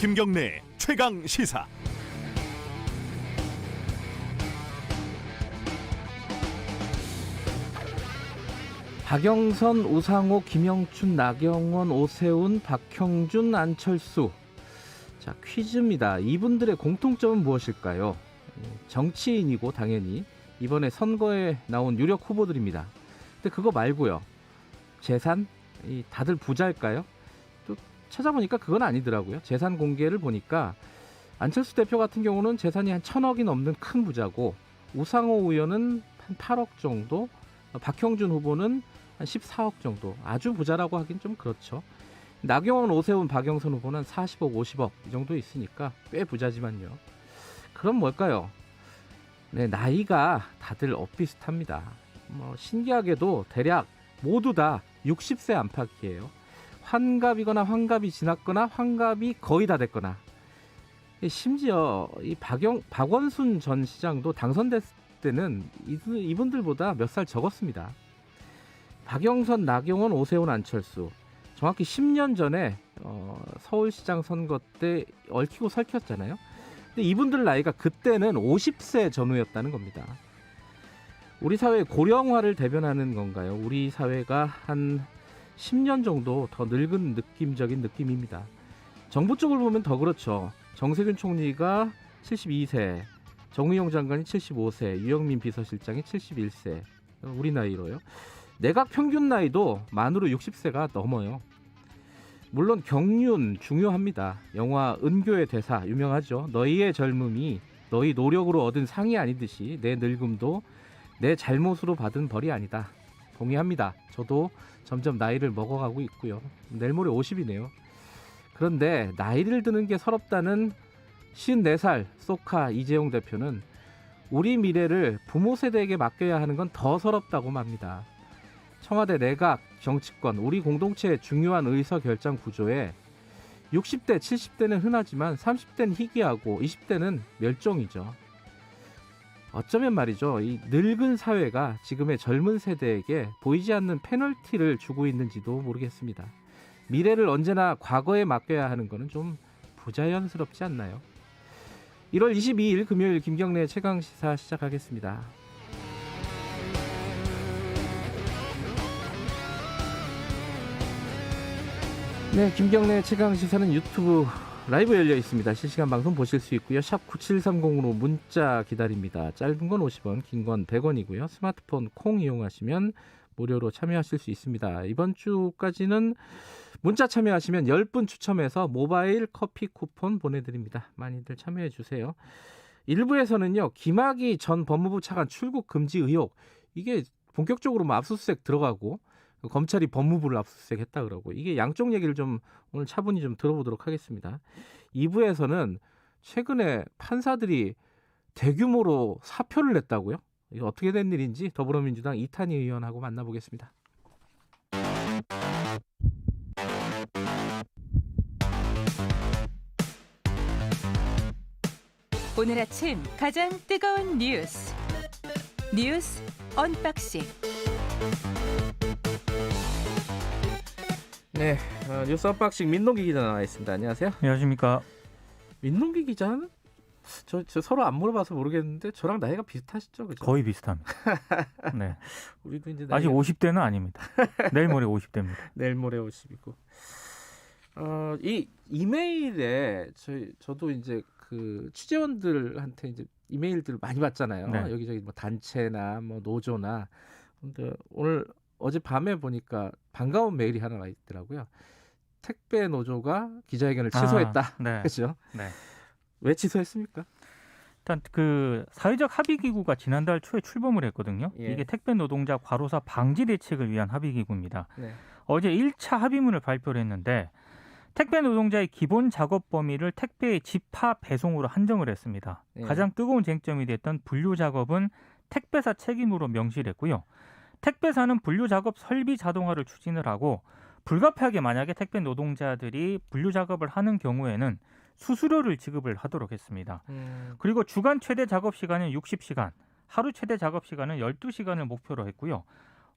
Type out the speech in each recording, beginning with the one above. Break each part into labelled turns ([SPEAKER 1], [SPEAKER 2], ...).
[SPEAKER 1] 김경래 최강 시사.
[SPEAKER 2] 박영선, 우상호, 김영춘, 나경원, 오세훈, 박형준, 안철수. 자, 퀴즈입니다. 이분들의 공통점은 무엇일까요? 정치인이고 당연히 이번에 선거에 나온 유력 후보들입니다. 근데 그거 말고요. 재산? 다들 부자일까요? 또 찾아보니까 그건 아니더라고요. 재산 공개를 보니까 안철수 대표 같은 경우는 재산이 한 1,000억이 넘는 큰 부자고, 우상호 의원은 한 8억 정도, 박형준 후보는 한 14억 정도. 아주 부자라고 하긴 좀 그렇죠. 나경원, 오세훈, 박영선 후보는 40억, 50억 이 정도 있으니까 꽤 부자지만요. 그럼 뭘까요? 네, 나이가 다들 엇비슷합니다. 신기하게도 대략 모두 다 60세 안팎이에요. 환갑이거나 환갑이 지났거나 환갑이 거의 다 됐거나. 심지어 이 박원순 전 시장도 당선됐을 때는 이분들보다 몇 살 적었습니다. 박영선, 나경원, 오세훈, 안철수. 정확히 10년 전에 서울시장 선거 때 얽히고 설켰잖아요. 근데 이분들 나이가 그때는 50세 전후였다는 겁니다. 우리 사회의 고령화를 대변하는 건가요? 우리 사회가 한 10년 정도 더 늙은 느낌적인 느낌입니다. 정부 쪽을 보면 더 그렇죠. 정세균 총리가 72세, 정의용 장관이 75세, 유영민 비서실장이 71세. 우리 나이로요. 내각 평균 나이도 만으로 60세가 넘어요. 물론 경륜 중요합니다. 영화 은교의 대사 유명하죠. 너희의 젊음이 너희 노력으로 얻은 상이 아니듯이 내 늙음도 내 잘못으로 받은 벌이 아니다. 동의합니다. 저도 점점 나이를 먹어가고 있고요. 내일 모레 50이네요. 그런데 나이를 드는 게 서럽다는 54살 소카 이재용 대표는 우리 미래를 부모 세대에게 맡겨야 하는 건 더 서럽다고 맙니다. 청와대 내각, 정치권, 우리 공동체의 중요한 의사결정 구조에 60대, 70대는 흔하지만 30대는 희귀하고 20대는 멸종이죠. 어쩌면 말이죠. 이 늙은 사회가 지금의 젊은 세대에게 보이지 않는 페널티를 주고 있는지도 모르겠습니다. 미래를 언제나 과거에 맡겨야 하는 것은 좀 부자연스럽지 않나요? 1월 22일 금요일 김경래 최강시사 시작하겠습니다. 네, 김경래 최강시사는 유튜브 라이브 열려 있습니다. 실시간 방송 보실 수 있고요. 샵 9730으로 문자 기다립니다. 짧은 건 50원, 긴 건 100원이고요. 스마트폰 콩 이용하시면 무료로 참여하실 수 있습니다. 이번 주까지는 문자 참여하시면 10분 추첨해서 모바일 커피 쿠폰 보내드립니다. 많이들 참여해 주세요. 1부에서는요. 김학의 전 법무부 차관 출국 금지 의혹. 이게 본격적으로 압수수색 들어가고 검찰이 법무부를 압수수색했다 그러고, 이게 양쪽 얘기를 좀 오늘 차분히 좀 들어보도록 하겠습니다. 2부에서는 최근에 판사들이 대규모로 사표를 냈다고요? 이게 어떻게 된 일인지 더불어민주당 이탄희 의원하고 만나보겠습니다.
[SPEAKER 3] 오늘 아침 가장 뜨거운 뉴스 언박싱.
[SPEAKER 2] 네, 뉴스 언박싱 민동기 기자 나와 있습니다. 안녕하세요.
[SPEAKER 4] 안녕하십니까.
[SPEAKER 2] 민동기 기자는 저 서로 안 물어봐서 모르겠는데 저랑 나이가 비슷하시죠, 그죠?
[SPEAKER 4] 거의 비슷합니다. 네.
[SPEAKER 2] 우리도 이제
[SPEAKER 4] 아직 50대는 아닙니다. 내일 모레 50대입니다.
[SPEAKER 2] 내일 모레 50이고. 이 이메일에 저도 이제 그 취재원들한테 이제 이메일들 많이 받잖아요.
[SPEAKER 4] 네.
[SPEAKER 2] 여기저기 뭐 단체나 뭐 노조나. 근데 어젯밤에 보니까 반가운 메일이 하나가 있더라고요. 택배 노조가 기자회견을 취소했다.
[SPEAKER 4] 네.
[SPEAKER 2] 그렇죠?
[SPEAKER 4] 네.
[SPEAKER 2] 왜 취소했습니까?
[SPEAKER 4] 일단 그 사회적 합의 기구가 지난달 초에 출범을 했거든요.
[SPEAKER 2] 예.
[SPEAKER 4] 이게 택배 노동자 과로사 방지 대책을 위한 합의 기구입니다.
[SPEAKER 2] 네.
[SPEAKER 4] 어제 1차 합의문을 발표를 했는데 택배 노동자의 기본 작업 범위를 택배의 집하 배송으로 한정을 했습니다.
[SPEAKER 2] 예.
[SPEAKER 4] 가장 뜨거운 쟁점이 됐던 분류 작업은 택배사 책임으로 명시를 했고요. 택배사는 분류 작업 설비 자동화를 추진을 하고, 불가피하게 만약에 택배 노동자들이 분류 작업을 하는 경우에는 수수료를 지급을 하도록 했습니다. 그리고 주간 최대 작업 시간은 60시간, 하루 최대 작업 시간은 12시간을 목표로 했고요.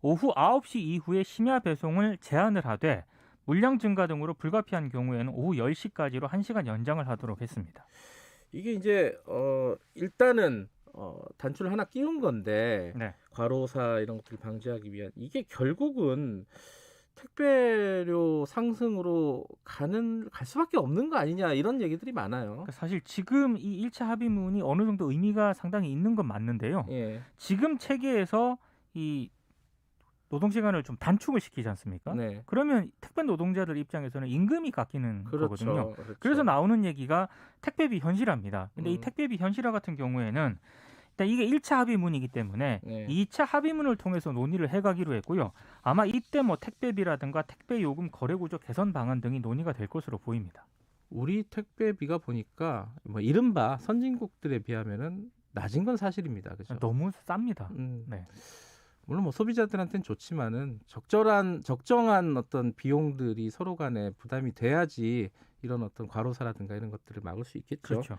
[SPEAKER 4] 오후 9시 이후에 심야 배송을 제한을 하되 물량 증가 등으로 불가피한 경우에는 오후 10시까지로 1시간 연장을 하도록 했습니다.
[SPEAKER 2] 이게 이제 일단은 단추를 하나 끼운 건데
[SPEAKER 4] 네.
[SPEAKER 2] 과로사 이런 것들을 방지하기 위한 이게 결국은 택배료 상승으로 갈 수밖에 없는 거 아니냐 이런 얘기들이 많아요.
[SPEAKER 4] 그러니까 사실 지금 이 1차 합의문이 어느 정도 의미가 상당히 있는 건 맞는데요.
[SPEAKER 2] 예.
[SPEAKER 4] 지금 체계에서 이 노동시간을 좀 단축을 시키지 않습니까?
[SPEAKER 2] 네.
[SPEAKER 4] 그러면 택배 노동자들 입장에서는 임금이 깎이는
[SPEAKER 2] 그렇죠.
[SPEAKER 4] 거거든요.
[SPEAKER 2] 그렇죠.
[SPEAKER 4] 그래서 나오는 얘기가 택배비 현실화입니다. 근데 이
[SPEAKER 2] 음.
[SPEAKER 4] 택배비 현실화 같은 경우에는 일단 이게 1차 합의문이기 때문에
[SPEAKER 2] 네.
[SPEAKER 4] 2차 합의문을 통해서 논의를 해가기로 했고요. 아마 이때 뭐 택배비라든가 택배 요금 거래 구조 개선 방안 등이 논의가 될 것으로 보입니다.
[SPEAKER 2] 우리 택배비가 보니까 뭐 이른바 선진국들에 비하면은 낮은 건 사실입니다. 그죠?
[SPEAKER 4] 너무 쌉니다. 네.
[SPEAKER 2] 물론 뭐 소비자들한테는 좋지만은 적정한 어떤 비용들이 서로 간에 부담이 돼야지 이런 어떤 과로사라든가 이런 것들을 막을 수 있겠죠.
[SPEAKER 4] 그렇죠.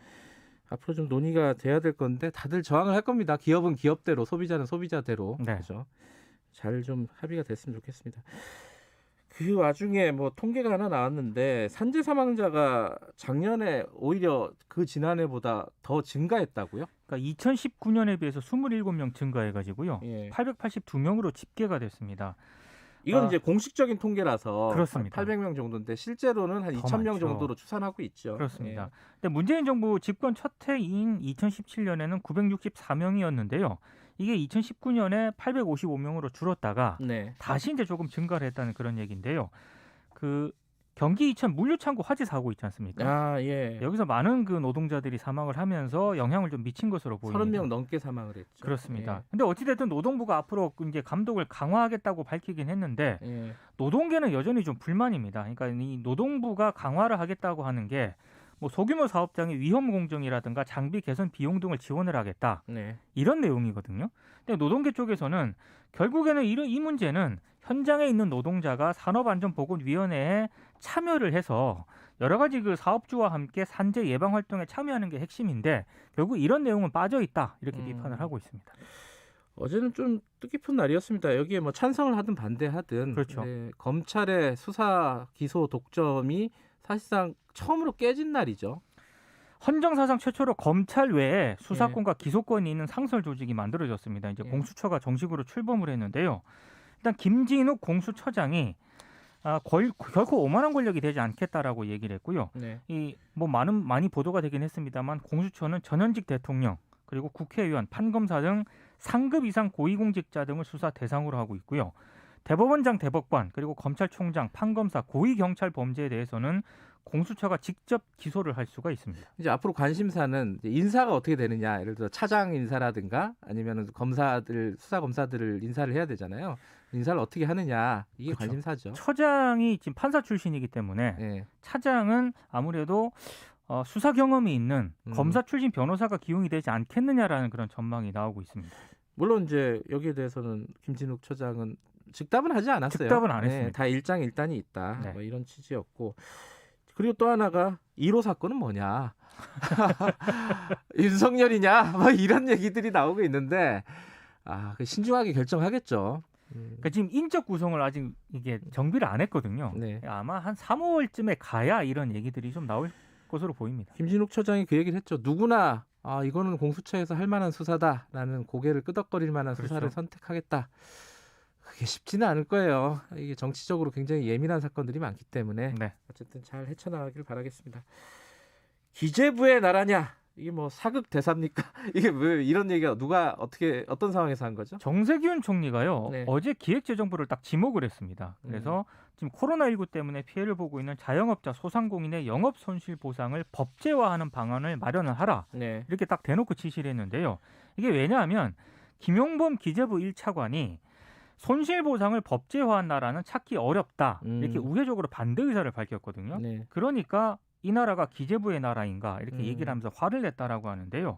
[SPEAKER 2] 앞으로 좀 논의가 돼야 될 건데 다들 저항을 할 겁니다. 기업은 기업대로, 소비자는 소비자대로.
[SPEAKER 4] 네.
[SPEAKER 2] 그렇죠. 잘 좀 합의가 됐으면 좋겠습니다. 그 와중에 뭐 통계가 하나 나왔는데 산재 사망자가 작년에 오히려 그 지난해보다 더 증가했다고요?
[SPEAKER 4] 그러니까 2019년에 비해서 27명 증가해가지고요.
[SPEAKER 2] 예.
[SPEAKER 4] 882명으로 집계가 됐습니다.
[SPEAKER 2] 이건 이제 공식적인 통계라서
[SPEAKER 4] 그렇습니다.
[SPEAKER 2] 800명 정도인데 실제로는 한
[SPEAKER 4] 더
[SPEAKER 2] 2,000명
[SPEAKER 4] 많죠.
[SPEAKER 2] 정도로 추산하고 있죠.
[SPEAKER 4] 그렇습니다.
[SPEAKER 2] 예.
[SPEAKER 4] 근데 문재인 정부 집권 첫 해인 2017년에는 964명이었는데요. 이게 2019년에 855명으로 줄었다가
[SPEAKER 2] 네.
[SPEAKER 4] 다시 이제 조금 증가를 했다는 그런 얘기인데요. 그 경기 이천 물류창고 화재 사고 있지 않습니까?
[SPEAKER 2] 아, 예.
[SPEAKER 4] 여기서 많은 그 노동자들이 사망을 하면서 영향을 좀 미친 것으로 보입니다.
[SPEAKER 2] 30명 넘게 사망을 했죠.
[SPEAKER 4] 그렇습니다.
[SPEAKER 2] 예.
[SPEAKER 4] 근데 어찌됐든 노동부가 앞으로 이제 감독을 강화하겠다고 밝히긴 했는데
[SPEAKER 2] 예.
[SPEAKER 4] 노동계는 여전히 좀 불만입니다. 그러니까 이 노동부가 강화를 하겠다고 하는 게 뭐 소규모 사업장의 위험 공정이라든가 장비 개선 비용 등을 지원을 하겠다.
[SPEAKER 2] 네.
[SPEAKER 4] 이런 내용이거든요. 근데 노동계 쪽에서는 결국에는 이 문제는 현장에 있는 노동자가 산업안전보건위원회에 참여를 해서 여러 가지 그 사업주와 함께 산재 예방 활동에 참여하는 게 핵심인데 결국 이런 내용은 빠져 있다. 이렇게 비판을 하고 있습니다.
[SPEAKER 2] 어제는 좀 뜻깊은 날이었습니다. 여기에 뭐 찬성을 하든 반대하든
[SPEAKER 4] 그렇죠.
[SPEAKER 2] 네, 검찰의 수사 기소 독점이 사실상 처음으로 깨진 날이죠.
[SPEAKER 4] 헌정사상 최초로 검찰 외에 수사권과 기소권이 있는 상설 조직이 만들어졌습니다. 이제
[SPEAKER 2] 예.
[SPEAKER 4] 공수처가 정식으로 출범을 했는데요. 일단 김진욱 공수처장이 결코 오만한 권력이 되지 않겠다라고 얘기를 했고요.
[SPEAKER 2] 네.
[SPEAKER 4] 이 뭐 많이 보도가 되긴 했습니다만 공수처는 전현직 대통령 그리고 국회의원, 판검사 등 상급 이상 고위공직자 등을 수사 대상으로 하고 있고요. 대법원장, 대법관 그리고 검찰총장, 판검사, 고위경찰 범죄에 대해서는 공수처가 직접 기소를 할 수가 있습니다.
[SPEAKER 2] 이제 앞으로 관심사는 이제 인사가 어떻게 되느냐. 예를 들어 차장 인사라든가 아니면 수사 검사들을 인사를 해야 되잖아요. 인사를 어떻게 하느냐. 이게
[SPEAKER 4] 그렇죠.
[SPEAKER 2] 관심사죠.
[SPEAKER 4] 처장이 지금 판사 출신이기 때문에
[SPEAKER 2] 예.
[SPEAKER 4] 차장은 아무래도 수사 경험이 있는 검사 출신 변호사가 기용이 되지 않겠느냐라는 그런 전망이 나오고 있습니다.
[SPEAKER 2] 물론 이제 여기에 대해서는 김진욱 처장은 즉답은 하지 않았어요.
[SPEAKER 4] 즉답은 안 했습니다.
[SPEAKER 2] 다 일장일단이 있다.
[SPEAKER 4] 네.
[SPEAKER 2] 뭐 이런 취지였고. 그리고 또 하나가 1호 사건은 뭐냐. 윤석열이냐. 뭐 이런 얘기들이 나오고 있는데 신중하게 결정하겠죠.
[SPEAKER 4] 그러니까 지금 인적 구성을 아직 이게 정비를 안 했거든요.
[SPEAKER 2] 네.
[SPEAKER 4] 아마 한 3월쯤에 가야 이런 얘기들이 좀 나올 것으로 보입니다.
[SPEAKER 2] 김진욱 처장이 그 얘기를 했죠. 누구나 이거는 공수처에서 할 만한 수사다라는 고개를 끄덕거릴 만한
[SPEAKER 4] 그렇죠.
[SPEAKER 2] 수사를 선택하겠다. 그게 쉽지는 않을 거예요. 이게 정치적으로 굉장히 예민한 사건들이 많기 때문에
[SPEAKER 4] 네.
[SPEAKER 2] 어쨌든 잘 헤쳐나가길 바라겠습니다. 기재부의 나라냐? 이게 뭐 사극 대사입니까? 이게 왜 이런 얘기가 누가 어떤 상황에서 한 거죠?
[SPEAKER 4] 정세균 총리가요.
[SPEAKER 2] 네.
[SPEAKER 4] 어제 기획재정부를 딱 지목을 했습니다. 그래서 지금 코로나19 때문에 피해를 보고 있는 자영업자 소상공인의 영업 손실 보상을 법제화하는 방안을 마련을 하라.
[SPEAKER 2] 네.
[SPEAKER 4] 이렇게 딱 대놓고 지시를 했는데요. 이게 왜냐하면 김용범 기재부 1차관이 손실보상을 법제화한 나라는 찾기 어렵다. 이렇게 우회적으로 반대 의사를 밝혔거든요.
[SPEAKER 2] 네.
[SPEAKER 4] 그러니까 이 나라가 기재부의 나라인가 이렇게 얘기를 하면서 화를 냈다라고 하는데요.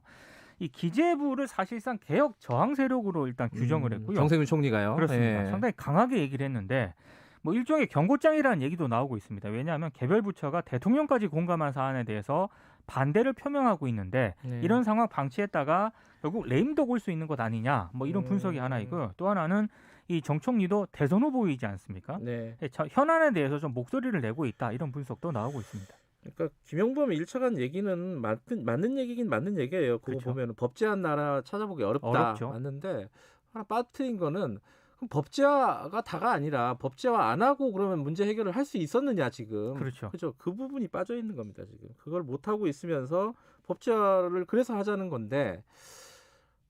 [SPEAKER 4] 이 기재부를 사실상 개혁 저항 세력으로 일단 규정을 했고요.
[SPEAKER 2] 정세균 총리가요.
[SPEAKER 4] 그렇습니다.
[SPEAKER 2] 네.
[SPEAKER 4] 상당히 강하게 얘기를 했는데 뭐 일종의 경고장이라는 얘기도 나오고 있습니다. 왜냐하면 개별 부처가 대통령까지 공감한 사안에 대해서 반대를 표명하고 있는데
[SPEAKER 2] 네.
[SPEAKER 4] 이런 상황 방치했다가 결국 레임덕 올 수 있는 것 아니냐 뭐 이런 분석이 하나 있고요. 또 하나는 이 정 총리도 대선 후보이지 않습니까?
[SPEAKER 2] 네.
[SPEAKER 4] 현안에 대해서 좀 목소리를 내고 있다 이런 분석도 나오고 있습니다.
[SPEAKER 2] 그러니까 김영범 1차관 얘기는 맞는 얘기긴 맞는 얘기예요. 그거
[SPEAKER 4] 그렇죠.
[SPEAKER 2] 보면 법제한 나라 찾아보기 어렵다.
[SPEAKER 4] 어렵죠.
[SPEAKER 2] 맞는데 하나 빠뜨린 거는 그럼 법제화가 다가 아니라 법제화 안 하고 그러면 문제 해결을 할 수 있었느냐 지금.
[SPEAKER 4] 그렇죠.
[SPEAKER 2] 그죠. 그 부분이 빠져 있는 겁니다 지금. 그걸 못 하고 있으면서 법제화를 그래서 하자는 건데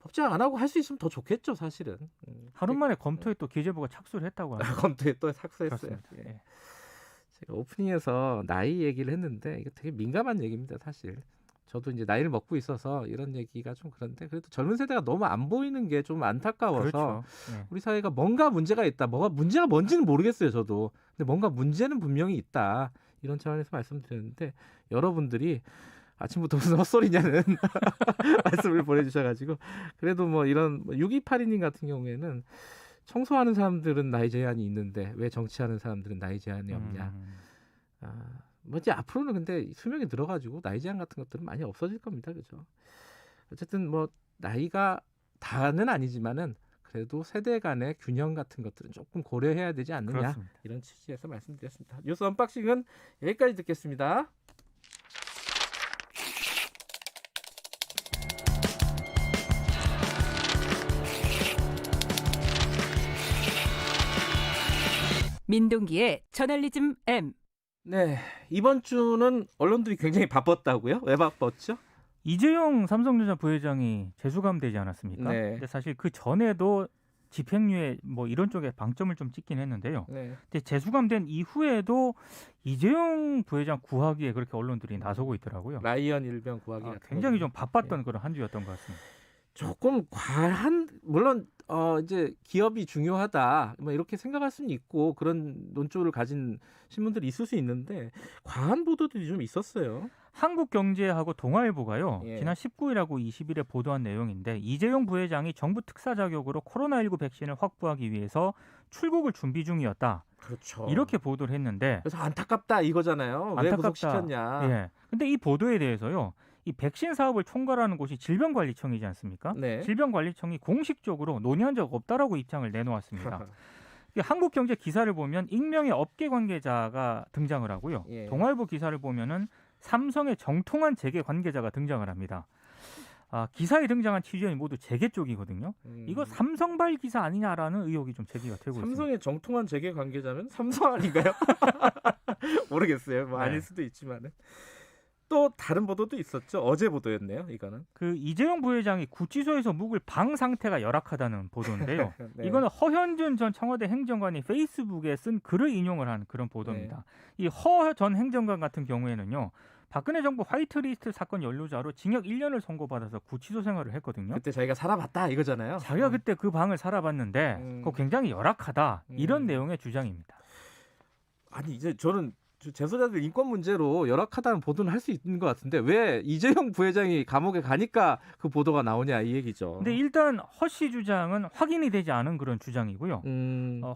[SPEAKER 2] 법제화 안 하고 할 수 있으면 더 좋겠죠 사실은.
[SPEAKER 4] 하루 만에 검토에 또 기재부가 착수를 했다고 합니다.
[SPEAKER 2] 검토에 또 삭스했어요.
[SPEAKER 4] 그렇습니다.
[SPEAKER 2] 예.
[SPEAKER 4] 예.
[SPEAKER 2] 제가 오프닝에서 나이 얘기를 했는데 이게 되게 민감한 얘기입니다 사실. 저도 이제 나이를 먹고 있어서 이런 얘기가 좀 그런데 그래도 젊은 세대가 너무 안 보이는 게 좀 안타까워서
[SPEAKER 4] 그렇죠. 예.
[SPEAKER 2] 우리 사회가 뭔가 문제가 있다. 뭐가 문제가 뭔지는 모르겠어요 저도. 근데 뭔가 문제는 분명히 있다. 이런 차원에서 말씀드렸는데 여러분들이 아침부터 무슨 헛소리냐는 말씀을 보내주셔가지고 그래도 뭐 이런 6282님 같은 경우에는 청소하는 사람들은 나이 제한이 있는데 왜 정치하는 사람들은 나이 제한이 없냐. 뭐지 앞으로는 근데 수명이 늘어가지고 나이 제한 같은 것들은 많이 없어질 겁니다. 그죠? 어쨌든 뭐 나이가 다는 아니지만은 그래도 세대 간의 균형 같은 것들은 조금 고려해야 되지 않느냐.
[SPEAKER 4] 그렇습니다.
[SPEAKER 2] 이런 취지에서 말씀드렸습니다. 뉴스 언박싱은 여기까지 듣겠습니다.
[SPEAKER 3] 민동기의 저널리즘 M.
[SPEAKER 2] 네, 이번 주는 언론들이 굉장히 바빴다고요? 왜 바빴죠?
[SPEAKER 4] 이재용 삼성전자 부회장이 재수감되지 않았습니까?
[SPEAKER 2] 네.
[SPEAKER 4] 근데 사실 그 전에도 집행유예 뭐 이런 쪽에 방점을 좀 찍긴 했는데요.
[SPEAKER 2] 네.
[SPEAKER 4] 근데 재수감된 이후에도 이재용 부회장 구하기에 그렇게 언론들이 나서고 있더라고요.
[SPEAKER 2] 라이언 일병 구하기 같은
[SPEAKER 4] 굉장히
[SPEAKER 2] 거.
[SPEAKER 4] 좀 바빴던 그런 한 주였던 것 같습니다.
[SPEAKER 2] 조금 과한 물론 이제 기업이 중요하다 뭐 이렇게 생각할 수는 있고 그런 논조를 가진 신문들이 있을 수 있는데 과한 보도들이 좀 있었어요.
[SPEAKER 4] 한국경제하고 동아일보가요.
[SPEAKER 2] 예.
[SPEAKER 4] 지난 19일하고 20일에 보도한 내용인데 이재용 부회장이 정부 특사 자격으로 코로나19 백신을 확보하기 위해서 출국을 준비 중이었다.
[SPEAKER 2] 그렇죠.
[SPEAKER 4] 이렇게 보도를 했는데
[SPEAKER 2] 그래서 안타깝다 이거잖아요. 왜
[SPEAKER 4] 안타깝다.
[SPEAKER 2] 구속시켰냐.
[SPEAKER 4] 예. 근데 이 보도에 대해서요. 이 백신 사업을 총괄하는 곳이 질병관리청이지 않습니까?
[SPEAKER 2] 네.
[SPEAKER 4] 질병관리청이 공식적으로 논의한 적 없다라고 입장을 내놓았습니다. 한국경제 기사를 보면 익명의 업계 관계자가 등장을 하고요.
[SPEAKER 2] 예.
[SPEAKER 4] 동아일보 기사를 보면은 삼성의 정통한 재계 관계자가 등장을 합니다. 기사에 등장한 취재원이 모두 재계 쪽이거든요. 이거 삼성발 기사 아니냐라는 의혹이 좀 제기가 되고 있습니다.
[SPEAKER 2] 삼성의 정통한 재계 관계자면 삼성 아닌가요? 모르겠어요. 뭐 아닐
[SPEAKER 4] 네.
[SPEAKER 2] 수도 있지만은. 또 다른 보도도 있었죠. 어제 보도였네요. 이거는.
[SPEAKER 4] 그 이재용 부회장이 구치소에서 묵을 방 상태가 열악하다는 보도인데요.
[SPEAKER 2] 네.
[SPEAKER 4] 이거는 허현준 전 청와대 행정관이 페이스북에 쓴 글을 인용을 한 그런 보도입니다. 이 허 전 행정관 같은 경우에는요. 박근혜 정부 화이트리스트 사건 연루자로 징역 1년을 선고받아서 구치소 생활을 했거든요.
[SPEAKER 2] 그때 자기가 살아봤다 이거잖아요.
[SPEAKER 4] 자기가 그때 그 방을 살아봤는데 그거 굉장히 열악하다. 이런 내용의 주장입니다.
[SPEAKER 2] 아니 이제 저는 재소자들 인권 문제로 열악하다는 보도는 할 수 있는 것 같은데 왜 이재용 부회장이 감옥에 가니까 그 보도가 나오냐 이 얘기죠.
[SPEAKER 4] 근데 일단 허 씨 주장은 확인이 되지 않은 그런 주장이고요.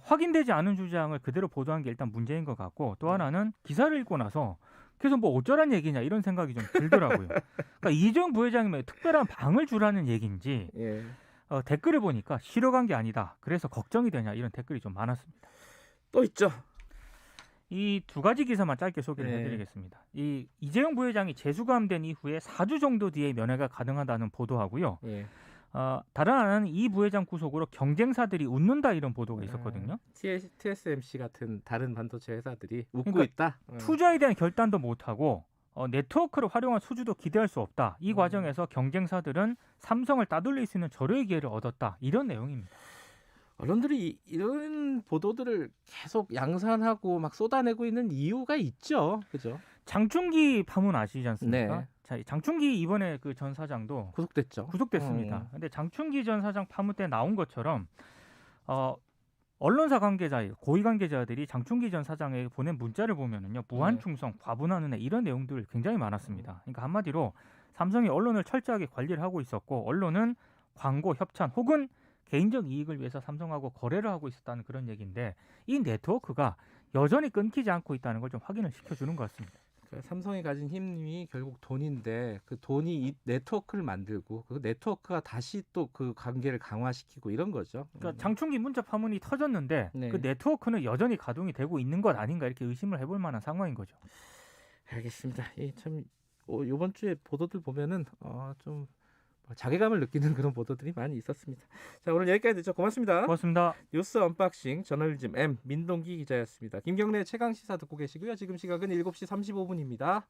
[SPEAKER 4] 확인되지 않은 주장을 그대로 보도한 게 일단 문제인 것 같고 또 하나는 기사를 읽고 나서 그래서 뭐 어쩌란 얘기냐 이런 생각이 좀 들더라고요. 그러니까 이재용 부회장이면 특별한 방을 주라는 얘기인지
[SPEAKER 2] 예.
[SPEAKER 4] 댓글을 보니까 쉬러간 게 아니다. 그래서 걱정이 되냐 이런 댓글이 좀 많았습니다.
[SPEAKER 2] 또 있죠.
[SPEAKER 4] 이 두 가지 기사만 짧게 소개를
[SPEAKER 2] 네.
[SPEAKER 4] 해드리겠습니다. 이 이재용 부회장이 재수감된 이후에 4주 정도 뒤에 면회가 가능하다는 보도하고요.
[SPEAKER 2] 예.
[SPEAKER 4] 다른 하나는 이 부회장 구속으로 경쟁사들이 웃는다 이런 보도가 있었거든요.
[SPEAKER 2] TSMC 같은 다른 반도체 회사들이 웃고
[SPEAKER 4] 그러니까
[SPEAKER 2] 있다.
[SPEAKER 4] 투자에 대한 결단도 못하고 네트워크를 활용한 수주도 기대할 수 없다. 이 과정에서 경쟁사들은 삼성을 따돌릴 수 있는 절호의 기회를 얻었다. 이런 내용입니다.
[SPEAKER 2] 언론들이 이런 보도들을 계속 양산하고 막 쏟아내고 있는 이유가 있죠. 그죠?
[SPEAKER 4] 장충기 파문 아시지 않습니까?
[SPEAKER 2] 네.
[SPEAKER 4] 자, 장충기 이번에 그 전 사장도
[SPEAKER 2] 구속됐죠.
[SPEAKER 4] 구속됐습니다. 근데 장충기 전 사장 파문 때 나온 것처럼 언론사 관계자, 고위 관계자들이 장충기 전 사장에게 보낸 문자를 보면은요, 무한 충성, 과분한 은혜 이런 내용들 굉장히 많았습니다. 그러니까 한마디로 삼성이 언론을 철저하게 관리를 하고 있었고 언론은 광고 협찬 혹은 개인적 이익을 위해서 삼성하고 거래를 하고 있었다는 그런 얘기인데 이 네트워크가 여전히 끊기지 않고 있다는 걸 좀 확인을 시켜주는 것 같습니다.
[SPEAKER 2] 그러니까 삼성이 가진 힘이 결국 돈인데 그 돈이 이 네트워크를 만들고 그 네트워크가 다시 또 그 관계를 강화시키고 이런 거죠.
[SPEAKER 4] 그러니까 장충기 문자 파문이 터졌는데
[SPEAKER 2] 네.
[SPEAKER 4] 그 네트워크는 여전히 가동이 되고 있는 것 아닌가 이렇게 의심을 해볼 만한 상황인 거죠.
[SPEAKER 2] 알겠습니다. 참 이번 주에 보도들 보면은 좀 자괴감을 느끼는 그런 보도들이 많이 있었습니다. 자, 오늘 여기까지 듣죠. 고맙습니다.
[SPEAKER 4] 고맙습니다.
[SPEAKER 2] 뉴스 언박싱 저널리즘 M 민동기 기자였습니다. 김경래 최강 시사 듣고 계시고요. 지금 시각은 7시 35분입니다.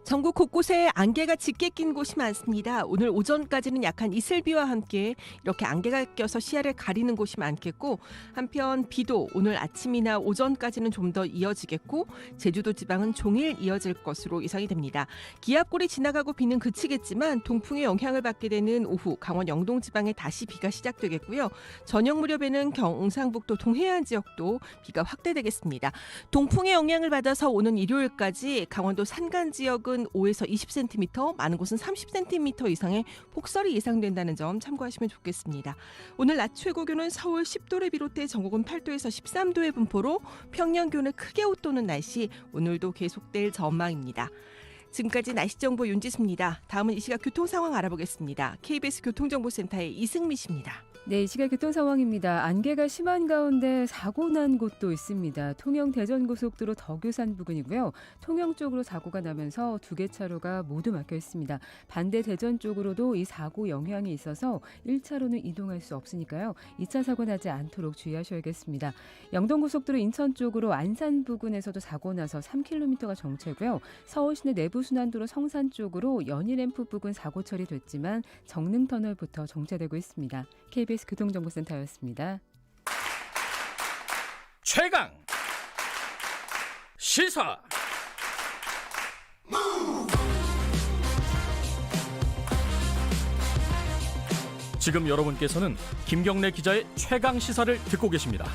[SPEAKER 5] 전국 곳곳에 안개가 짙게 낀 곳이 많습니다. 오늘 오전까지는 약한 이슬비와 함께 이렇게 안개가 껴서 시야를 가리는 곳이 많겠고 한편 비도 오늘 아침이나 오전까지는 좀 더 이어지겠고 제주도 지방은 종일 이어질 것으로 예상이 됩니다. 기압골이 지나가고 비는 그치겠지만 동풍의 영향을 받게 되는 오후 강원 영동 지방에 다시 비가 시작되겠고요. 저녁 무렵에는 경상북도 동해안 지역도 비가 확대되겠습니다. 동풍의 영향을 받아서 오는 일요일까지 강원도 산간 지역은 5에서 20cm, 많은 곳은 30cm 이상의 폭설이 예상된다는 점 참고하시면 좋겠습니다. 오늘 낮 최고 기온은 서울 10도를 비롯해 전국은 8도에서 13도의 분포로 평년 기온을 크게 웃도는 날씨 오늘도 계속될 전망입니다. 지금까지 날씨 정보 윤지수입니다. 다음은 이 시각 교통 상황 알아보겠습니다. KBS 교통정보센터의 이승미 씨입니다.
[SPEAKER 6] 네, 이 시각 교통 상황입니다. 안개가 심한 가운데 사고 난 곳도 있습니다. 통영 대전고속도로 덕유산 부근이고요. 통영 쪽으로 사고가 나면서 2개 차로가 모두 막혀 있습니다. 반대 대전 쪽으로도 이 사고 영향이 있어서 1차로는 이동할 수 없으니까요. 2차 사고 나지 않도록 주의하셔야겠습니다. 영동고속도로 인천 쪽으로 안산 부근에서도 사고 나서 3km가 정체고요. 서울시내 내부순환도로 성산 쪽으로 연희램프 부근 사고 처리됐지만 정릉터널부터 정체되고 있습니다. KBS 교통정보센터였습니다.
[SPEAKER 7] 최강 시사. 지금 여러분께서는 김경래 기자의 최강 시사를 듣고 계십니다.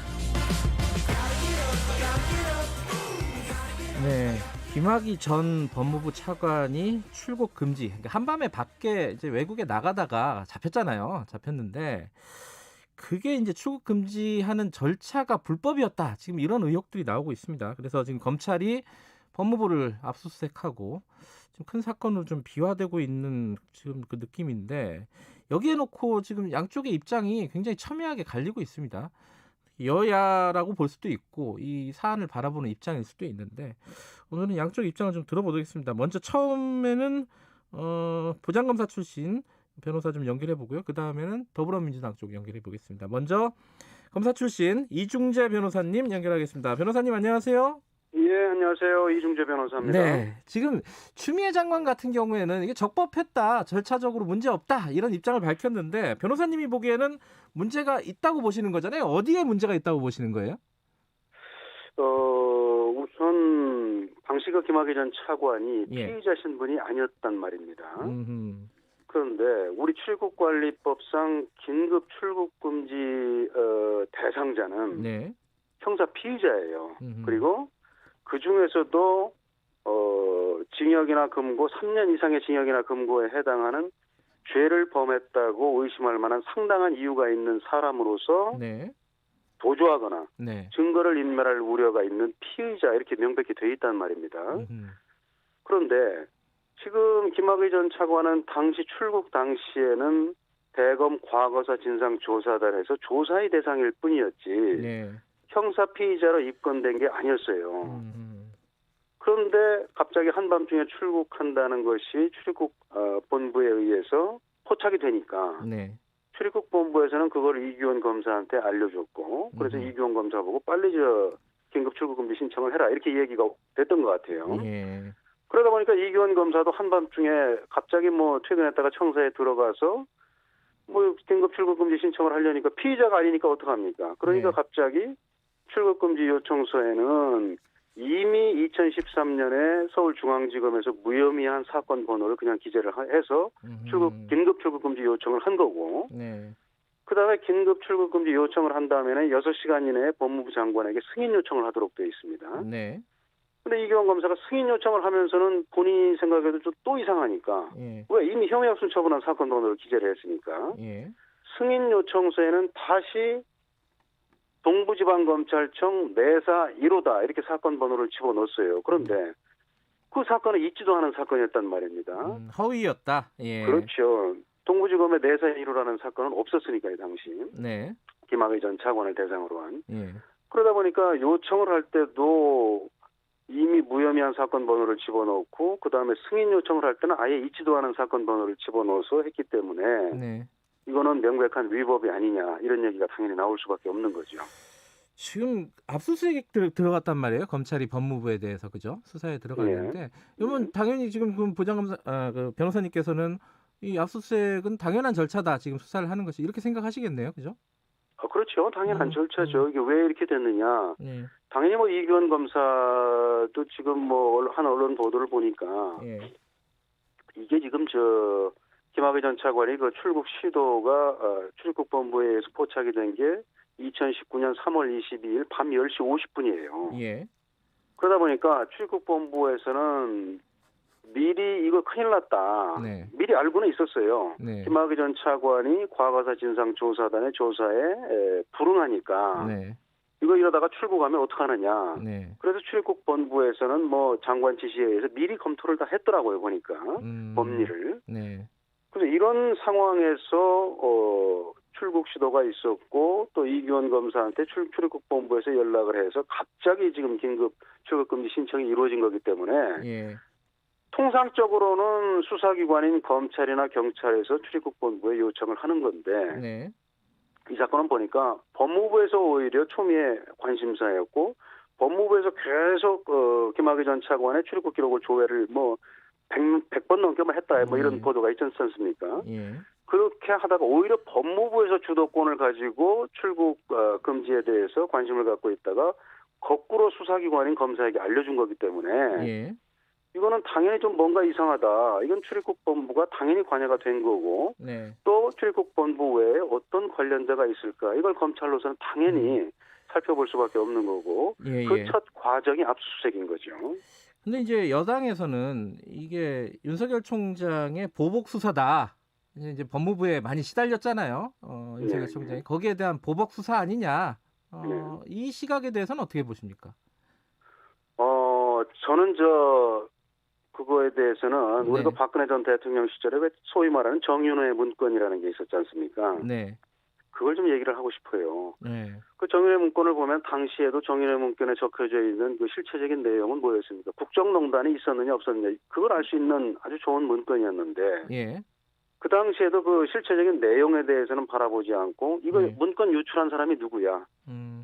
[SPEAKER 2] 네, 김학의 전 법무부 차관이 출국 금지. 그러니까 한밤에 밖에 이제 외국에 나가다가 잡혔는데 그게 이제 출국 금지하는 절차가 불법이었다. 지금 이런 의혹들이 나오고 있습니다. 그래서 지금 검찰이 법무부를 압수수색하고 좀 큰 사건으로 좀 비화되고 있는 지금 그 느낌인데 여기에 놓고 지금 양쪽의 입장이 굉장히 첨예하게 갈리고 있습니다. 여야라고 볼 수도 있고 이 사안을 바라보는 입장일 수도 있는데 오늘은 양쪽 입장을 좀 들어보겠습니다. 먼저 처음에는 부장검사 출신 변호사 좀 연결해 보고요. 그 다음에는 더불어민주당 쪽 연결해 보겠습니다. 먼저 검사 출신 이중재 변호사님 연결하겠습니다. 변호사님 안녕하세요.
[SPEAKER 8] 예, 안녕하세요. 이중재 변호사입니다.
[SPEAKER 2] 네, 지금 추미애 장관 같은 경우에는 이게 적법했다, 절차적으로 문제 없다 이런 입장을 밝혔는데 변호사님이 보기에는 문제가 있다고 보시는 거잖아요. 어디에 문제가 있다고 보시는 거예요?
[SPEAKER 8] 우선 방시혁 김학의 전 차관이
[SPEAKER 2] 예.
[SPEAKER 8] 피의자 신분이 아니었단 말입니다.
[SPEAKER 2] 음흠.
[SPEAKER 8] 그런데 우리 출국관리법상 긴급 출국금지 대상자는
[SPEAKER 2] 네.
[SPEAKER 8] 형사 피의자예요.
[SPEAKER 2] 음흠.
[SPEAKER 8] 그리고 그 중에서도 징역이나 금고 3년 이상의 징역이나 금고에 해당하는 죄를 범했다고 의심할 만한 상당한 이유가 있는 사람으로서
[SPEAKER 2] 네.
[SPEAKER 8] 도주하거나
[SPEAKER 2] 네.
[SPEAKER 8] 증거를 인멸할 우려가 있는 피의자 이렇게 명백히 돼 있단 말입니다. 그런데 지금 김학의 전 차관은 당시 출국 당시에는 대검 과거사 진상조사단에서 조사의 대상일 뿐이었지
[SPEAKER 2] 네.
[SPEAKER 8] 형사 피의자로 입건된 게 아니었어요. 그런데 갑자기 한밤중에 출국한다는 것이 출입국 본부에 의해서 포착이 되니까
[SPEAKER 2] 네.
[SPEAKER 8] 출입국 본부에서는 그걸 이규원 검사한테 알려줬고 그래서 이규원 검사 보고 빨리 긴급 출국금지 신청을 해라 이렇게 얘기가 됐던 것 같아요.
[SPEAKER 2] 예.
[SPEAKER 8] 그러다 보니까 이규원 검사도 한밤중에 갑자기 퇴근했다가 청사에 들어가서 긴급 출국금지 신청을 하려니까 피의자가 아니니까 어떡합니까? 그러니까
[SPEAKER 2] 네.
[SPEAKER 8] 갑자기 출국금지 요청서에는 이미 2013년에 서울중앙지검에서 무혐의한 사건 번호를 그냥 기재를 해서 긴급 출국금지 요청을 한 거고
[SPEAKER 2] 네.
[SPEAKER 8] 그다음에 긴급 출국금지 요청을 한 다음에는 6시간 이내에 법무부 장관에게 승인 요청을 하도록 되어 있습니다.
[SPEAKER 2] 네.
[SPEAKER 8] 근데 이규원 검사가 승인 요청을 하면서는 본인이 생각해도 또 이상하니까
[SPEAKER 2] 예.
[SPEAKER 8] 왜 이미 혐의 없음 처분한 사건 번호를 기재를 했으니까
[SPEAKER 2] 예.
[SPEAKER 8] 승인 요청서에는 다시 동부지방검찰청 내사 1호다 이렇게 사건 번호를 집어넣었어요. 그런데 그 사건은 있지도 않은 사건이었단 말입니다.
[SPEAKER 2] 허위였다. 예.
[SPEAKER 8] 그렇죠. 동부지검의 내사 1호라는 사건은 없었으니까요, 당시.
[SPEAKER 2] 네.
[SPEAKER 8] 김학의 전 차관을 대상으로 한.
[SPEAKER 2] 예.
[SPEAKER 8] 그러다 보니까 요청을 할 때도 이미 무혐의한 사건 번호를 집어넣고 그다음에 승인 요청을 할 때는 아예 있지도 않은 사건 번호를 집어넣어서 했기 때문에
[SPEAKER 2] 네.
[SPEAKER 8] 이거는 명백한 위법이 아니냐 이런 얘기가 당연히 나올 수밖에 없는 거죠.
[SPEAKER 2] 지금 압수수색 들어갔단 말이에요. 검찰이 법무부에 대해서 그죠? 수사에 들어갔는데 이러면 당연히 지금 그 그 변호사님께서는 이 압수수색은 당연한 절차다. 지금 수사를 하는 것이 이렇게 생각하시겠네요. 그죠?
[SPEAKER 8] 그렇죠. 당연한 절차죠. 이게 왜 이렇게 됐느냐.
[SPEAKER 2] 예.
[SPEAKER 8] 당연히 뭐 이규원 검사도 지금 뭐 한 언론 보도를 보니까
[SPEAKER 2] 예.
[SPEAKER 8] 이게 지금 김학의 전 차관이 그 출국 시도가 출입국본부에 의해서 포착이 된 게 2019년 3월 22일 밤 10시 50분이에요.
[SPEAKER 2] 예.
[SPEAKER 8] 그러다 보니까 출입국본부에서는 미리 이거 큰일 났다.
[SPEAKER 2] 네.
[SPEAKER 8] 미리 알고는 있었어요.
[SPEAKER 2] 네.
[SPEAKER 8] 김학의 전 차관이 과거사 진상조사단의 조사에 불응하니까
[SPEAKER 2] 네.
[SPEAKER 8] 이거 이러다가 출국하면 어떡하느냐.
[SPEAKER 2] 네.
[SPEAKER 8] 그래서 출입국본부에서는 뭐 장관 지시에 의해서 미리 검토를 다 했더라고요. 보니까 법리를.
[SPEAKER 2] 네.
[SPEAKER 8] 그래서 이런 상황에서 출국 시도가 있었고 또 이규원 검사한테 출입국본부에서 연락을 해서 갑자기 지금 긴급 출국금지 신청이 이루어진 거기 때문에
[SPEAKER 2] 예.
[SPEAKER 8] 통상적으로는 수사기관인 검찰이나 경찰에서 출입국본부에 요청을 하는 건데
[SPEAKER 2] 네.
[SPEAKER 8] 이 사건은 보니까 법무부에서 오히려 초미의 관심사였고 법무부에서 계속 김학의 전 차관의 출입국 기록을 조회를 뭐 100번 넘게 했다 뭐 이런 보도가 있지 않습니까?
[SPEAKER 2] 예.
[SPEAKER 8] 그렇게 하다가 오히려 법무부에서 주도권을 가지고 출국 금지에 대해서 관심을 갖고 있다가 거꾸로 수사기관인 검사에게 알려준 거기 때문에
[SPEAKER 2] 예.
[SPEAKER 8] 이거는 당연히 좀 뭔가 이상하다. 이건 출입국본부가 당연히 관여가 된 거고
[SPEAKER 2] 네.
[SPEAKER 8] 또 출입국본부 외에 어떤 관련자가 있을까? 이걸 검찰로서는 당연히 살펴볼 수밖에 없는 거고
[SPEAKER 2] 예,
[SPEAKER 8] 그
[SPEAKER 2] 예.
[SPEAKER 8] 첫 과정이 압수수색인 거죠.
[SPEAKER 2] 근데 이제 여당에서는 이게 윤석열 총장의 보복 수사다. 이제 법무부에 많이 시달렸잖아요. 윤석열
[SPEAKER 8] 네.
[SPEAKER 2] 총장이 거기에 대한 보복 수사 아니냐.
[SPEAKER 8] 네.
[SPEAKER 2] 이 시각에 대해서는 어떻게 보십니까?
[SPEAKER 8] 저는 그거에 대해서는
[SPEAKER 2] 네.
[SPEAKER 8] 우리가 박근혜 전 대통령 시절에 왜 소위 말하는 정윤회의 문건이라는 게 있었지 않습니까?
[SPEAKER 2] 네.
[SPEAKER 8] 그걸 좀 얘기를 하고 싶어요.
[SPEAKER 2] 네.
[SPEAKER 8] 그 정윤회 문건을 보면 당시에도 정윤회 문건에 적혀져 있는 그 실체적인 내용은 뭐였습니까? 국정농단이 있었느냐 없었느냐 그걸 알 수 있는 아주 좋은 문건이었는데
[SPEAKER 2] 예.
[SPEAKER 8] 그 당시에도 그 실체적인 내용에 대해서는 바라보지 않고 이거
[SPEAKER 2] 네.
[SPEAKER 8] 문건 유출한 사람이 누구야?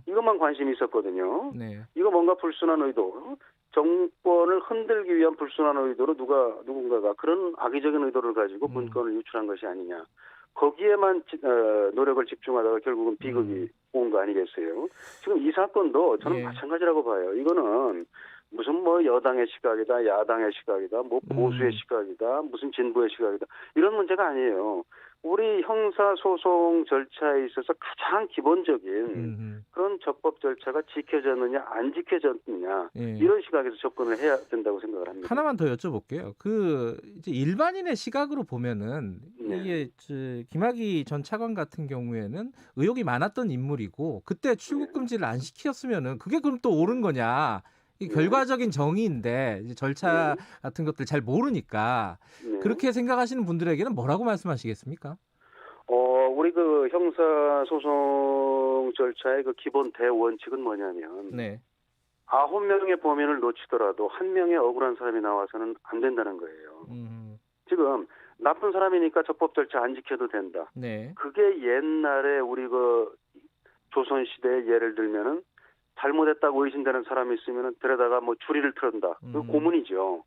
[SPEAKER 8] 이것만 관심이 있었거든요.
[SPEAKER 2] 네.
[SPEAKER 8] 이거 뭔가 불순한 의도, 정권을 흔들기 위한 불순한 의도로 누군가가 그런 악의적인 의도를 가지고 문건을 유출한 것이 아니냐. 거기에만 노력을 집중하다가 결국은 비극이 온 거 아니겠어요? 지금 이 사건도 저는
[SPEAKER 2] 예.
[SPEAKER 8] 마찬가지라고 봐요. 이거는 무슨 뭐 여당의 시각이다, 야당의 시각이다, 뭐 보수의 시각이다, 무슨 진보의 시각이다 이런 문제가 아니에요. 우리 형사소송 절차에 있어서 가장 기본적인 그런 적법 절차가 지켜졌느냐 안 지켜졌느냐
[SPEAKER 2] 예.
[SPEAKER 8] 이런 시각에서 접근을 해야 된다고 생각을 합니다.
[SPEAKER 2] 하나만 더 여쭤볼게요. 이제 일반인의 시각으로 보면은
[SPEAKER 8] 네.
[SPEAKER 2] 이게 김학의 전 차관 같은 경우에는 의혹이 많았던 인물이고 그때 출국 금지를 안 시켰으면은 그게 그럼 또 옳은 거냐? 이 결과적인 정의인데 이제 절차 같은 것들 잘 모르니까
[SPEAKER 8] 네.
[SPEAKER 2] 그렇게 생각하시는 분들에게는 뭐라고 말씀하시겠습니까?
[SPEAKER 8] 우리 그 형사소송 절차의 그 기본 대원칙은 뭐냐면
[SPEAKER 2] 네.
[SPEAKER 8] 9명의 범인을 놓치더라도 1명의 억울한 사람이 나와서는 안 된다는 거예요. 지금 나쁜 사람이니까 적법 절차 안 지켜도 된다.
[SPEAKER 2] 네.
[SPEAKER 8] 그게 옛날에 우리 그 조선시대에 예를 들면은 잘못했다고 의심되는 사람이 있으면은 데려다가 뭐 주리를 틀었다. 그 고문이죠.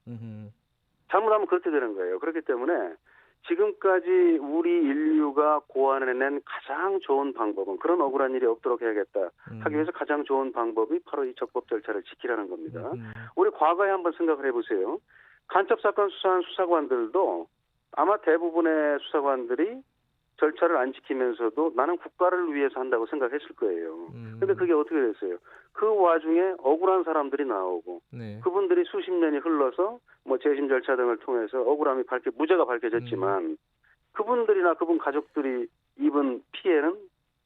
[SPEAKER 8] 잘못하면 그렇게 되는 거예요. 그렇기 때문에 지금까지 우리 인류가 고안해낸 가장 좋은 방법은 그런 억울한 일이 없도록 해야겠다 하기 위해서 가장 좋은 방법이 바로 이 적법 절차를 지키라는 겁니다. 우리 과거에 한번 생각을 해보세요. 간첩사건 수사한 수사관들도 아마 대부분의 수사관들이 절차를 안 지키면서도 나는 국가를 위해서 한다고 생각했을 거예요. 근데 그게 어떻게 됐어요? 그 와중에 억울한 사람들이 나오고
[SPEAKER 2] 네.
[SPEAKER 8] 그분들이 수십 년이 흘러서 뭐 재심 절차 등을 통해서 억울함이 무죄가 밝혀졌지만 그분들이나 그분 가족들이 입은 피해는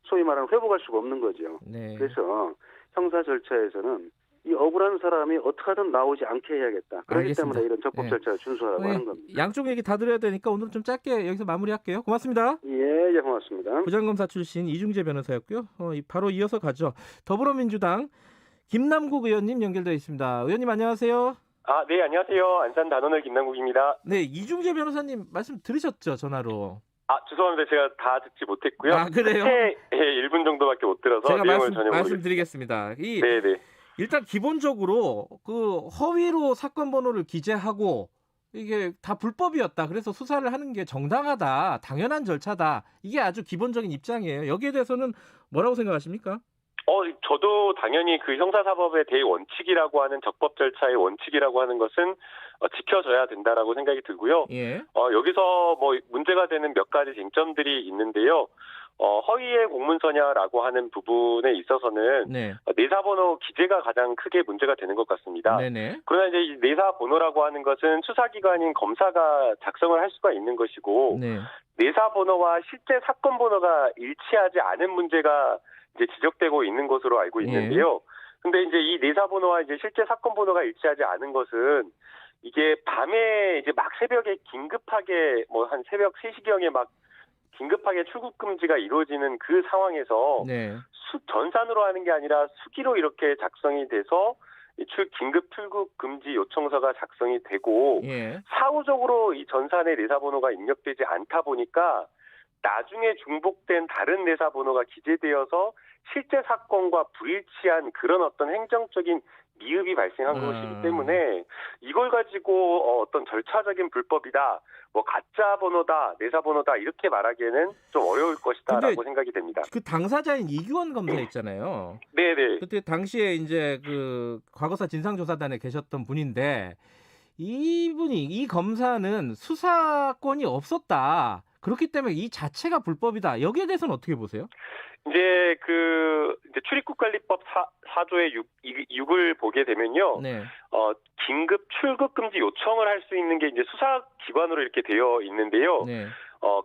[SPEAKER 8] 소위 소위 말하는 회복할 수가 없는 거죠.
[SPEAKER 2] 네.
[SPEAKER 8] 그래서 형사 절차에서는 이 억울한 사람이 어떻게든 나오지 않게 해야겠다. 그렇기
[SPEAKER 2] 알겠습니다.
[SPEAKER 8] 때문에 이런 적법
[SPEAKER 2] 네.
[SPEAKER 8] 절차를 준수하라고 하는 겁니다.
[SPEAKER 2] 양쪽 얘기 다 들어야 되니까 오늘 좀 짧게 여기서 마무리할게요. 고맙습니다.
[SPEAKER 8] 예, 고맙습니다.
[SPEAKER 2] 부장검사 출신 이중재 변호사였고요. 바로 이어서 가죠. 더불어민주당 김남국 의원님 연결되어 있습니다. 의원님 안녕하세요.
[SPEAKER 9] 네, 안녕하세요. 안산 단원을 김남국입니다.
[SPEAKER 2] 네, 이중재 변호사님 말씀 들으셨죠, 전화로?
[SPEAKER 9] 죄송합니다. 제가 다 듣지 못했고요.
[SPEAKER 2] 그래요?
[SPEAKER 9] 끝에 1분 정도밖에 못 들어서
[SPEAKER 2] 제가
[SPEAKER 9] 내용을 전혀 모르겠습니다.
[SPEAKER 2] 말씀드리겠습니다.
[SPEAKER 9] 네네.
[SPEAKER 2] 일단 기본적으로 그 허위로 사건 번호를 기재하고 이게 다 불법이었다. 그래서 수사를 하는 게 정당하다. 당연한 절차다. 이게 아주 기본적인 입장이에요. 여기에 대해서는 뭐라고 생각하십니까?
[SPEAKER 9] 저도 당연히 그 형사사법의 대원칙이라고 하는 적법 절차의 원칙이라고 하는 것은 지켜져야 된다라고 생각이 들고요.
[SPEAKER 2] 예.
[SPEAKER 9] 여기서 뭐 문제가 되는 몇 가지 쟁점들이 있는데요. 허위의 공문서냐라고 하는 부분에 있어서는
[SPEAKER 2] 네.
[SPEAKER 9] 내사번호 기재가 가장 크게 문제가 되는 것 같습니다.
[SPEAKER 2] 네네.
[SPEAKER 9] 그러나 이제 이 내사번호라고 하는 것은 수사기관인 검사가 작성을 할 수가 있는 것이고
[SPEAKER 2] 네.
[SPEAKER 9] 내사번호와 실제 사건 번호가 일치하지 않은 문제가 이제 지적되고 있는 것으로 알고 있는데요. 근데 이제 이 내사번호와 이제 실제 사건 번호가 일치하지 않은 것은 이게 밤에 이제 막 새벽에 긴급하게 뭐 한 새벽 3시경에 막 긴급하게 출국 금지가 이루어지는 그 상황에서
[SPEAKER 2] 네.
[SPEAKER 9] 전산으로 하는 게 아니라 수기로 이렇게 작성이 돼서 긴급 출국 금지 요청서가 작성이 되고
[SPEAKER 2] 예.
[SPEAKER 9] 사후적으로 이 전산의 내사번호가 입력되지 않다 보니까 나중에 중복된 다른 내사번호가 기재되어서 실제 사건과 불일치한 그런 어떤 행정적인 미흡이 발생한 것이기 때문에 이걸 가지고 어떤 절차적인 불법이다, 뭐 가짜 번호다, 내사 번호다 이렇게 말하기에는 좀 어려울 것이다라고 생각이 됩니다.
[SPEAKER 2] 그 당사자인 이규원 검사 있잖아요.
[SPEAKER 9] 네네.
[SPEAKER 2] 그때 당시에 이제 그 과거사 진상조사단에 계셨던 분인데 이 검사는 수사권이 없었다. 그렇기 때문에 이 자체가 불법이다. 여기에 대해서는 어떻게 보세요?
[SPEAKER 9] 이제 출입국관리법 4조의 6을 보게 되면요.
[SPEAKER 2] 네.
[SPEAKER 9] 긴급 출국 금지 요청을 할 수 있는 게 이제 수사기관으로 이렇게 되어 있는데요.
[SPEAKER 2] 네.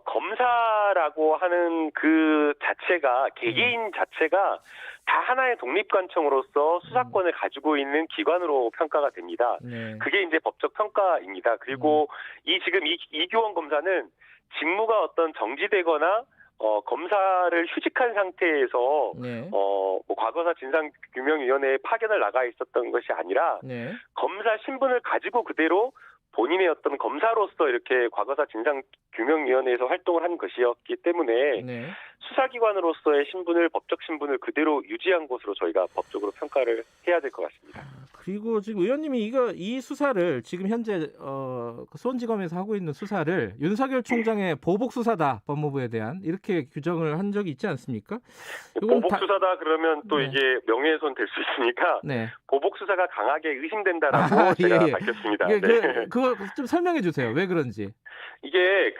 [SPEAKER 9] 검사라고 하는 그 자체가 개개인 자체가 다 하나의 독립관청으로서 수사권을 가지고 있는 기관으로 평가가 됩니다.
[SPEAKER 2] 네.
[SPEAKER 9] 그게 이제 법적 평가입니다. 그리고 지금 이규원 검사는 직무가 어떤 정지되거나 검사를 휴직한 상태에서
[SPEAKER 2] 네.
[SPEAKER 9] 뭐 과거사 진상규명위원회에 파견을 나가 있었던 것이 아니라
[SPEAKER 2] 네.
[SPEAKER 9] 검사 신분을 가지고 그대로 본인의 어떤 검사로서 이렇게 과거사 진상규명위원회에서 활동을 한 것이었기 때문에
[SPEAKER 2] 네.
[SPEAKER 9] 수사기관으로서의 법적 신분을 그대로 유지한 것으로 저희가 법적으로 평가를 해야 될 것 같습니다.
[SPEAKER 2] 그리고 지금 의원님이 이 수사를 지금 현재 수원지검에서 하고 있는 수사를 윤석열 총장의 보복 수사다, 법무부에 대한 이렇게 규정을 한 적이 있지 않습니까?
[SPEAKER 9] 보복 수사다 그러면 또
[SPEAKER 2] 네.
[SPEAKER 9] 이게 명예훼손 될 수 있으니까
[SPEAKER 2] 네.
[SPEAKER 9] 보복 수사가 강하게 의심된다라고 제가 밝혔습니다.
[SPEAKER 2] 그거 좀 설명해 주세요. 왜 그런지.
[SPEAKER 9] 이게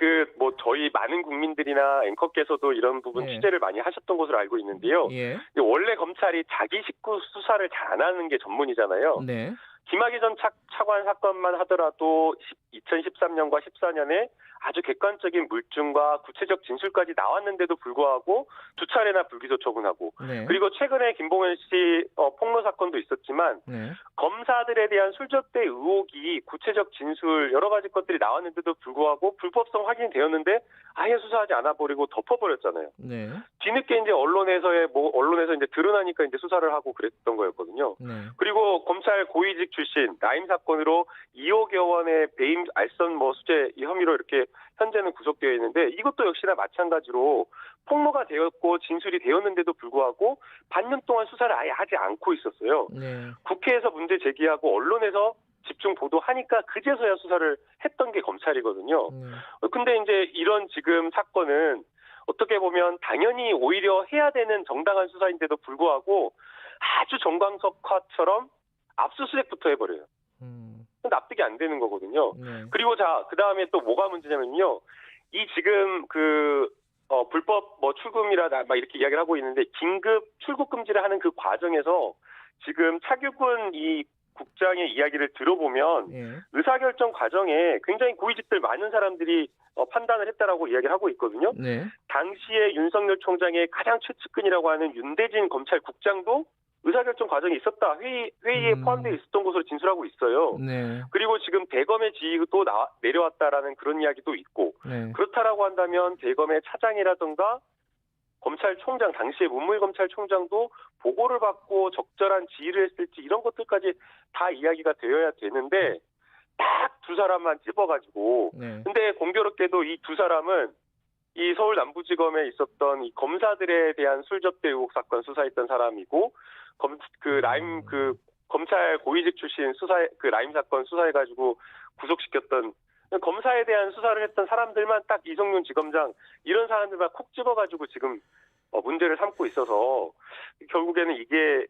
[SPEAKER 9] 저희 많은 국민들이나 앵커께서도 이런 부분
[SPEAKER 2] 네.
[SPEAKER 9] 취재를 많이 하셨던 것으로 알고 있는데요.
[SPEAKER 2] 예.
[SPEAKER 9] 원래 검찰이 자기 식구 수사를 잘 안 하는 게 전문이잖아요.
[SPEAKER 2] 네.
[SPEAKER 9] 김학의 전 차관 사건만 하더라도 2013년과 14년에 아주 객관적인 물증과 구체적 진술까지 나왔는데도 불구하고 2차례나 불기소 처분하고
[SPEAKER 2] 네.
[SPEAKER 9] 그리고 최근에 김봉현 씨 폭로 사건도 있었지만
[SPEAKER 2] 네.
[SPEAKER 9] 검사들에 대한 술접대 의혹이 구체적 진술 여러 가지 것들이 나왔는데도 불구하고 불법성 확인되었는데 아예 수사하지 않아 버리고 덮어버렸잖아요.
[SPEAKER 2] 네.
[SPEAKER 9] 뒤늦게 이제 언론에서 이제 드러나니까 이제 수사를 하고 그랬던 거였거든요.
[SPEAKER 2] 네.
[SPEAKER 9] 그리고 검찰 고위직 출신 라임 사건으로 2억여 원의 배임 알선 수재 혐의로 이렇게 현재는 구속되어 있는데 이것도 역시나 마찬가지로 폭로가 되었고 진술이 되었는데도 불구하고 반년 동안 수사를 아예 하지 않고 있었어요.
[SPEAKER 2] 네.
[SPEAKER 9] 국회에서 문제 제기하고 언론에서 집중 보도하니까 그제서야 수사를 했던 게 검찰이거든요. 근데 이제 이런 지금 사건은 어떻게 보면 당연히 오히려 해야 되는 정당한 수사인데도 불구하고 아주 정광석화처럼 압수수색부터 해버려요. 납득이 안 되는 거거든요.
[SPEAKER 2] 네.
[SPEAKER 9] 그리고 그 다음에 또 뭐가 문제냐면요. 이 지금 불법 출금이라 막 이렇게 이야기를 하고 있는데 긴급 출국 금지를 하는 그 과정에서 지금 차규근 이 국장의 이야기를 들어보면
[SPEAKER 2] 예.
[SPEAKER 9] 의사결정 과정에 굉장히 고위직들 많은 사람들이 판단을 했다라고 이야기를 하고 있거든요.
[SPEAKER 2] 네.
[SPEAKER 9] 당시에 윤석열 총장의 가장 최측근이라고 하는 윤대진 검찰국장도 의사결정 과정이 있었다. 회의에 포함되어 있었던 것으로 진술하고 있어요.
[SPEAKER 2] 네.
[SPEAKER 9] 그리고 지금 대검의 지휘도 내려왔다라는 그런 이야기도 있고
[SPEAKER 2] 네.
[SPEAKER 9] 그렇다라고 한다면 대검의 차장이라든가 검찰총장 당시에 문무일검찰총장도 보고를 받고 적절한 지휘를 했을지 이런 것들까지 다 이야기가 되어야 되는데 딱 두 사람만 찝어가지고
[SPEAKER 2] 네.
[SPEAKER 9] 근데 공교롭게도 이 두 사람은 이 서울 남부지검에 있었던 이 검사들에 대한 술 접대 의혹 사건 수사했던 사람이고 검찰 고위직 출신 라임 사건 수사해가지고 구속시켰던 검사에 대한 수사를 했던 사람들만 딱 이성윤 지검장 이런 사람들만 콕 집어가지고 지금 문제를 삼고 있어서 결국에는 이게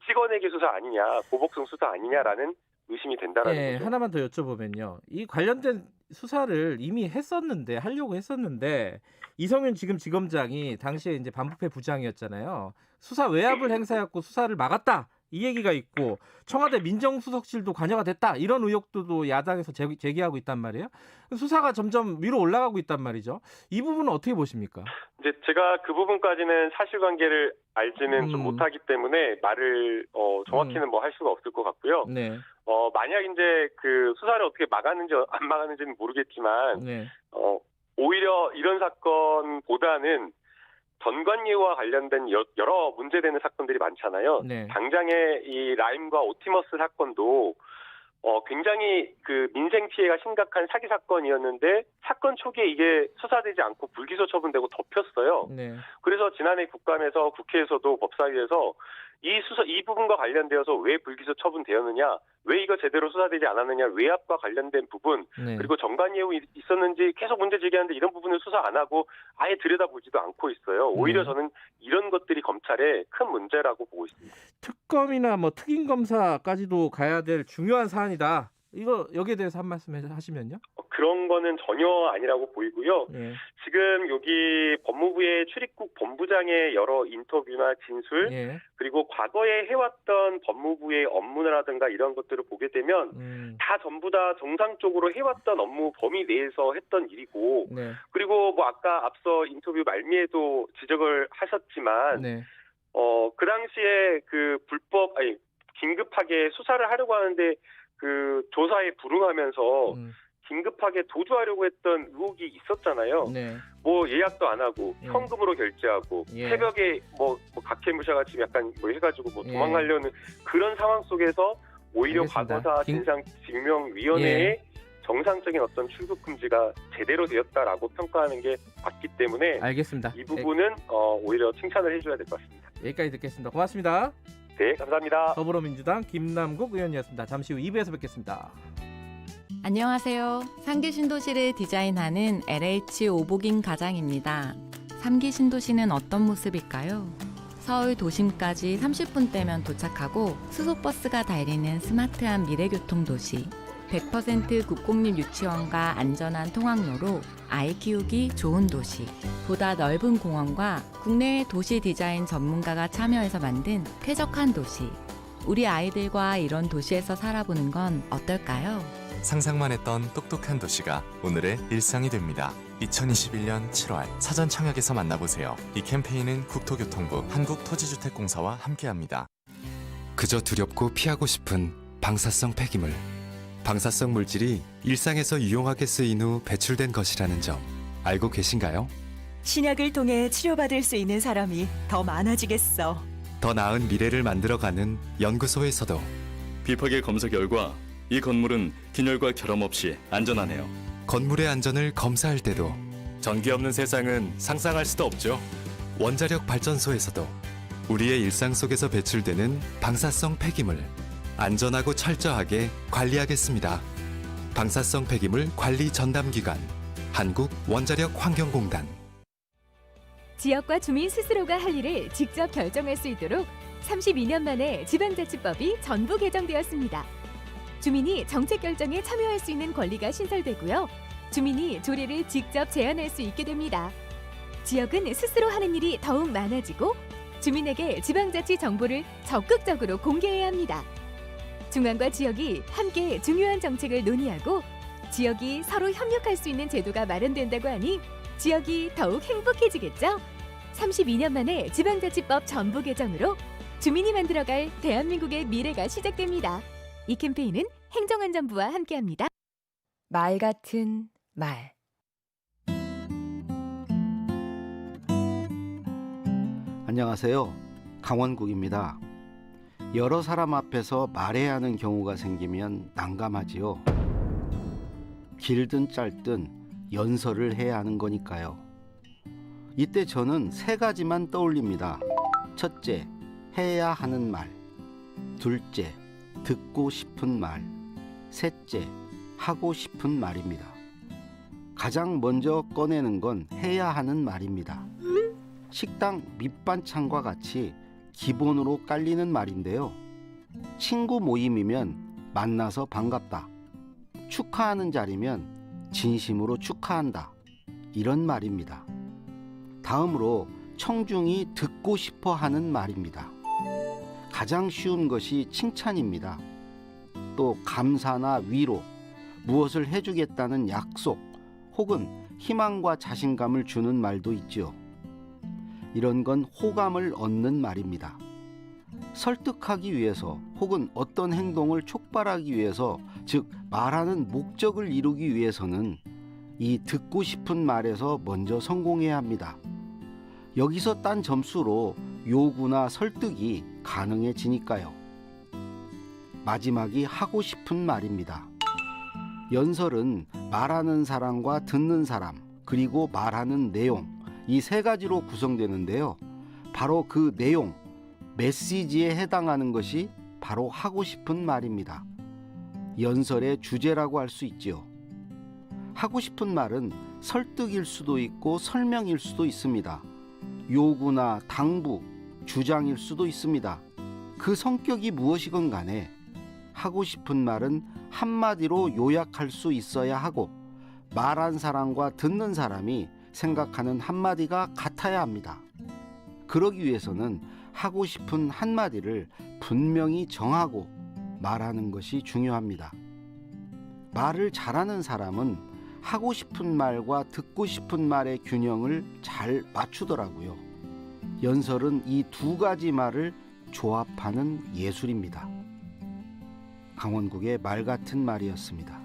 [SPEAKER 9] 찍어내기 수사 아니냐 보복성 수사 아니냐라는 의심이 된다라는
[SPEAKER 2] 네,
[SPEAKER 9] 거죠.
[SPEAKER 2] 하나만 더 여쭤보면요. 이 관련된 수사를 이미 하려고 했었는데 이성윤 지금 지검장이 당시에 이제 반부패 부장이었잖아요. 수사 외압을 행사했고 수사를 막았다. 이 얘기가 있고 청와대 민정수석실도 관여가 됐다. 이런 의혹도 야당에서 제기하고 있단 말이에요. 수사가 점점 위로 올라가고 있단 말이죠. 이 부분은 어떻게 보십니까?
[SPEAKER 9] 이제 제가 그 부분까지는 사실관계를 알지는 좀 못하기 때문에 말을 정확히는 뭐 할 수가 없을 것 같고요.
[SPEAKER 2] 네.
[SPEAKER 9] 만약 이제 그 수사를 어떻게 막았는지 안 막았는지는 모르겠지만
[SPEAKER 2] 네.
[SPEAKER 9] 오히려 이런 사건보다는 전관예우와 관련된 여러 문제되는 사건들이 많잖아요.
[SPEAKER 2] 네.
[SPEAKER 9] 당장의 이 라임과 오티머스 사건도 굉장히 그 민생 피해가 심각한 사기 사건이었는데 사건 초기에 이게 수사되지 않고 불기소 처분되고 덮였어요.
[SPEAKER 2] 네.
[SPEAKER 9] 그래서 지난해 국감에서 국회에서도 법사위에서 이 부분과 관련되어서 왜 불기소 처분되었느냐, 왜 이거 제대로 수사되지 않았느냐, 외압과 관련된 부분,
[SPEAKER 2] 네.
[SPEAKER 9] 그리고 정관예우 있었는지 계속 문제 제기하는데 이런 부분을 수사 안 하고 아예 들여다보지도 않고 있어요. 오히려 저는 이런 것들이 검찰의 큰 문제라고 보고 있습니다.
[SPEAKER 2] 특검이나 뭐 특임 검사까지도 가야 될 중요한 사안이다. 이거 여기에 대해서 한 말씀 하시면요.
[SPEAKER 9] 그런 거는 전혀 아니라고 보이고요.
[SPEAKER 2] 네.
[SPEAKER 9] 지금 여기 법무부의 출입국 본부장의 여러 인터뷰나 진술,
[SPEAKER 2] 예.
[SPEAKER 9] 그리고 과거에 해왔던 법무부의 업무라든가 이런 것들을 보게 되면 다 전부 다 정상적으로 해왔던 업무 범위 내에서 했던 일이고,
[SPEAKER 2] 네.
[SPEAKER 9] 그리고 뭐 아까 앞서 인터뷰 말미에도 지적을 하셨지만,
[SPEAKER 2] 네.
[SPEAKER 9] 그 당시에 긴급하게 수사를 하려고 하는데 그 조사에 불응하면서 긴급하게 도주하려고 했던 의혹이 있었잖아요.
[SPEAKER 2] 네.
[SPEAKER 9] 뭐 예약도 안 하고 현금으로 결제하고 새벽에 뭐 각해무샤같이 약간 뭐 해가지고 뭐 도망가려는 그런 상황 속에서 오히려
[SPEAKER 2] 알겠습니다.
[SPEAKER 9] 과거사 진상규명위원회의 정상적인 어떤 출국 금지가 제대로 되었다라고 평가하는 게 맞기 때문에
[SPEAKER 2] 알겠습니다.
[SPEAKER 9] 이 부분은 오히려 칭찬을 해줘야 될 것 같습니다.
[SPEAKER 2] 여기까지 듣겠습니다. 고맙습니다.
[SPEAKER 9] 네, 감사합니다.
[SPEAKER 2] 더불어민주당 김남국 의원이었습니다. 잠시 후 2부에서 뵙겠습니다.
[SPEAKER 10] 안녕하세요. 3기 신도시를 디자인하는 LH 오복인 가장입니다. 3기 신도시는 어떤 모습일까요? 서울 도심까지 30분대면 도착하고 수소버스가 달리는 스마트한 미래교통 도시, 100% 국공립 유치원과 안전한 통학로로 아이 키우기 좋은 도시, 보다 넓은 공원과 국내의 도시 디자인 전문가가 참여해서 만든 쾌적한 도시. 우리 아이들과 이런 도시에서 살아보는 건 어떨까요?
[SPEAKER 11] 상상만 했던 똑똑한 도시가 오늘의 일상이 됩니다. 2021년 7월 사전 청약에서 만나보세요. 이 캠페인은 국토교통부 한국토지주택공사와 함께합니다.
[SPEAKER 12] 그저 두렵고 피하고 싶은 방사성 폐기물. 방사성 물질이 일상에서 유용하게 쓰인 후 배출된 것이라는 점 알고 계신가요?
[SPEAKER 13] 신약을 통해 치료받을 수 있는 사람이 더 많아지겠어.
[SPEAKER 12] 더 나은 미래를 만들어가는 연구소에서도
[SPEAKER 7] 비파계 검사 결과 이 건물은 균열과 결함 없이 안전하네요.
[SPEAKER 12] 건물의 안전을 검사할 때도
[SPEAKER 11] 전기 없는 세상은 상상할 수도 없죠.
[SPEAKER 12] 원자력 발전소에서도 우리의 일상 속에서 배출되는 방사성 폐기물 안전하고 철저하게 관리하겠습니다. 방사성 폐기물 관리 전담기관 한국원자력환경공단.
[SPEAKER 14] 지역과 주민 스스로가 할 일을 직접 결정할 수 있도록 32년 만에 지방자치법이 전부 개정되었습니다. 주민이 정책 결정에 참여할 수 있는 권리가 신설되고요. 주민이 조례를 직접 제안할 수 있게 됩니다. 지역은 스스로 하는 일이 더욱 많아지고 주민에게 지방자치 정보를 적극적으로 공개해야 합니다. 중앙과 지역이 함께 중요한 정책을 논의하고 지역이 서로 협력할 수 있는 제도가 마련된다고 하니 지역이 더욱 행복해지겠죠? 32년 만에 지방자치법 전부 개정으로 주민이 만들어갈 대한민국의 미래가 시작됩니다. 이 캠페인은 행정안전부와 함께합니다.
[SPEAKER 15] 말 같은 말.
[SPEAKER 16] 안녕하세요. 강원국입니다. 여러 사람 앞에서 말해야 하는 경우가 생기면 난감하지요. 길든 짧든 연설을 해야 하는 거니까요. 이때 저는 3가지만 떠올립니다. 첫째, 해야 하는 말. 둘째, 듣고 싶은 말. 셋째, 하고 싶은 말입니다. 가장 먼저 꺼내는 건 해야 하는 말입니다. 식당 밑반찬과 같이 기본으로 깔리는 말인데요. 친구 모임이면 만나서 반갑다. 축하하는 자리면 진심으로 축하한다. 이런 말입니다. 다음으로 청중이 듣고 싶어 하는 말입니다. 가장 쉬운 것이 칭찬입니다. 또 감사나 위로, 무엇을 해주겠다는 약속 혹은 희망과 자신감을 주는 말도 있죠. 이런 건 호감을 얻는 말입니다. 설득하기 위해서 혹은 어떤 행동을 촉발하기 위해서, 즉 말하는 목적을 이루기 위해서는 이 듣고 싶은 말에서 먼저 성공해야 합니다. 여기서 딴 점수로 요구나 설득이 가능해지니까요. 마지막이 하고 싶은 말입니다. 연설은 말하는 사람과 듣는 사람, 그리고 말하는 내용, 이 3가지로 구성되는데요. 바로 그 내용, 메시지에 해당하는 것이 바로 하고 싶은 말입니다. 연설의 주제라고 할 수 있지요. 하고 싶은 말은 설득일 수도 있고 설명일 수도 있습니다. 요구나 당부, 주장일 수도 있습니다. 그 성격이 무엇이건 간에 하고 싶은 말은 한마디로 요약할 수 있어야 하고, 말한 사람과 듣는 사람이 생각하는 한마디가 같아야 합니다. 그러기 위해서는 하고 싶은 한마디를 분명히 정하고 말하는 것이 중요합니다. 말을 잘하는 사람은 하고 싶은 말과 듣고 싶은 말의 균형을 잘 맞추더라고요. 연설은 이 2가지 말을 조합하는 예술입니다. 강원국의 말 같은 말이었습니다.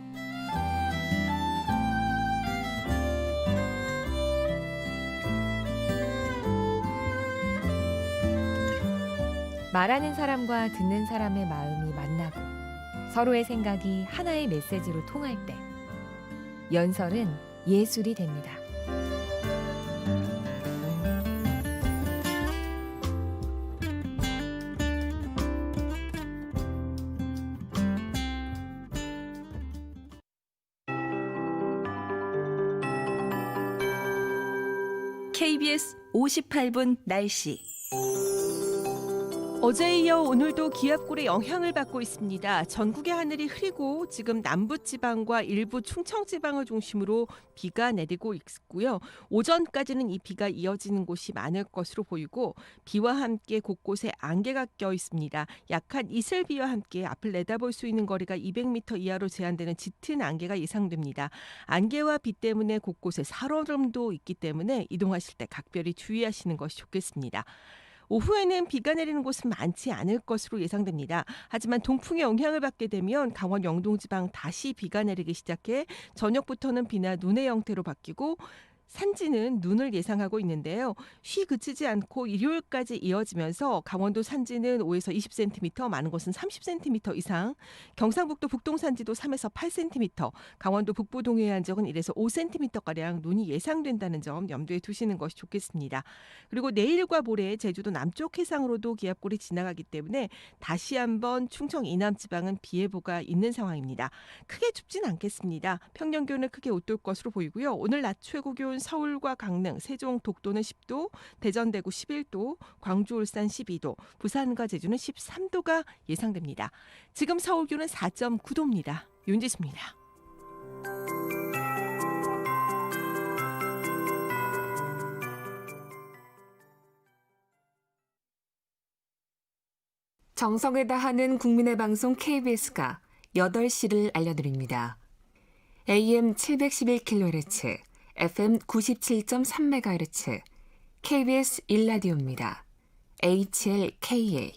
[SPEAKER 15] 말하는 사람과 듣는 사람의 마음이 만나고 서로의 생각이 하나의 메시지로 통할 때 연설은 예술이 됩니다.
[SPEAKER 13] KBS 58분 날씨.
[SPEAKER 5] 어제에 이어 오늘도 기압골의 영향을 받고 있습니다. 전국의 하늘이 흐리고 지금 남부지방과 일부 충청지방을 중심으로 비가 내리고 있고요. 오전까지는 이 비가 이어지는 곳이 많을 것으로 보이고, 비와 함께 곳곳에 안개가 껴 있습니다. 약한 이슬비와 함께 앞을 내다볼 수 있는 거리가 200m 이하로 제한되는 짙은 안개가 예상됩니다. 안개와 비 때문에 곳곳에 살얼음도 있기 때문에 이동하실 때 각별히 주의하시는 것이 좋겠습니다. 오후에는 비가 내리는 곳은 많지 않을 것으로 예상됩니다. 하지만 동풍의 영향을 받게 되면 강원 영동 지방 다시 비가 내리기 시작해 저녁부터는 비나 눈의 형태로 바뀌고, 산지는 눈을 예상하고 있는데요. 쉬 그치지 않고 일요일까지 이어지면서 강원도 산지는 5에서 20cm, 많은 곳은 30cm 이상, 경상북도 북동 산지도 3에서 8cm, 강원도 북부 동해안 지역은 1에서 5cm가량 눈이 예상된다는 점 염두에 두시는 것이 좋겠습니다. 그리고 내일과 모레 제주도 남쪽 해상으로도 기압골이 지나가기 때문에 다시 한번 충청 이남 지방은 비 예보가 있는 상황입니다. 크게 춥진 않겠습니다. 평년 기온을 크게 웃돌 것으로 보이고요. 오늘 낮 최고 기온 서울과 강릉, 세종, 독도는 10도, 대전, 대구 11도, 광주, 울산 12도, 부산과 제주는 13도가 예상됩니다. 지금 서울 기온은 4.9도입니다. 윤지수입니다.
[SPEAKER 17] 정성을 다하는 국민의 방송 KBS가 8시를 알려드립니다. AM 711kHz, FM 97.3MHz, KBS 1라디오입니다. HLKA.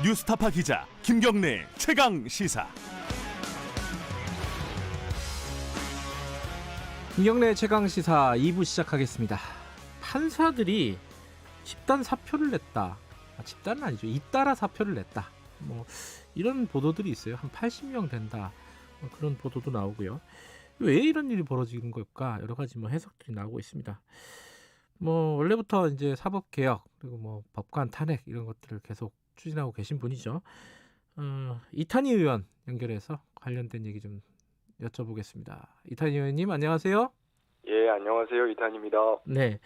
[SPEAKER 1] 뉴스타파 기자 김경래 최강 시사.
[SPEAKER 2] 김경래 최강 시사 2부 시작하겠습니다. 판사들이 집단 사표를 냈다. 집단은 아니죠. 잇따라 사표를 냈다. 뭐 이런 보도들이 있어요. 한 80명 된다. 그런 보도도 나오고요. 왜 이런 일이 벌어지는 걸까? 여러 가지 해석들이 나오고 있습니다. 원래부터 이제 사법 개혁 그리고 법관 탄핵 이런 것들을 계속 추진하고 계신 분이죠. 이탄희 의원 연결해서 관련된 얘기 좀 여쭤보겠습니다. 이탄희 의원님 안녕하세요.
[SPEAKER 18] 예, 안녕하세요. 이탄희입니다.
[SPEAKER 2] 네,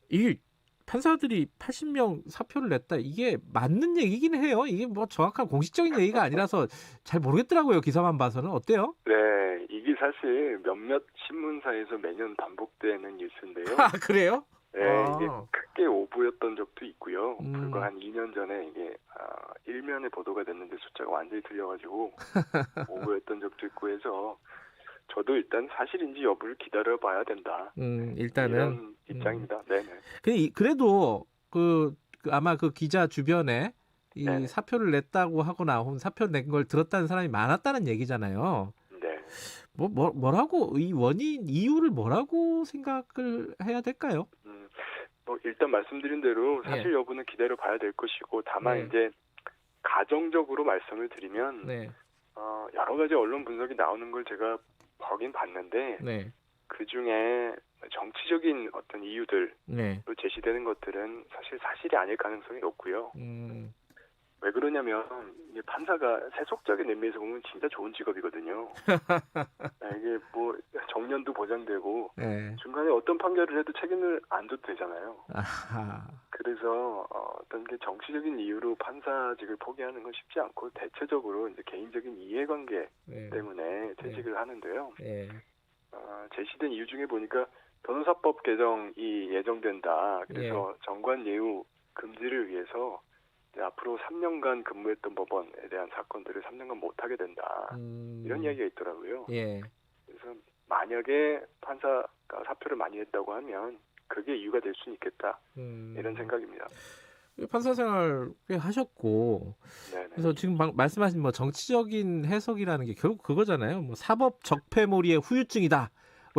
[SPEAKER 2] 이 판사들이 80명 사표를 냈다. 이게 맞는 얘기긴 해요. 이게 정확한 공식적인 얘기가 아니라서 잘 모르겠더라고요. 기사만 봐서는. 어때요?
[SPEAKER 18] 네, 이게 사실 몇몇 신문사에서 매년 반복되는 뉴스인데요.
[SPEAKER 2] 아, 그래요?
[SPEAKER 18] 네, 이게 크게 오보였던 적도 있고요. 불과 한 2년 전에 이게 일면에 보도가 됐는데 숫자가 완전히 틀려가지고 오보였던 적도 있고 해서 저도 일단 사실인지 여부를 기다려봐야 된다.
[SPEAKER 2] 일단은
[SPEAKER 18] 이런 입장입니다. 네네.
[SPEAKER 2] 그래도 아마 그 기자 주변에 이
[SPEAKER 18] 네네.
[SPEAKER 2] 사표를 냈다고 하거나 혹은 사표 낸 걸 들었다는 사람이 많았다는 얘기잖아요.
[SPEAKER 18] 네.
[SPEAKER 2] 뭐라고 이 원인 이유를 뭐라고 생각을 해야 될까요?
[SPEAKER 18] 일단 말씀드린 대로 사실 여부는 기다려봐야 될 것이고 다만 이제 가정적으로 말씀을 드리면 여러 가지 언론 분석이 나오는 걸 제가 보긴 봤는데 그 중에 정치적인 어떤 이유들로 제시되는 것들은 사실 사실이 아닐 가능성이 높고요. 왜 그러냐면 이게 판사가 세속적인 의미에서 보면 진짜 좋은 직업이거든요. 이게 정년도 보장되고 중간에 어떤 판결을 해도 책임을 안 져도 되잖아요. 그래서 어떤 게 정치적인 이유로 판사직을 포기하는 건 쉽지 않고 대체적으로 이제 개인적인 이해관계 때문에 퇴직을 하는데요. 제시된 이유 중에 보니까 변호사법 개정이 예정된다. 그래서 정관 예우 금지를 위해서 앞으로 3년간 근무했던 법원에 대한 사건들을 3년간 못하게 된다. 이런 이야기가 있더라고요. 그래서 만약에 판사가 사표를 많이 냈다고 하면 그게 이유가 될 수는 있겠다. 이런 생각입니다.
[SPEAKER 2] 판사 생활 꽤 하셨고 그래서 지금 말씀하신 정치적인 해석이라는 게 결국 그거잖아요. 사법 적폐몰이의 후유증이다.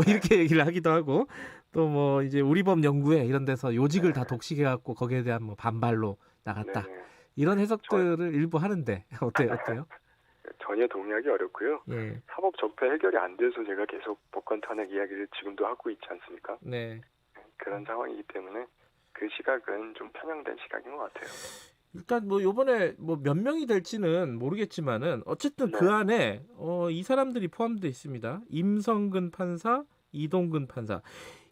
[SPEAKER 2] 이렇게 얘기를 하기도 하고 또 이제 우리법 연구회 이런 데서 요직을 다 독식해갖고 거기에 대한 반발로 나갔다. 이런 해석들을 일부 하는데 어때요?
[SPEAKER 18] 전혀 동의하기 어렵고요. 사법 적폐 해결이 안 돼서 제가 계속 법관 탄핵 이야기를 지금도 하고 있지 않습니까? 그런 상황이기 때문에 그 시각은 좀 편향된 시각인 것 같아요.
[SPEAKER 2] 일단 이번에 몇 명이 될지는 모르겠지만은 어쨌든 그 안에 이 사람들이 포함되어 있습니다. 임성근 판사, 이동근 판사.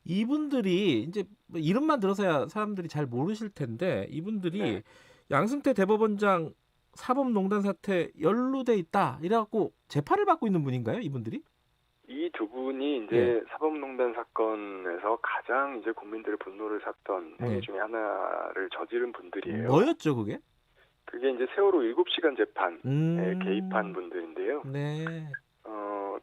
[SPEAKER 2] 이분들이 이제 이름만 들어서야 사람들이 잘 모르실 텐데 이분들이 양승태 대법원장 사법농단 사태 연루돼 있다 이래갖고 재판을 받고 있는 분인가요, 이분들이?
[SPEAKER 18] 이 두 분이 이제 사법농단 사건에서 가장 이제 국민들의 분노를 샀던 행위 중에 하나를 저지른 분들이에요.
[SPEAKER 2] 뭐였죠, 그게?
[SPEAKER 18] 그게 이제 세월호 7시간 재판에 개입한 분들인데요.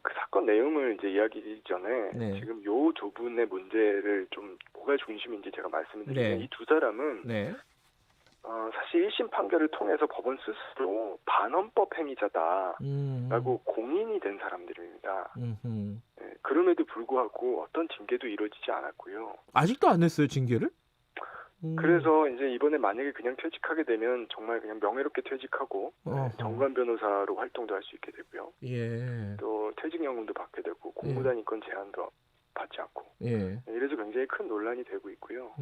[SPEAKER 18] 그 사건 내용을 이제 이야기하기 전에 지금 요 두 분의 문제를 좀 뭐가 중심인지 제가 말씀을 드리면 이 두 사람은 사실 1심 판결을 통해서 법원 스스로 반헌법 행위자다라고 공인이 된 사람들입니다. 그럼에도 불구하고 어떤 징계도 이루어지지 않았고요.
[SPEAKER 2] 아직도 안 냈어요, 징계를?
[SPEAKER 18] 그래서 이제 이번에 만약에 그냥 퇴직하게 되면 정말 그냥 명예롭게 퇴직하고 정관 변호사로 활동도 할 수 있게 되고요. 또 퇴직연금도 받게 되고 공무단인권 제한도 받지 않고 이래서 굉장히 큰 논란이 되고 있고요.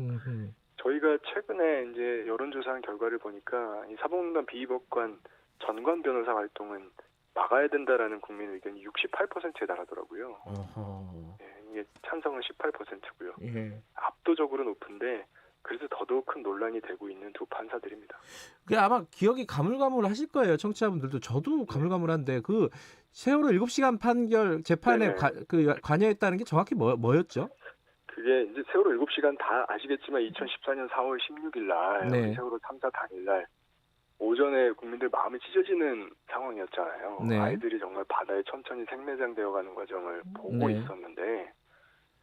[SPEAKER 18] 저희가 최근에 이제 여론조사한 결과를 보니까 이 사법농단 비법관 전관 변호사 활동은 막아야 된다라는 국민 의견이 68%에 달하더라고요. 이게 찬성은 18%고요. 압도적으로 높은데 그래서 더더욱 큰 논란이 되고 있는 두 판사들입니다.
[SPEAKER 2] 그 아마 기억이 가물가물하실 거예요. 청취자분들도 저도 가물가물한데 그 세월호 7시간 판결 재판에 관여했다는 게 정확히 뭐였죠?
[SPEAKER 18] 그게 이제 세월호 7시간 다 아시겠지만 2014년 4월 16일 날
[SPEAKER 2] 네.
[SPEAKER 18] 세월호 참사 당일 날 오전에 국민들 마음이 찢어지는 상황이었잖아요.
[SPEAKER 2] 네.
[SPEAKER 18] 아이들이 정말 바다에 천천히 생매장되어 가는 과정을 보고
[SPEAKER 2] 네.
[SPEAKER 18] 있었는데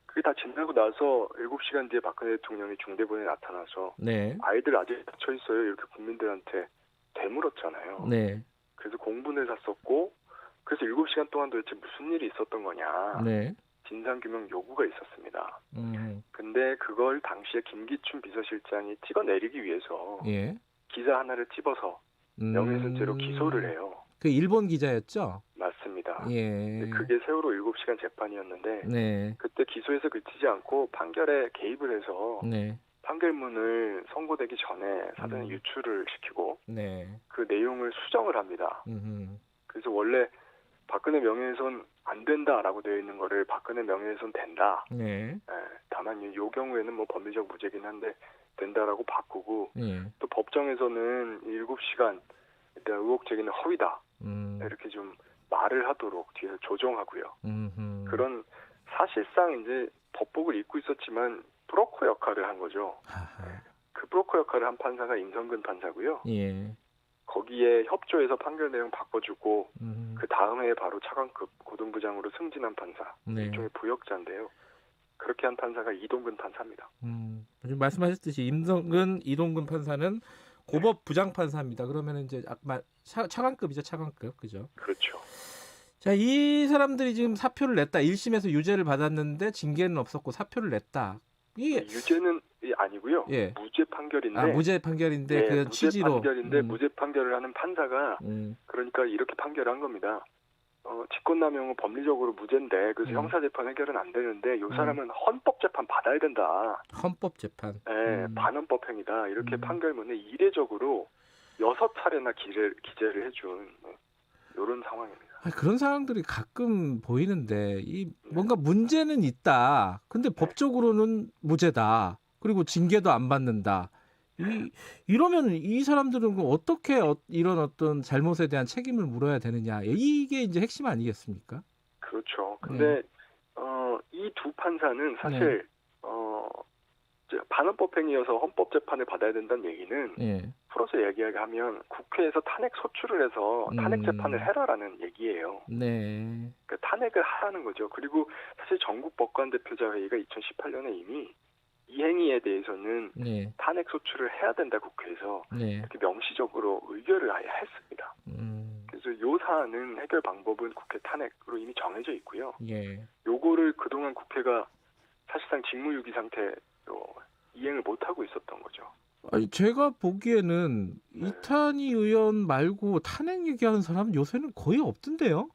[SPEAKER 18] 그게 다 지나고 나서 7시간 뒤에 박근혜 대통령이 중대본에 나타나서
[SPEAKER 2] 네.
[SPEAKER 18] 아이들 아직 갇혀 있어요. 이렇게 국민들한테 되물었잖아요.
[SPEAKER 2] 네.
[SPEAKER 18] 그래서 공분을 샀었고 그래서 7시간 동안 도대체 무슨 일이 있었던 거냐.
[SPEAKER 2] 네.
[SPEAKER 18] 진상규명 요구가 있었습니다. 근데 그걸 당시에 김기춘 비서실장이 찍어내리기 위해서
[SPEAKER 2] 예.
[SPEAKER 18] 기사 하나를 찝어서 명예훼손죄로 기소를 해요.
[SPEAKER 2] 그 일본 기자였죠?
[SPEAKER 18] 맞습니다.
[SPEAKER 2] 예.
[SPEAKER 18] 근데 그게 세월호 7시간 재판이었는데
[SPEAKER 2] 네.
[SPEAKER 18] 그때 기소에서 그치지 않고 판결에 개입을 해서
[SPEAKER 2] 네.
[SPEAKER 18] 판결문을 선고되기 전에 사전에 유출을 시키고
[SPEAKER 2] 네.
[SPEAKER 18] 그 내용을 수정을 합니다. 그래서 원래 박근혜 명예훼손 안 된다라고 되어 있는 거를 박근혜 명예훼손 된다.
[SPEAKER 2] 네.
[SPEAKER 18] 예, 다만 이 경우에는 뭐 법리적 무죄긴 한데 된다라고 바꾸고
[SPEAKER 2] 예.
[SPEAKER 18] 또 법정에서는 7시간 일단 의혹 제기는 허위다. 이렇게 좀 말을 하도록 뒤에서 조정하고요. 그런 사실상 이제 법복을 입고 있었지만 브로커 역할을 한 거죠. 그 브로커 역할을 한 판사가 임성근 판사고요.
[SPEAKER 2] 예.
[SPEAKER 18] 거기에 협조해서 판결 내용 바꿔주고 그 다음 해에 바로 차관급 고등부장으로 승진한 판사.
[SPEAKER 2] 네.
[SPEAKER 18] 일종의 부역자인데요. 그렇게 한 판사가 이동근 판사입니다.
[SPEAKER 2] 지금 말씀하셨듯이 임성근, 이동근 판사는 고법 부장 판사입니다. 그러면 이제 차관급이죠, 차관급, 그죠?
[SPEAKER 18] 그렇죠.
[SPEAKER 2] 자, 이 사람들이 지금 사표를 냈다. 1심에서 유죄를 받았는데 징계는 없었고 사표를 냈다. 이게
[SPEAKER 18] 유죄는 아니고요.
[SPEAKER 2] 예.
[SPEAKER 18] 무죄 판결인데.
[SPEAKER 2] 무죄 판결인데
[SPEAKER 18] 네,
[SPEAKER 2] 그
[SPEAKER 18] 무죄
[SPEAKER 2] 취지로.
[SPEAKER 18] 판결인데 무죄 판결을 하는 판사가 그러니까 이렇게 판결한 겁니다. 직권남용은 법리적으로 무죄인데 그래서 형사재판 해결은 안 되는데 이 사람은 헌법재판 받아야 된다.
[SPEAKER 2] 헌법재판.
[SPEAKER 18] 네, 반헌법 행위다. 이렇게 판결문에 이례적으로 6차례나 기재를 해준 이런 상황입니다.
[SPEAKER 2] 그런 상황들이 가끔 보이는데 이 뭔가 문제는 있다. 근데 법적으로는 무죄다. 그리고 징계도 안 받는다. 이러면 이 사람들은 어떻게 이런 어떤 잘못에 대한 책임을 물어야 되느냐. 이게 이제 핵심 아니겠습니까?
[SPEAKER 18] 그렇죠. 근데 이 두 판사는 사실 반헌법 행위여서 헌법재판을 받아야 된다는 얘기는 풀어서 얘기하면 국회에서 탄핵 소추를 해서 탄핵 재판을 해라라는 얘기예요.
[SPEAKER 2] 네.
[SPEAKER 18] 그러니까 탄핵을 하라는 거죠. 그리고 사실 전국 법관대표자 회의가 2018년에 이미 이 행위에 대해서는 탄핵 소추를 해야 된다 국회에서 이렇게 명시적으로 의결을 아예 했습니다. 그래서 이 사안은 해결 방법은 국회 탄핵으로 이미 정해져 있고요. 요거를 그동안 국회가 사실상 직무유기 상태로 이행을 못하고 있었던 거죠.
[SPEAKER 2] 아니, 제가 보기에는 이탄희 의원 말고 탄핵 얘기하는 사람은 요새는 거의 없던데요?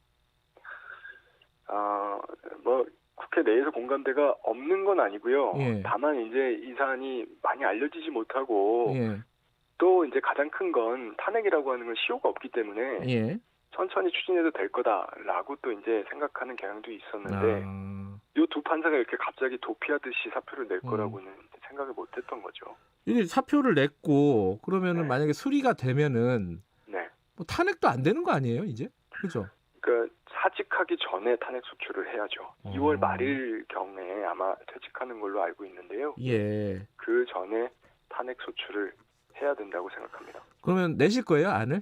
[SPEAKER 18] 뭐 국회 내에서 공감대가 없는 건 아니고요. 다만 이제 이 사안이 많이 알려지지 못하고 또 이제 가장 큰 건 탄핵이라고 하는 건 시효가 없기 때문에 천천히 추진해도 될 거다라고 또 이제 생각하는 경향도 있었는데 이 두 판사가 이렇게 갑자기 도피하듯이 사표를 낼 거라고는 생각을 못했던 거죠.
[SPEAKER 2] 이게 사표를 냈고 그러면은 만약에 수리가 되면은 뭐 탄핵도 안 되는 거 아니에요, 이제? 그죠?
[SPEAKER 18] 그러니까 사직하기 전에 탄핵 소추를 해야죠. 2월 말일 경에 아마 퇴직하는 걸로 알고 있는데요.
[SPEAKER 2] 예.
[SPEAKER 18] 그 전에 탄핵 소추를 해야 된다고 생각합니다.
[SPEAKER 2] 그러면 내실 거예요, 안을?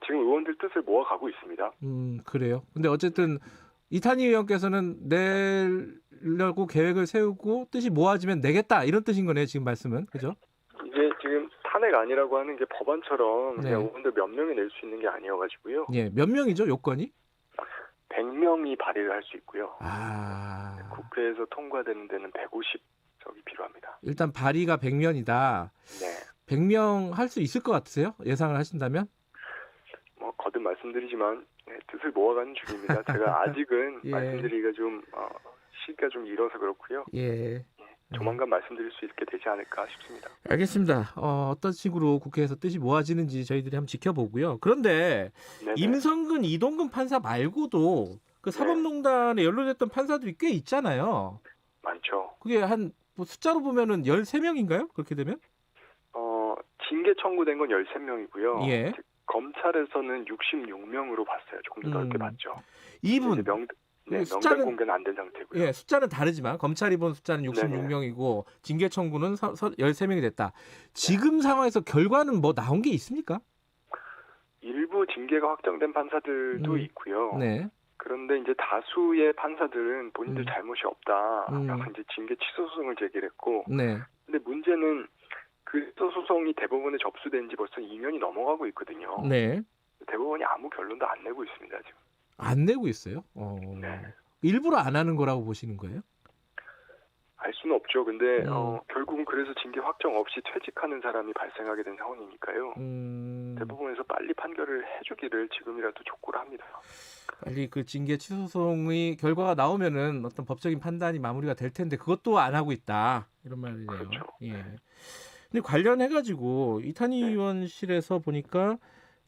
[SPEAKER 18] 지금 의원들 뜻을 모아가고 있습니다.
[SPEAKER 2] 그래요. 근데 어쨌든 이탄희 의원께서는 내려고 계획을 세우고 뜻이 모아지면 내겠다 이런 뜻인 거네요, 지금 말씀은. 그죠?
[SPEAKER 18] 이게 지금 탄핵 아니라고 하는 게 법안처럼 그냥 의원들 몇 명이 낼 수 있는 게 아니어가지고요.
[SPEAKER 2] 예, 몇 명이죠, 요건이?
[SPEAKER 18] 100명이 발의를 할 수 있고요. 국회에서 통과되는 데는 150석이 필요합니다.
[SPEAKER 2] 일단 발의가 100명이다. 100명 할 수 있을 것 같으세요? 예상을 하신다면?
[SPEAKER 18] 뭐 거듭 말씀드리지만 뜻을 모아가는 중입니다. 제가 아직은 말씀드리기가 좀 시기가 좀 일어서 그렇고요. 조만간 말씀드릴 수 있게 되지 않을까 싶습니다.
[SPEAKER 2] 알겠습니다. 어떤 식으로 국회에서 뜻이 모아지는지 저희들이 한번 지켜보고요. 그런데 임성근, 이동근 판사 말고도 그 사법농단에 연루됐던 판사들이 꽤 있잖아요.
[SPEAKER 18] 많죠.
[SPEAKER 2] 그게 한 뭐 숫자로 보면은 13명인가요? 그렇게 되면?
[SPEAKER 18] 징계 청구된 건 13명이고요.
[SPEAKER 2] 예.
[SPEAKER 18] 검찰에서는 66명으로 봤어요. 조금 더 넓게 봤죠.
[SPEAKER 2] 이분
[SPEAKER 18] 명단 공개는 안 된 상태고요.
[SPEAKER 2] 예, 숫자는 다르지만 검찰이 본 숫자는 66명이고 징계 청구는 13명이 됐다. 지금 상황에서 결과는 뭐 나온 게 있습니까?
[SPEAKER 18] 일부 징계가 확정된 판사들도 있고요.
[SPEAKER 2] 네.
[SPEAKER 18] 그런데 이제 다수의 판사들은 본인들 잘못이 없다. 이제 징계 취소 소송을 제기했고.
[SPEAKER 2] 네.
[SPEAKER 18] 근데 문제는 그 취소 소송이 대법원에 접수된 지 벌써 2년이 넘어가고 있거든요.
[SPEAKER 2] 네.
[SPEAKER 18] 대법원이 아무 결론도 안 내고 있습니다, 지금.
[SPEAKER 2] 안 내고 있어요?
[SPEAKER 18] 네.
[SPEAKER 2] 일부러 안 하는 거라고 보시는 거예요?
[SPEAKER 18] 알 수는 없죠. 근데 결국은 그래서 징계 확정 없이 퇴직하는 사람이 발생하게 된 상황이니까요. 대법원에서 빨리 판결을 해주기를 지금이라도 촉구를 합니다.
[SPEAKER 2] 빨리 그 징계 취소 소송의 결과가 나오면은 어떤 법적인 판단이 마무리가 될 텐데 그것도 안 하고 있다 이런 말이네요.
[SPEAKER 18] 그렇죠.
[SPEAKER 2] 예. 근데 관련해 가지고 이탄희 의원실에서 보니까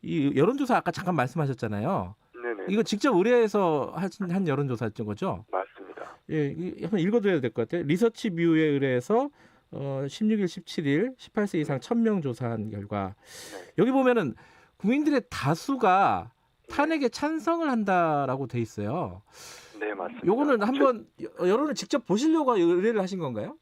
[SPEAKER 2] 이 여론조사 아까 잠깐 말씀하셨잖아요.
[SPEAKER 18] 네네.
[SPEAKER 2] 이거 직접 의뢰해서 한 여론조사였던 거죠?
[SPEAKER 18] 맞습니다.
[SPEAKER 2] 예, 한번 읽어드려야 될 것 같아요. 리서치뷰에 의뢰해서 16일, 17일 18세 이상 1,000명 조사한 결과 여기 보면은 국민들의 다수가 탄핵에 찬성을 한다라고 돼 있어요.
[SPEAKER 18] 네, 맞습니다.
[SPEAKER 2] 요거는 한번 여론을 직접 보시려고 의뢰를 하신 건가요?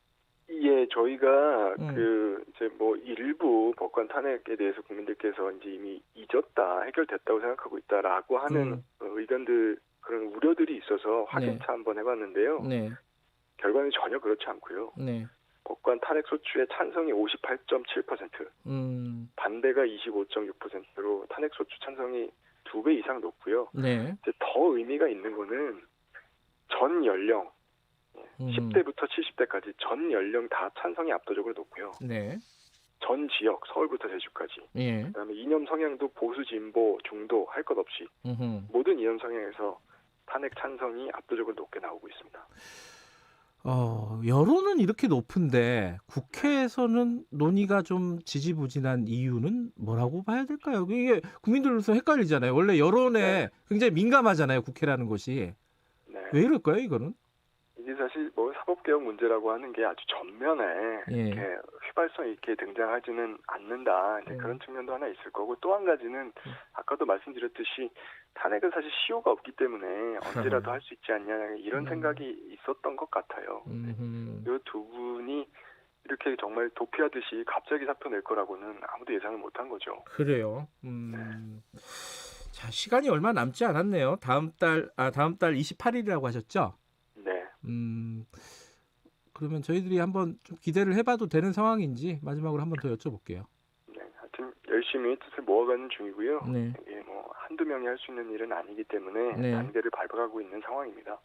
[SPEAKER 18] 예, 저희가 이제 뭐 일부 법관 탄핵에 대해서 국민들께서 이제 이미 잊었다, 해결됐다고 생각하고 있다라고 하는 의견들, 그런 우려들이 있어서 확인차 한번 해봤는데요.
[SPEAKER 2] 네.
[SPEAKER 18] 결과는 전혀 그렇지 않고요.
[SPEAKER 2] 네.
[SPEAKER 18] 법관 탄핵 소추의 찬성이 58.7%, 반대가 25.6%로 탄핵 소추 찬성이 2배 이상 높고요.
[SPEAKER 2] 네.
[SPEAKER 18] 이제 더 의미가 있는 거는 전 연령 10대부터 70대까지 전 연령 다 찬성이 압도적으로 높고요.
[SPEAKER 2] 네.
[SPEAKER 18] 전 지역 서울부터 제주까지.
[SPEAKER 2] 예.
[SPEAKER 18] 그다음에 이념 성향도 보수 진보 중도 할 것 없이 모든 이념 성향에서 탄핵 찬성이 압도적으로 높게 나오고 있습니다.
[SPEAKER 2] 여론은 이렇게 높은데 국회에서는 논의가 좀 지지부진한 이유는 뭐라고 봐야 될까요? 이게 국민들로서 헷갈리잖아요. 원래 여론에 굉장히 민감하잖아요. 국회라는 곳이.
[SPEAKER 18] 네.
[SPEAKER 2] 왜 이럴까요, 이거는?
[SPEAKER 18] 이게 사실 뭐 사법개혁 문제라고 하는 게 아주 전면에 이렇게 휘발성 있게 등장하지는 않는다. 이제 그런 측면도 하나 있을 거고 또 한 가지는 아까도 말씀드렸듯이 탄핵은 사실 시효가 없기 때문에 언제라도 할 수 있지 않냐 이런 생각이 있었던 것 같아요. 이 두 분이 이렇게 정말 도피하듯이 갑자기 사표 낼 거라고는 아무도 예상을 못한 거죠.
[SPEAKER 2] 그래요. 자, 시간이 얼마 남지 않았네요. 다음 달 28일이라고 하셨죠?
[SPEAKER 18] 네.
[SPEAKER 2] 그러면 저희들이 한번 좀 기대를 해봐도 되는 상황인지 마지막으로 한번 더 여쭤볼게요.
[SPEAKER 18] 네, 하여튼 열심히 뜻을 모아가는 중이고요.
[SPEAKER 2] 네.
[SPEAKER 18] 이게 뭐 한두 명이 할 수 있는 일은 아니기 때문에
[SPEAKER 2] 네.
[SPEAKER 18] 단계를 밟아가고 있는 상황입니다.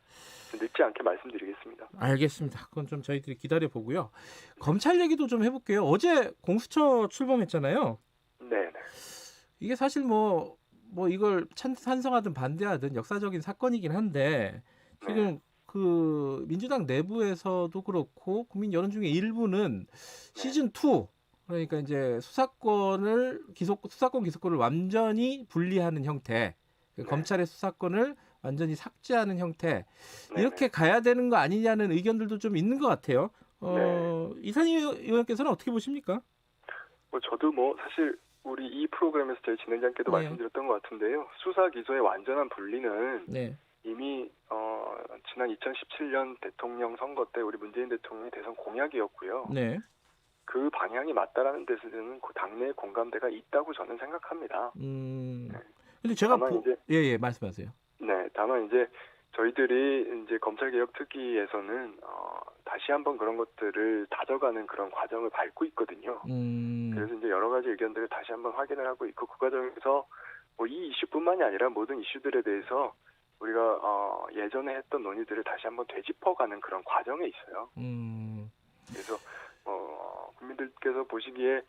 [SPEAKER 18] 늦지 않게 말씀드리겠습니다.
[SPEAKER 2] 알겠습니다. 그건 좀 저희들이 기다려 보고요. 검찰 얘기도 좀 해볼게요. 어제 공수처 출범했잖아요.
[SPEAKER 18] 네.
[SPEAKER 2] 이게 사실 뭐 이걸 찬성하든 반대하든 역사적인 사건이긴 한데 지금 그 민주당 내부에서도 그렇고 국민 여론 중에 일부는 시즌 2 그러니까 이제 수사권 기소권을 완전히 분리하는 형태, 검찰의 수사권을 완전히 삭제하는 형태 이렇게 가야 되는 거 아니냐는 의견들도 좀 있는 것 같아요. 이탄희 의원께서는 어떻게 보십니까?
[SPEAKER 18] 저도 사실 우리 이 프로그램에서 저희 진행자께도 말씀드렸던 것 같은데요. 수사 기소의 완전한 분리는 이미 지난 2017년 대통령 선거 때 우리 문재인 대통령의 대선 공약이었고요.
[SPEAKER 2] 네.
[SPEAKER 18] 그 방향이 맞다라는 데서는 그 당내의 공감대가 있다고 저는 생각합니다.
[SPEAKER 2] 근데 제가 예, 말씀하세요.
[SPEAKER 18] 네, 다만 이제 저희들이 이제 검찰개혁 특위에서는 다시 한번 그런 것들을 다져가는 그런 과정을 밟고 있거든요. 그래서 이제 여러 가지 의견들을 다시 한번 확인을 하고 있고 그 과정에서 이 이슈뿐만이 아니라 모든 이슈들에 대해서 우리가 예전에 했던 논의들을 다시 한번 되짚어가는 그런 과정에 있어요. 그래서 국민들께서 보시기에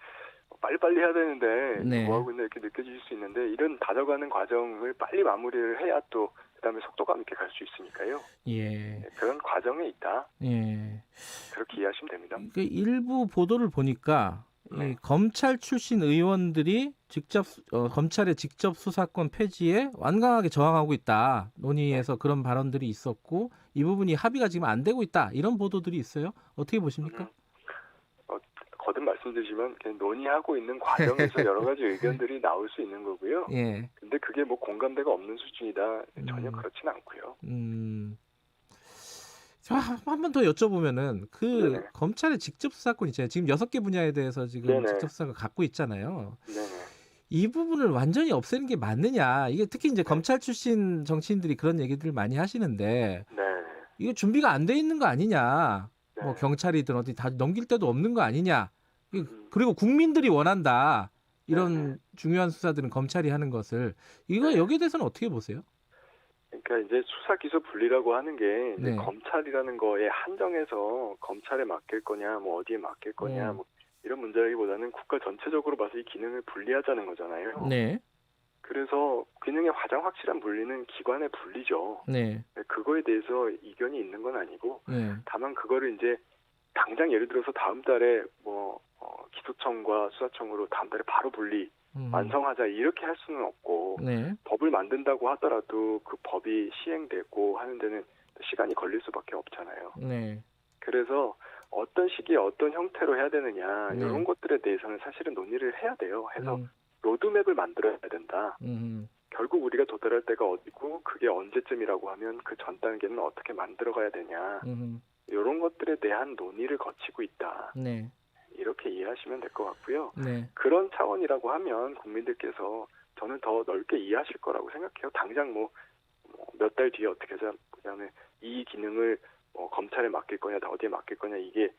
[SPEAKER 18] 빨리빨리 해야 되는데 뭐하고 있나 이렇게 느껴질 수 있는데 이런 다져가는 과정을 빨리 마무리를 해야 또 그다음에 속도감 있게 갈 수 있으니까요.
[SPEAKER 2] 예.
[SPEAKER 18] 그런 과정에 있다.
[SPEAKER 2] 예.
[SPEAKER 18] 그렇게 이해하시면 됩니다.
[SPEAKER 2] 일부 보도를 보니까 이 검찰 출신 의원들이 직접 검찰의 직접 수사권 폐지에 완강하게 저항하고 있다. 논의에서 그런 발언들이 있었고 이 부분이 합의가 지금 안 되고 있다 이런 보도들이 있어요. 어떻게 보십니까?
[SPEAKER 18] 거듭 말씀드리지만 그냥 논의하고 있는 과정에서 여러 가지 의견들이 나올 수 있는 거고요.
[SPEAKER 2] 예.
[SPEAKER 18] 근데 그게 뭐 공감대가 없는 수준이다 전혀 그렇진 않고요.
[SPEAKER 2] 한 번 더 여쭤보면은 그
[SPEAKER 18] 네네.
[SPEAKER 2] 검찰의 직접 수사권 있잖아요. 지금 6개 분야에 대해서 지금
[SPEAKER 18] 네네.
[SPEAKER 2] 직접 수사를 갖고 있잖아요.
[SPEAKER 18] 네네.
[SPEAKER 2] 이 부분을 완전히 없애는 게 맞느냐? 이게 특히 이제 검찰 출신 정치인들이 그런 얘기들을 많이 하시는데
[SPEAKER 18] 네.
[SPEAKER 2] 이게 준비가 안 돼 있는 거 아니냐? 뭐 경찰이든 어디 다 넘길 데도 없는 거 아니냐? 그리고 국민들이 원한다. 이런 중요한 수사들은 검찰이 하는 것을 이거 여기에 대해서는 어떻게 보세요?
[SPEAKER 18] 그러니까 이제 수사 기소 분리라고 하는 게 이제
[SPEAKER 2] 네.
[SPEAKER 18] 검찰이라는 거에 한정해서 검찰에 맡길 거냐, 뭐 어디에 맡길 거냐, 뭐 이런 문제라기보다는 국가 전체적으로 봐서 이 기능을 분리하자는 거잖아요.
[SPEAKER 2] 네.
[SPEAKER 18] 그래서 기능의 가장 확실한 분리는 기관의 분리죠.
[SPEAKER 2] 네.
[SPEAKER 18] 그거에 대해서 이견이 있는 건 아니고
[SPEAKER 2] 네.
[SPEAKER 18] 다만 그거를 이제 당장 예를 들어서 다음 달에 뭐 기소청과 수사청으로 다음 달에 바로 분리 완성하자 이렇게 할 수는 없고
[SPEAKER 2] 네.
[SPEAKER 18] 법을 만든다고 하더라도 그 법이 시행되고 하는 데는 시간이 걸릴 수밖에 없잖아요.
[SPEAKER 2] 네.
[SPEAKER 18] 그래서 어떤 시기에 어떤 형태로 해야 되느냐
[SPEAKER 2] 네.
[SPEAKER 18] 이런 것들에 대해서는 사실은 논의를 해야 돼요. 해서 로드맵을 만들어야 된다. 결국 우리가 도달할 때가 어디고 그게 언제쯤이라고 하면 그 전 단계는 어떻게 만들어가야 되냐 이런 것들에 대한 논의를 거치고 있다.
[SPEAKER 2] 네.
[SPEAKER 18] 이렇게 이해하시면 될 것 같고요.
[SPEAKER 2] 네.
[SPEAKER 18] 그런 차원이라고 하면 국민들께서 저는 더 넓게 이해하실 거라고 생각해요. 당장 뭐 몇 달 뒤에 어떻게 하자 그다음에 이 기능을 검찰에 맡길 거냐 어디에 맡길 거냐 이게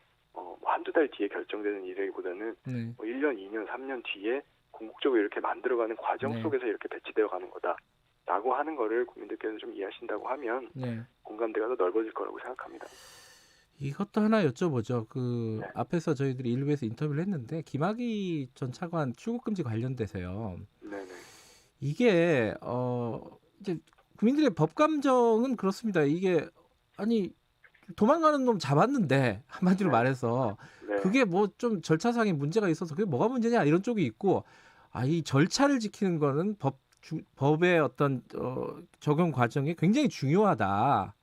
[SPEAKER 18] 한두 달 뒤에 결정되는 일이기보다는
[SPEAKER 2] 네.
[SPEAKER 18] 1년, 2년, 3년 뒤에 궁극적으로 이렇게 만들어가는 과정
[SPEAKER 2] 네.
[SPEAKER 18] 속에서 이렇게 배치되어 가는 거다라고 하는 거를 국민들께서 좀 이해하신다고 하면
[SPEAKER 2] 네.
[SPEAKER 18] 공감대가 더 넓어질 거라고 생각합니다.
[SPEAKER 2] 이것도 하나 여쭤보죠. 앞에서 저희들이 일부에서 인터뷰를 했는데 김학의 전 차관 출국금지 관련돼서요.
[SPEAKER 18] 네네.
[SPEAKER 2] 이게 이제 국민들의 법 감정은 그렇습니다. 이게 아니 도망가는 놈 잡았는데 한마디로 말해서 그게 뭐 좀 절차상의 문제가 있어서 그게 뭐가 문제냐 이런 쪽이 있고 이 절차를 지키는 거는 법의 어떤 적용 과정이 굉장히 중요하다.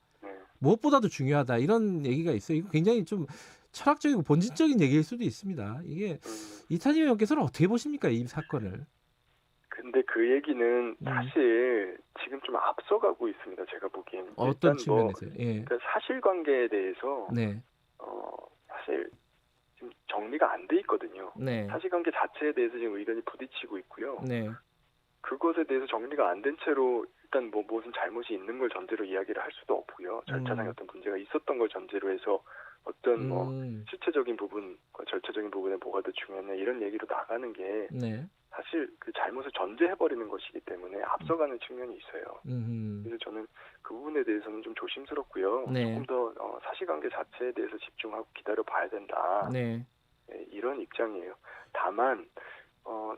[SPEAKER 2] 무엇보다도 중요하다 이런 얘기가 있어요. 이거 굉장히 좀 철학적이고 본질적인 얘기일 수도 있습니다. 이게 이탄희 의원께서는 어떻게 보십니까 이 사건을?
[SPEAKER 18] 근데 그 얘기는 사실 지금 좀 앞서가고 있습니다. 제가 보기엔
[SPEAKER 2] 어떤 측면에서요? 예.
[SPEAKER 18] 그 사실관계에 대해서
[SPEAKER 2] 네.
[SPEAKER 18] 사실 지금 정리가 안 돼 있거든요.
[SPEAKER 2] 네.
[SPEAKER 18] 사실관계 자체에 대해서 지금 의견이 부딪히고 있고요.
[SPEAKER 2] 네.
[SPEAKER 18] 그것에 대해서 정리가 안 된 채로 일단 뭐 무슨 잘못이 있는 걸 전제로 이야기를 할 수도 없고요. 절차상의 어떤 문제가 있었던 걸 전제로 해서 어떤 뭐 실체적인 부분과 절차적인 부분에 뭐가 더 중요하냐 이런 얘기로 나가는 게
[SPEAKER 2] 네.
[SPEAKER 18] 사실 그 잘못을 전제해버리는 것이기 때문에 앞서가는 측면이 있어요. 그래서 저는 그 부분에 대해서는 좀 조심스럽고요.
[SPEAKER 2] 네.
[SPEAKER 18] 조금 더 사실관계 자체에 대해서 집중하고 기다려봐야 된다.
[SPEAKER 2] 네.
[SPEAKER 18] 네, 이런 입장이에요. 다만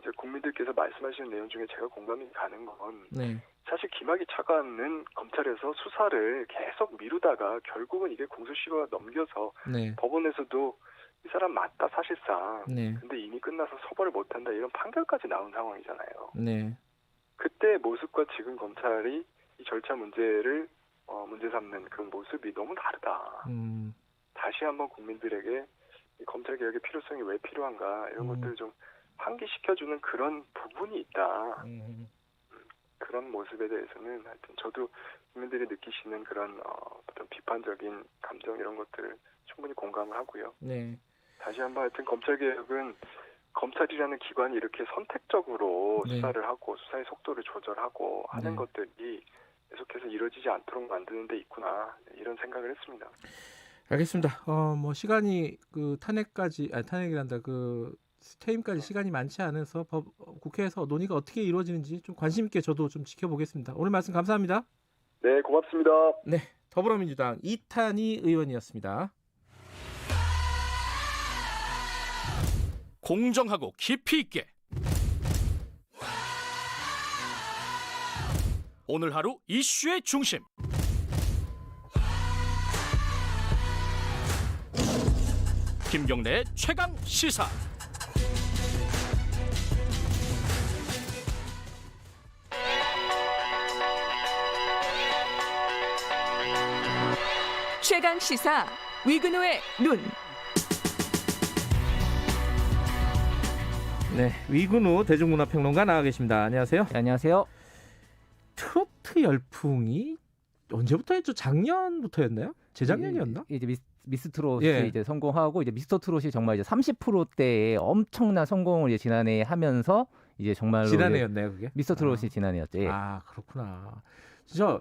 [SPEAKER 18] 이제 국민들께서 말씀하시는 내용 중에 제가 공감이 가는 건
[SPEAKER 2] 네.
[SPEAKER 18] 사실 김학의 차관은 검찰에서 수사를 계속 미루다가 결국은 이게 공소시효가 넘겨서
[SPEAKER 2] 네.
[SPEAKER 18] 법원에서도 이 사람 맞다 사실상.
[SPEAKER 2] 네.
[SPEAKER 18] 근데 이미 끝나서 처벌을 못한다 이런 판결까지 나온 상황이잖아요.
[SPEAKER 2] 네.
[SPEAKER 18] 그때 모습과 지금 검찰이 이 절차 문제를 문제 삼는 그런 모습이 너무 다르다. 다시 한번 국민들에게 이 검찰 개혁의 필요성이 왜 필요한가 이런 것들을 좀 환기시켜주는 그런 부분이 있다. 그런 모습에 대해서는 하여튼 저도 국민들이 느끼시는 그런 어떤 비판적인 감정 이런 것들을 충분히 공감을 하고요.
[SPEAKER 2] 네.
[SPEAKER 18] 다시 한번 하여튼 검찰 개혁은 검찰이라는 기관이 이렇게 선택적으로
[SPEAKER 2] 네.
[SPEAKER 18] 수사를 하고 수사의 속도를 조절하고 하는 것들이 계속해서 이루어지지 않도록 만드는 데 있구나 이런 생각을 했습니다.
[SPEAKER 2] 알겠습니다. 뭐 시간이 그 탄핵이란다 그 퇴임까지 시간이 많지 않아서 국회에서 논의가 어떻게 이루어지는지 좀 관심 있게 저도 좀 지켜보겠습니다. 오늘 말씀 감사합니다.
[SPEAKER 18] 네, 고맙습니다.
[SPEAKER 2] 네, 더불어민주당 이탄희 의원이었습니다.
[SPEAKER 7] 공정하고 깊이 있게 오늘 하루 이슈의 중심 김경래의 최강 시사.
[SPEAKER 13] 최강 시사 위근우의 눈.
[SPEAKER 2] 네, 위근우 대중문화평론가 나와 계십니다. 안녕하세요.
[SPEAKER 19] 네, 안녕하세요.
[SPEAKER 2] 트로트 열풍이 언제부터였죠? 작년부터였나요? 재작년이었나?
[SPEAKER 19] 이제 미스트롯이
[SPEAKER 2] 예.
[SPEAKER 19] 이제 성공하고 이제 미스터 트롯이 정말 이제 30%대의 엄청난 성공을 이제 지난해에 하면서 이제 정말로
[SPEAKER 2] 지난해였나요, 그게?
[SPEAKER 19] 미스터 트롯이 지난해였죠. 예.
[SPEAKER 2] 아, 그렇구나. 진짜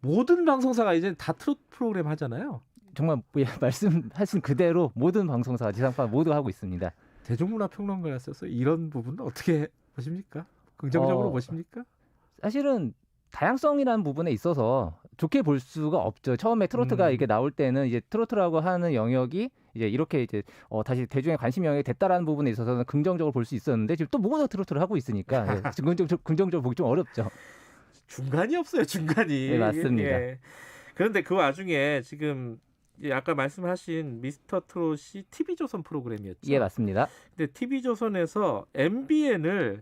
[SPEAKER 2] 모든 방송사가 이제 다 트로트 프로그램 하잖아요.
[SPEAKER 19] 정말 말씀하신 그대로 모든 방송사, 지상파 모두 하고 있습니다.
[SPEAKER 2] 대중문화평론가였어서 이런 부분은 어떻게 보십니까? 긍정적으로 보십니까?
[SPEAKER 19] 사실은 다양성이라는 부분에 있어서 좋게 볼 수가 없죠. 처음에 트로트가 이렇게 나올 때는 이제 트로트라고 하는 영역이 이제 이렇게 이제 다시 대중의 관심 영역이 됐다라는 부분에 있어서는 긍정적으로 볼 수 있었는데 지금 또 모두 트로트를 하고 있으니까 예, 긍정적으로 보기 좀 어렵죠.
[SPEAKER 2] 중간이 없어요, 중간이.
[SPEAKER 19] 네, 맞습니다.
[SPEAKER 2] 예. 그런데 그 와중에 지금 아까 말씀하신 미스터 트롯이 TV조선 프로그램이었죠.
[SPEAKER 19] 예, 맞습니다.
[SPEAKER 2] 근데 TV조선에서 MBN을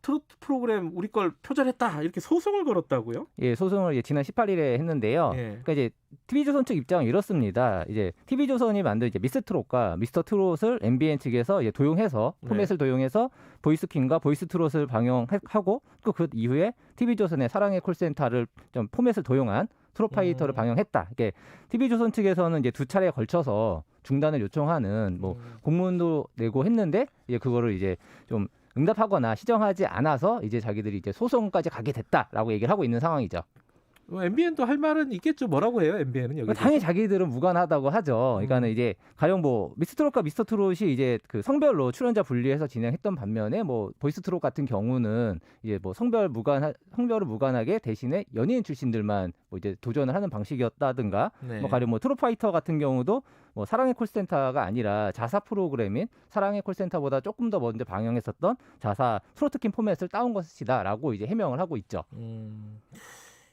[SPEAKER 2] 트로트 프로그램 우리 걸 표절했다 이렇게 소송을 걸었다고요?
[SPEAKER 19] 예, 소송을 지난 18일에 했는데요.
[SPEAKER 2] 예.
[SPEAKER 19] 그러니까 이제 TV조선 측 입장은 이렇습니다. 이제 TV조선이 만든 이제 미스트롯과 미스터 트롯을 MBN 측에서 이제 도용해서 포맷을 도용해서 보이스킹과 보이스트롯을 방영하고 또 그 이후에 TV조선의 사랑의 콜센터를 좀 포맷을 도용한 트롯파이터를 방영했다. 이게 TV조선 측에서는 이제 두 차례에 걸쳐서 중단을 요청하는 뭐 공문도 내고 했는데 이제 그거를 이제 좀 응답하거나 시정하지 않아서 이제 자기들이 이제 소송까지 가게 됐다라고 얘기를 하고 있는 상황이죠.
[SPEAKER 2] MBN도 할 말은 있겠죠. 뭐라고 해요? MBN은 여기
[SPEAKER 19] 당연히 자기들은 무관하다고 하죠. 그러니까는 이제 가령 뭐 미스트롯과 미스터 트롯이 이제 그 성별로 출연자 분리해서 진행했던 반면에 뭐 보이스트롯 같은 경우는 이제 뭐 성별을 무관하게 대신에 연예인 출신들만 뭐 이제 도전을 하는 방식이었다든가
[SPEAKER 2] 네.
[SPEAKER 19] 뭐 가령 뭐 트롯파이터 같은 경우도 뭐 사랑의 콜센터가 아니라 자사 프로그램인 사랑의 콜센터보다 조금 더 먼저 방영했었던 자사 트로트킹 포맷을 따온 것이다라고 이제 해명을 하고 있죠.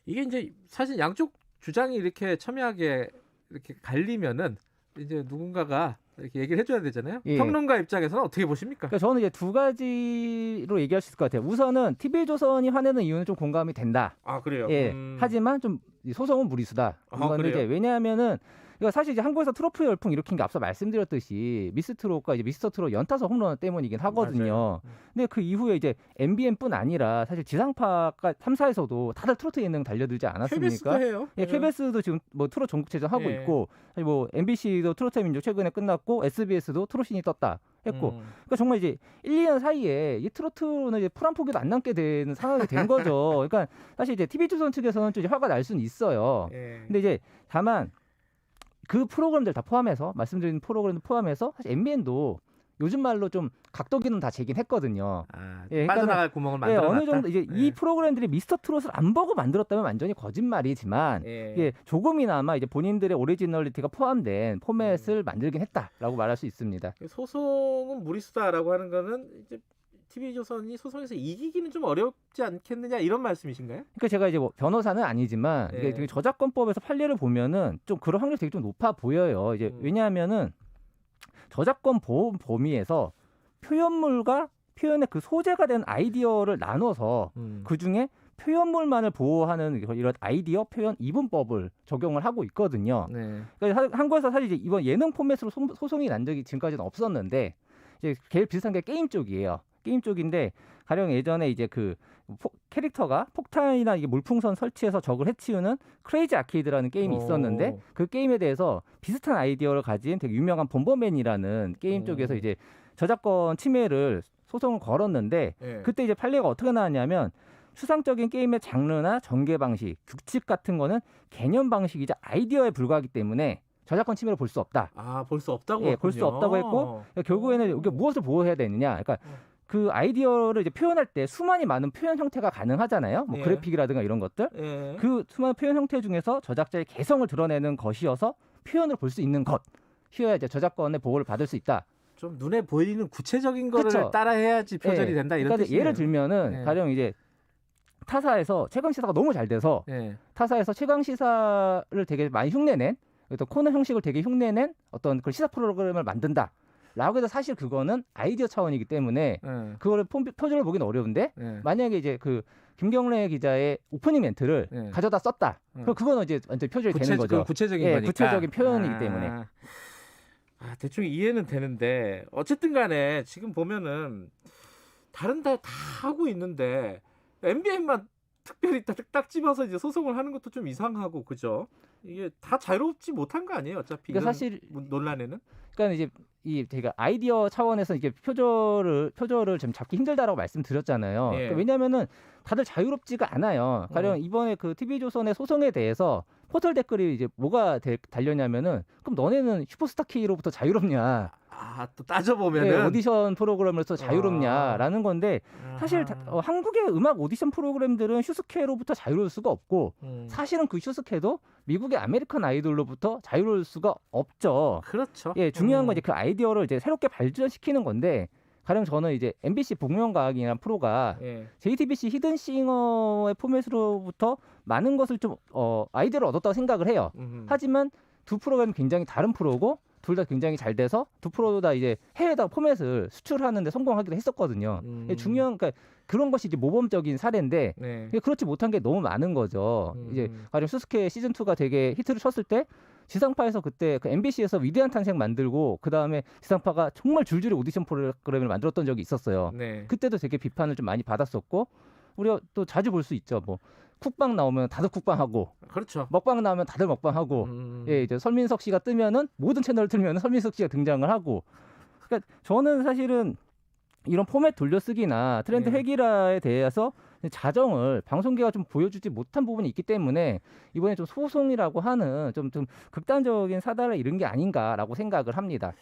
[SPEAKER 2] 이게 이제 사실 양쪽 주장이 이렇게 첨예하게 이렇게 갈리면은 이제 누군가가 이렇게 얘기를 해줘야 되잖아요.
[SPEAKER 19] 예.
[SPEAKER 2] 평론가 입장에서는 어떻게 보십니까?
[SPEAKER 19] 그러니까 저는 이제 두 가지로 얘기할 수 있을 것 같아요. 우선은 TV조선이 화내는 이유는 좀 공감이 된다.
[SPEAKER 2] 아, 그래요?
[SPEAKER 19] 예. 하지만 좀 소송은 무리수다. 이거는
[SPEAKER 2] 그래요?
[SPEAKER 19] 이제 왜냐하면은 이거 사실 이제 한국에서 트로트 열풍 일으킨 게 앞서 말씀드렸듯이 미스트롯과 이제 미스터 트롯 연타석 홈런 때문이긴 하거든요. 근데 그 이후에 이제 MBN뿐 아니라 사실 지상파가 3사에서도 다들 트로트 예능 달려들지 않았습니까?
[SPEAKER 2] KBS도 해요.
[SPEAKER 19] 예, KBS도 지금 뭐 트롯 전국체전 하고
[SPEAKER 2] 예.
[SPEAKER 19] 있고, 사실 뭐 MBC도 트로트의 민족 최근에 끝났고 SBS도 트롯신이 떴다 했고, 그러니까 정말 이제 1, 2년 사이에 이 트로트는 이제 풀 한 포기도 안 남게 되는 상황이 된 거죠. 그러니까 사실 이제 TV조선 측에서는 좀 이제 화가 날 수는 있어요. 근데 이제 다만 그 프로그램들 다 포함해서 말씀드린 프로그램들 포함해서 사실 MBN도 요즘 말로 좀 각도기는 다 재긴 했거든요.
[SPEAKER 2] 빠져나갈 구멍을 만들어놨다.
[SPEAKER 19] 어느 정도 이제 이 프로그램들이 미스터 트롯을 안 보고 만들었다면 완전히 거짓말이지만 이게 조금이나마 이제 본인들의 오리지널리티가 포함된 포맷을 만들긴 했다라고 말할 수 있습니다.
[SPEAKER 2] 소송은 무리수다라고 하는 거는 이제 TV조선이 소송에서 이기기는 좀 어렵지 않겠느냐 이런 말씀이신가요?
[SPEAKER 19] 그러니까 제가 이제 뭐 변호사는 아니지만 이게 되게 저작권법에서 판례를 보면은 좀 그런 확률이 되게 좀 높아 보여요. 이제 왜냐하면은 저작권 보호 범위에서 표현물과 표현의 그 소재가 된 아이디어를 나눠서 그 중에 표현물만을 보호하는 이런 아이디어 표현 이분법을 적용을 하고 있거든요. 그러니까 한국에서 사실 이제 이번 예능 포맷으로 소송이 난 적이 지금까지는 없었는데 이제 제일 비슷한 게 게임 쪽이에요. 게임 쪽인데 가령 예전에 이제 그 캐릭터가 폭탄이나 이게 물풍선 설치해서 적을 해치우는 크레이지 아케이드라는 게임이 있었는데 그 게임에 대해서 비슷한 아이디어를 가진 되게 유명한 bomberman이라는 게임 쪽에서 이제 저작권 침해를 소송을 걸었는데 그때 이제 판례가 어떻게 나왔냐면 추상적인 게임의 장르나 전개 방식, 규칙 같은 거는 개념 방식이자 아이디어에 불과하기 때문에 저작권 침해를 볼 수 없다.
[SPEAKER 2] 아, 볼 수 없다고?
[SPEAKER 19] 예, 볼 수 없다고 했고 결국에는 이게 무엇을 보호해야 되느냐? 그러니까 그 아이디어를 이제 표현할 때 수많이 많은 표현 형태가 가능하잖아요. 뭐 그래픽이라든가 이런 것들. 그 수많은 표현 형태 중에서 저작자의 개성을 드러내는 것이어서 표현을 볼 수 있는 것이어야 이제 저작권의 보호를 받을 수 있다.
[SPEAKER 2] 좀 눈에 보이는 구체적인 거를 따라해야지 표절이 된다 이런
[SPEAKER 19] 그러니까
[SPEAKER 2] 뜻이네요.
[SPEAKER 19] 예를 들면은 가령 이제 타사에서 최강 시사가 너무 잘 돼서 타사에서 최강 시사를 되게 많이 흉내낸 어떤 코너 형식을 되게 흉내낸 어떤 그 시사 프로그램을 만든다. 라고 해서 사실 그거는 아이디어 차원이기 때문에 그거를 표절로 보기는 어려운데 만약에 이제 그 김경래 기자의 오프닝 멘트를 가져다 썼다. 그럼 그건 이제 완전 표절이 되는 거죠.
[SPEAKER 2] 구체적인 거니까.
[SPEAKER 19] 구체적인 표현이기 때문에.
[SPEAKER 2] 대충 이해는 되는데 어쨌든 간에 지금 보면은 다른 다 하고 있는데 NBA만 특별히 딱 집어서 이제 소송을 하는 것도 좀 이상하고 그죠? 이게 다 자유롭지 못한 거 아니에요? 어차피
[SPEAKER 19] 그러니까 사실
[SPEAKER 2] 논란에는.
[SPEAKER 19] 그러니까 이제 제가 아이디어 차원에서 이게 표절을 좀 잡기 힘들다라고 말씀드렸잖아요.
[SPEAKER 2] 예.
[SPEAKER 19] 그러니까 왜냐하면은 다들 자유롭지가 않아요. 가령 이번에 그 TV조선의 소송에 대해서 포털 댓글이 이제 뭐가 달렸냐면은 그럼 너네는 슈퍼스타 K로부터 자유롭냐?
[SPEAKER 2] 또 따져보면은
[SPEAKER 19] 네, 오디션 프로그램으로서 자유롭냐라는 건데 사실 한국의 음악 오디션 프로그램들은 슈스케로부터 자유로울 수가 없고 사실은 그 슈스케도 미국의 아메리칸 아이돌로부터 자유로울 수가 없죠.
[SPEAKER 2] 그렇죠.
[SPEAKER 19] 예, 중요한 건 이제 그 아이디어를 이제 새롭게 발전시키는 건데 가령 저는 이제 MBC 복면가왕이라는 프로가 JTBC 히든싱어의 포맷으로부터 많은 것을 좀 아이디어를 얻었다고 생각을 해요. 하지만 두 프로그램은 굉장히 다른 프로고 둘 다 굉장히 잘 돼서 두 프로 다 이제 해외에다 포맷을 수출하는데 성공하기도 했었거든요. 중요한 그러니까 그런 것이 이제 모범적인 사례인데 그렇지 못한 게 너무 많은 거죠. 이제 가령 수스케 시즌 2가 되게 히트를 쳤을 때 지상파에서 그때 그 MBC에서 위대한 탄생 만들고 그 다음에 지상파가 정말 줄줄이 오디션 프로그램을 만들었던 적이 있었어요. 그때도 되게 비판을 좀 많이 받았었고 우리가 또 자주 볼 수 있죠. 뭐 쿡방 나오면 다들 쿡방하고,
[SPEAKER 2] 그렇죠.
[SPEAKER 19] 먹방 나오면 다들 먹방하고, 예, 이제 설민석 씨가 뜨면은 모든 채널을 틀면 설민석 씨가 등장을 하고. 그러니까 저는 사실은 이런 포맷 돌려쓰기나 트렌드 회귀라에 대해서 자정을 방송계가 좀 보여주지 못한 부분이 있기 때문에 이번에 좀 소송이라고 하는 좀 극단적인 사달을 이룬 게 아닌가라고 생각을 합니다.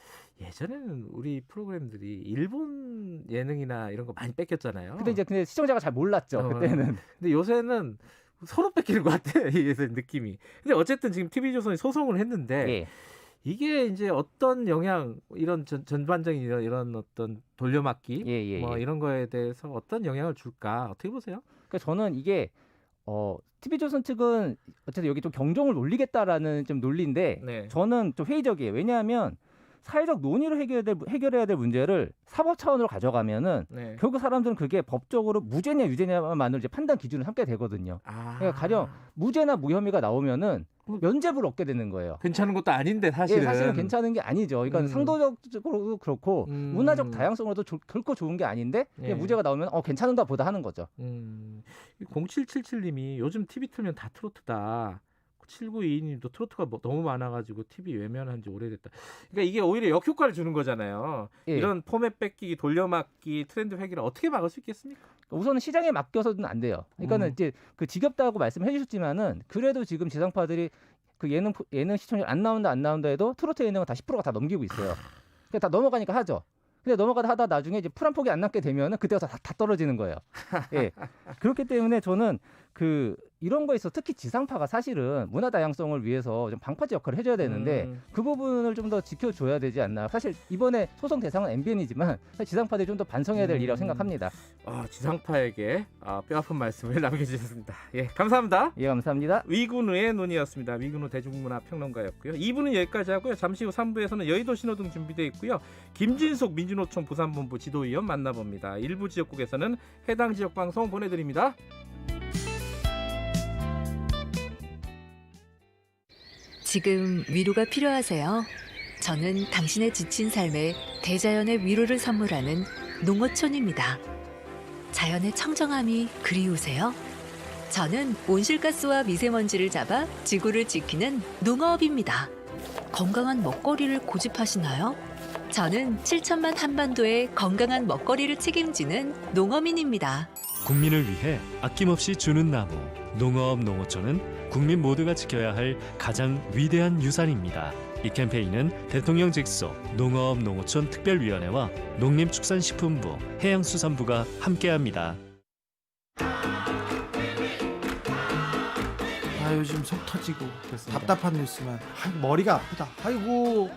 [SPEAKER 2] 예전에는 우리 프로그램들이 일본 예능이나 이런 거 많이 뺏겼잖아요.
[SPEAKER 19] 근데 시청자가 잘 몰랐죠 그때는.
[SPEAKER 2] 근데 요새는 서로 뺏기는 것 같아. 요새 느낌이. 근데 어쨌든 지금 TV조선이 소송을 했는데 이게 이제 어떤 영향 이런 전반적인 이런 어떤 돌려막기 뭐 이런 거에 대해서 어떤 영향을 줄까 어떻게 보세요?
[SPEAKER 19] 그러니까 저는 이게 TV조선 측은 어쨌든 여기 좀 경종을 울리겠다라는 좀 논리인데 저는 좀 회의적이에요. 왜냐하면 사회적 논의로 해결해야 될 문제를 사법 차원으로 가져가면은 결국 사람들은 그게 법적으로 무죄냐 유죄냐만으로 이제 판단 기준을 삼게 되거든요. 그러니까 가령 무죄나 무혐의가 나오면은 면죄부를 얻게 되는 거예요.
[SPEAKER 2] 괜찮은 것도 아닌데 사실은.
[SPEAKER 19] 사실은 괜찮은 게 아니죠. 그러니까 상도적으로도 그렇고 문화적 다양성으로도 결코 좋은 게 아닌데 무죄가 나오면 괜찮은가 보다 하는 거죠.
[SPEAKER 2] 0777님이 요즘 TV 틀면 다 트로트다. 7922님도 트로트가 너무 많아가지고 TV 외면한 지 오래됐다. 그러니까 이게 오히려 역효과를 주는 거잖아요. 이런 포맷 뺏기기, 돌려막기, 트렌드 회귀를 어떻게 막을 수 있겠습니까?
[SPEAKER 19] 우선은 시장에 맡겨서는 안 돼요. 그러니까는 이제 그 지겹다고 말씀해 주셨지만은 그래도 지금 지상파들이 그 예능 시청률 안 나온다 해도 트로트 예능은 다 10%가 다 넘기고 있어요. 그러니까 다 넘어가니까 하죠. 근데 넘어가다 하다 나중에 이제 풀 한 폭이 안 남게 되면은 그때가 다 떨어지는 거예요. 예. 그렇기 때문에 저는 이런 거에 있어 특히 지상파가 사실은 문화 다양성을 위해서 좀 방파제 역할을 해줘야 되는데 그 부분을 좀 더 지켜줘야 되지 않나. 사실 이번에 소송 대상은 MBN이지만 지상파들이 좀 더 반성해야 될 일이라고 생각합니다.
[SPEAKER 2] 지상파에게 뼈아픈 말씀을 남겨주셨습니다. 예, 감사합니다.
[SPEAKER 19] 예, 감사합니다.
[SPEAKER 2] 위근우의 논의였습니다. 위근우 대중문화 평론가였고요. 2부는 여기까지 하고요. 잠시 후 3부에서는 여의도 신호등 준비되어 있고요. 김진숙 민주노총 부산본부 지도위원 만나봅니다. 일부 지역국에서는 해당 지역 방송 보내드립니다.
[SPEAKER 20] 지금 위로가 필요하세요? 저는 당신의 지친 삶에 대자연의 위로를 선물하는 농어촌입니다. 자연의 청정함이 그리우세요? 저는 온실가스와 미세먼지를 잡아 지구를 지키는 농어업입니다. 건강한 먹거리를 고집하시나요? 저는 7천만 한반도의 건강한 먹거리를 책임지는 농어민입니다.
[SPEAKER 21] 국민을 위해 아낌없이 주는 나무 농어업 농어촌은 국민 모두가 지켜야 할 가장 위대한 유산입니다. 이 캠페인은 대통령 직속 농어업 농어촌 특별위원회와 농림축산식품부 해양수산부가 함께합니다.
[SPEAKER 22] 요즘 속 터지고 답답한 뉴스만 머리가 아프다. 아이고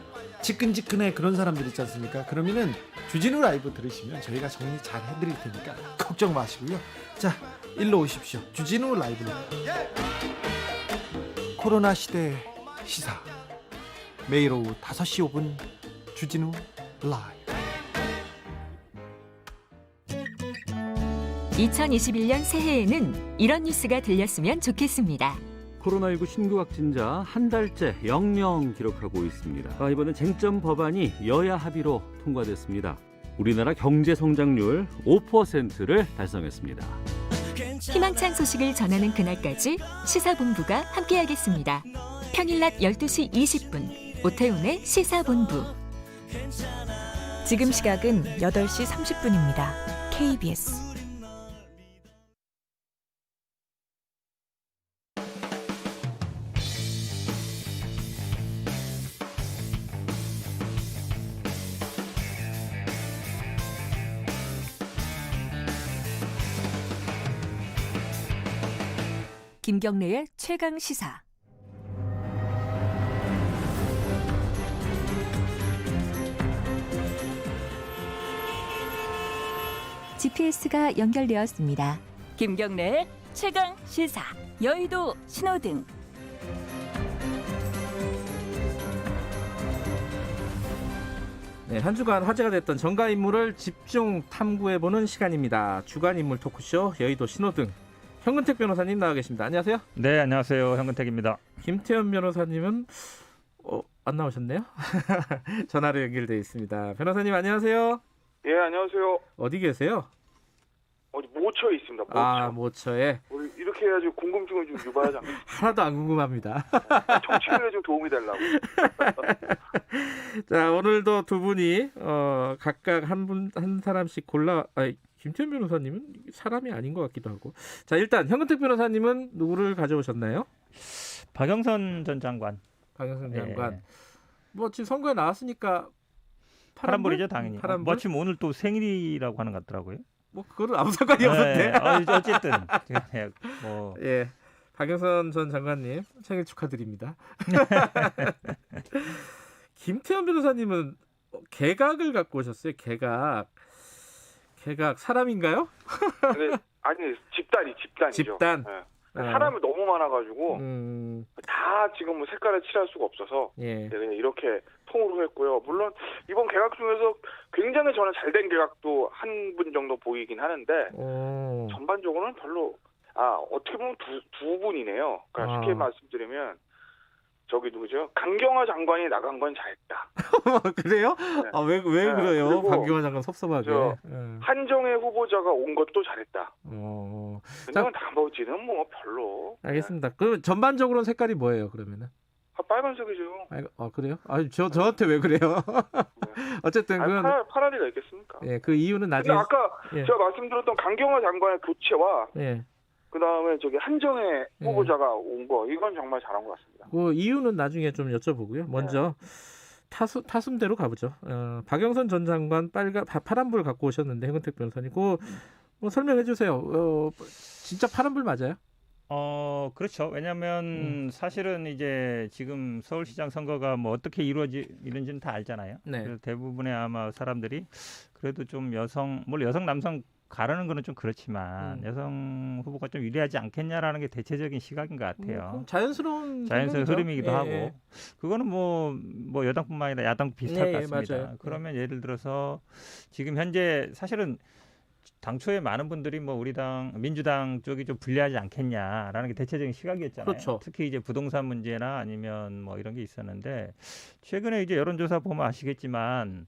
[SPEAKER 22] 지끈지끈해 그런 사람들 있지 않습니까? 그러면은 주진우 라이브 들으시면 저희가 정리 잘 해드릴 테니까 걱정 마시고요. 자, 일로 오십시오. 주진우 라이브로 코로나 시대 시사 매일 오후 5시 5분 주진우 라이브.
[SPEAKER 14] 2021년 새해에는 이런 뉴스가 들렸으면 좋겠습니다.
[SPEAKER 2] 코로나19 신규 확진자 한 달째 영영 기록하고 있습니다. 이번엔 쟁점 법안이 여야 합의로 통과됐습니다. 우리나라 경제 성장률 5%를 달성했습니다.
[SPEAKER 14] 희망찬 소식을 전하는 그날까지 시사본부가 함께하겠습니다. 평일 낮 12시 20분 오태훈의 시사본부.
[SPEAKER 15] 지금 시각은 8시 30분입니다. KBS
[SPEAKER 14] 김경래의 최강 시사. GPS가 연결되었습니다. 김경래의 최강 시사. 여의도 신호등.
[SPEAKER 2] 네, 한 주간 화제가 됐던 정가 인물을 집중 탐구해보는 시간입니다. 주간 인물 토크쇼 여의도 신호등. 현근택 변호사님 나와 계십니다. 안녕하세요.
[SPEAKER 3] 네, 안녕하세요. 현근택입니다.
[SPEAKER 2] 김태현 변호사님은 안 나오셨네요. 전화로 연결되어 있습니다. 변호사님 안녕하세요.
[SPEAKER 4] 예, 안녕하세요.
[SPEAKER 2] 어디 계세요?
[SPEAKER 4] 어디 모처에 있습니다. 모처.
[SPEAKER 2] 모처에.
[SPEAKER 4] 우리 이렇게 해야지 궁금증을 좀 유발하지 않겠습니까?
[SPEAKER 2] 하나도 안 궁금합니다.
[SPEAKER 4] 정치인에 좀 도움이 되려고.
[SPEAKER 2] 자, 오늘도 두 분이 각각 한 사람씩 골라. 김태현 변호사님은 사람이 아닌 것 같기도 하고. 자, 일단 현근택 변호사님은 누구를 가져오셨나요?
[SPEAKER 3] 박영선 전 장관.
[SPEAKER 2] 박영선 장관. 뭐 지금 선거에 나왔으니까
[SPEAKER 3] 파란불이죠, 당연히.
[SPEAKER 2] 파란불?
[SPEAKER 3] 마침 오늘 또 생일이라고 하는 것 같더라고요.
[SPEAKER 2] 뭐 그거는 아무 상관이 없는데.
[SPEAKER 3] 어쨌든
[SPEAKER 2] 예, 박영선 전 장관님 생일 축하드립니다. 김태현 변호사님은 개각을 갖고 오셨어요. 개각 사람인가요?
[SPEAKER 4] 아니 집단이죠.
[SPEAKER 2] 집단.
[SPEAKER 4] 네. 사람이 너무 많아가지고 다 지금 색깔을 칠할 수가 없어서 그냥 이렇게 통으로 했고요. 물론 이번 개각 중에서 굉장히 저는 잘된 개각도 한 분 정도 보이긴 하는데 전반적으로는 별로 어떻게 보면 두 분이네요. 그러니까 쉽게 말씀드리면 저기 누구죠? 강경화 장관이 나간 건 잘했다.
[SPEAKER 2] 그래요?
[SPEAKER 4] 네.
[SPEAKER 2] 왜 그래요? 강경화 장관 섭섭하게.
[SPEAKER 4] 한정혜 후보자가 온 것도 잘했다. 근데 나머지는 뭐 별로.
[SPEAKER 2] 알겠습니다. 그럼 전반적으로는 색깔이 뭐예요? 그러면은?
[SPEAKER 4] 빨간색이죠.
[SPEAKER 2] 그래요? 저한테 왜 그래요? 어쨌든
[SPEAKER 4] 파란 리가 있겠습니까?
[SPEAKER 2] 예, 그 이유는 나중에.
[SPEAKER 4] 근데 아까 제가 말씀드렸던 강경화 장관의 교체와 그다음에 저기 한정혜 후보자가 온 거 이건 정말 잘한 것 같습니다.
[SPEAKER 2] 그 이유는 나중에 좀 여쭤보고요. 먼저 타순대로 가보죠. 박영선 전 장관 파란불 갖고 오셨는데 현근택 변호사님, 뭐 설명해 주세요. 진짜 파란불 맞아요?
[SPEAKER 3] 그렇죠. 왜냐하면 사실은 이제 지금 서울시장 선거가 뭐 어떻게 이루어지는지는 다 알잖아요.
[SPEAKER 2] 네.
[SPEAKER 3] 그래서 대부분의 아마 사람들이 그래도 좀 여성 남성 가르는 거는 좀 그렇지만 여성 후보가 좀 유리하지 않겠냐라는 게 대체적인 시각인 것 같아요.
[SPEAKER 2] 자연스러운
[SPEAKER 3] 흐름이기도 하고 그거는 뭐 여당뿐만 아니라 야당도 비슷할 것 같습니다.
[SPEAKER 2] 맞아요.
[SPEAKER 3] 그러면 예를 들어서 지금 현재 사실은 당초에 많은 분들이 뭐 우리 당 민주당 쪽이 좀 불리하지 않겠냐라는 게 대체적인 시각이었잖아요.
[SPEAKER 2] 그렇죠.
[SPEAKER 3] 특히 이제 부동산 문제나 아니면 뭐 이런 게 있었는데 최근에 이제 여론조사 보면 아시겠지만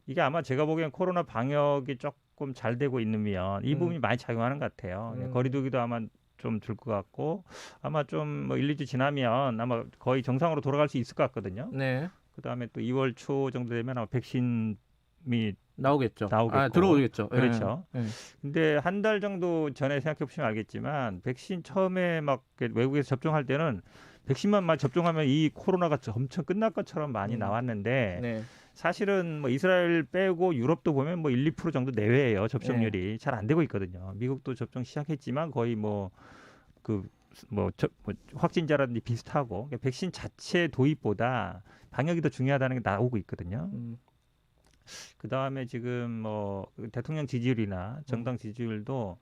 [SPEAKER 3] 이게 아마 제가 보기엔 코로나 방역이 조금 잘 되고 있으면 이 부분이 많이 작용하는 것 같아요. 거리두기도 아마 좀 줄 것 같고 아마 좀 뭐 1, 2주 지나면 아마 거의 정상으로 돌아갈 수 있을 것 같거든요.
[SPEAKER 2] 네.
[SPEAKER 3] 그다음에 또 2월 초 정도 되면 아마 백신이
[SPEAKER 2] 나오겠죠.
[SPEAKER 3] 나오겠고.
[SPEAKER 2] 들어오겠죠.
[SPEAKER 3] 그렇죠. 근데 한 달 정도 전에 생각해 보시면 알겠지만 백신 처음에 막 외국에서 접종할 때는 백신만 접종하면 이 코로나가 엄청 끝날 것처럼 많이 나왔는데 사실은 뭐 이스라엘 빼고 유럽도 보면 뭐 1, 2% 정도 내외예요. 접종률이 잘 안 되고 있거든요. 미국도 접종 시작했지만 거의 확진자라든지 비슷하고 백신 자체 도입보다 방역이 더 중요하다는 게 나오고 있거든요. 그 다음에 지금 뭐 대통령 지지율이나 정당 지지율도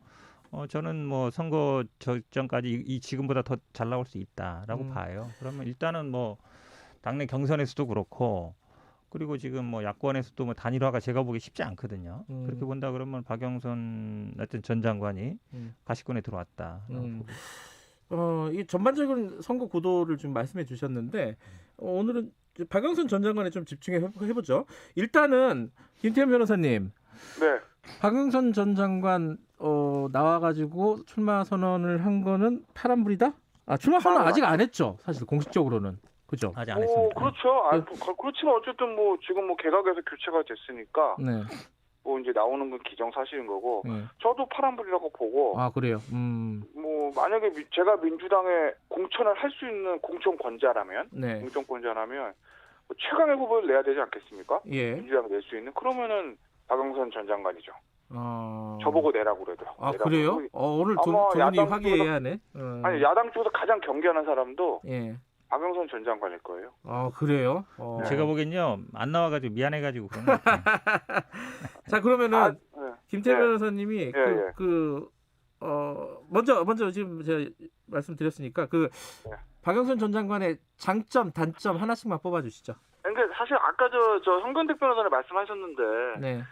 [SPEAKER 3] 저는 뭐 선거 전까지 지금보다 더 잘 나올 수 있다라고 봐요. 그러면 일단은 뭐 당내 경선에서도 그렇고 그리고 지금 뭐 야권에서도 뭐 단일화가 제가 보기 쉽지 않거든요. 그렇게 본다 그러면 박영선 하여튼 전 장관이 가시권에 들어왔다.
[SPEAKER 2] 이 전반적인 선거 구도를 좀 말씀해 주셨는데 오늘은 박영선 전 장관에 좀 집중해 보죠. 일단은 김태현 변호사님.
[SPEAKER 4] 네.
[SPEAKER 2] 박영선 전 장관 나와가지고 출마 선언을 한 거는 파란불이다? 출마 선언 아직 안 했죠. 사실 공식적으로는. 그죠?
[SPEAKER 3] 아직 안 했습니다.
[SPEAKER 4] 그렇죠. 그렇지만 어쨌든 뭐 지금 뭐 개각에서 교체가 됐으니까
[SPEAKER 2] 네.
[SPEAKER 4] 뭐 이제 나오는 건 기정사실인 거고
[SPEAKER 2] 네.
[SPEAKER 4] 저도 파란불이라고 보고.
[SPEAKER 2] 그래요.
[SPEAKER 4] 뭐 만약에 제가 민주당에 공천을 할 수 있는 공천권자라면,
[SPEAKER 2] 네.
[SPEAKER 4] 공천권자라면 뭐 최강의 후보를 내야 되지 않겠습니까?
[SPEAKER 2] 예.
[SPEAKER 4] 민주당이 낼 수 있는 그러면은 박영선 전 장관이죠. 저보고 내라고 그래도.
[SPEAKER 2] 그래요? 오늘 두 분이 화기애애하네.
[SPEAKER 4] 아니 야당 쪽에서 가장 경계하는 사람도
[SPEAKER 2] 예.
[SPEAKER 4] 박영선 전 장관일 거예요.
[SPEAKER 2] 그래요?
[SPEAKER 3] 제가 보기엔요 안 나와가지고 미안해가지고 그런 거 같아요.
[SPEAKER 2] 자 그러면은 김태현 변호사님이
[SPEAKER 4] 예.
[SPEAKER 2] 먼저 지금 제가 말씀드렸으니까 박영선 전 장관의 장점, 단점 하나씩만 뽑아주시죠.
[SPEAKER 4] 그러니까 사실 아까 저 현근택 변호사님 말씀하셨는데,
[SPEAKER 2] 네.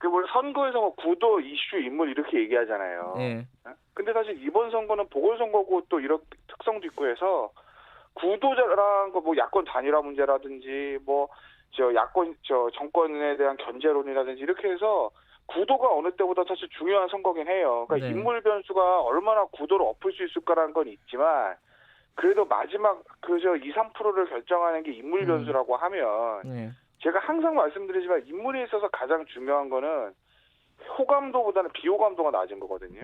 [SPEAKER 4] 뭐 선거에서 뭐 구도, 이슈, 인물 이렇게 얘기하잖아요.
[SPEAKER 2] 네.
[SPEAKER 4] 근데 사실 이번 선거는 보궐선거고 또 이런 특성도 있고 해서 구도자랑 뭐 야권 단일화 문제라든지 뭐 야권 정권에 대한 견제론이라든지 이렇게 해서 구도가 어느 때보다 사실 중요한 선거긴 해요. 그러니까
[SPEAKER 2] 네.
[SPEAKER 4] 인물 변수가 얼마나 구도를 엎을 수 있을까라는 건 있지만 그래도 마지막 2, 3%를 결정하는 게 인물 변수라고 하면
[SPEAKER 2] 네.
[SPEAKER 4] 제가 항상 말씀드리지만 인물에 있어서 가장 중요한 거는 호감도보다는 비호감도가 낮은 거거든요.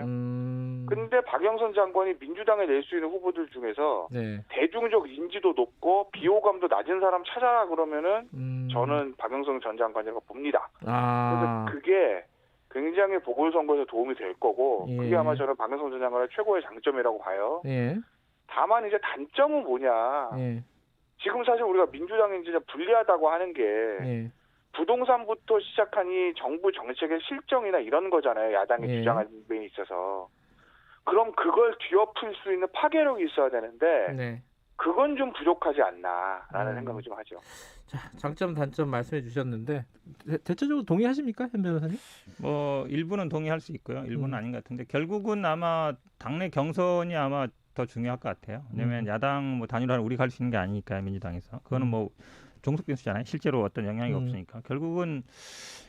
[SPEAKER 4] 근데 박영선 장관이 민주당에 낼 수 있는 후보들 중에서
[SPEAKER 2] 네.
[SPEAKER 4] 대중적 인지도 높고 비호감도 낮은 사람 찾아라 그러면은 저는 박영선 전 장관이라고 봅니다. 그래서 그게 굉장히 보궐선거에서 도움이 될 거고
[SPEAKER 2] 예.
[SPEAKER 4] 그게 아마 저는 박영선 전 장관의 최고의 장점이라고 봐요.
[SPEAKER 2] 예.
[SPEAKER 4] 다만 이제 단점은 뭐냐.
[SPEAKER 2] 예. 지금
[SPEAKER 4] 사실 우리가 민주당이 이제 불리하다고 하는 게
[SPEAKER 2] 예.
[SPEAKER 4] 부동산부터 시작한 이 정부 정책의 실정이나 이런 거잖아요. 야당이
[SPEAKER 2] 예.
[SPEAKER 4] 주장하는 데 있어서. 그럼 그걸 뒤엎을 수 있는 파괴력이 있어야 되는데
[SPEAKER 2] 네.
[SPEAKER 4] 그건 좀 부족하지 않나라는 생각을 좀 하죠.
[SPEAKER 2] 자, 장점, 단점 말씀해 주셨는데 대체적으로 동의하십니까, 현 변호사님?
[SPEAKER 3] 뭐 일부는 동의할 수 있고요. 일부는 아닌 것 같은데 결국은 아마 당내 경선이 아마 더 중요할 것 같아요. 왜냐하면 야당 뭐 단일화를 우리 갈 수 있는 게 아니니까 민주당에서 그거는 뭐 종속 변수잖아요. 실제로 어떤 영향이 없으니까 결국은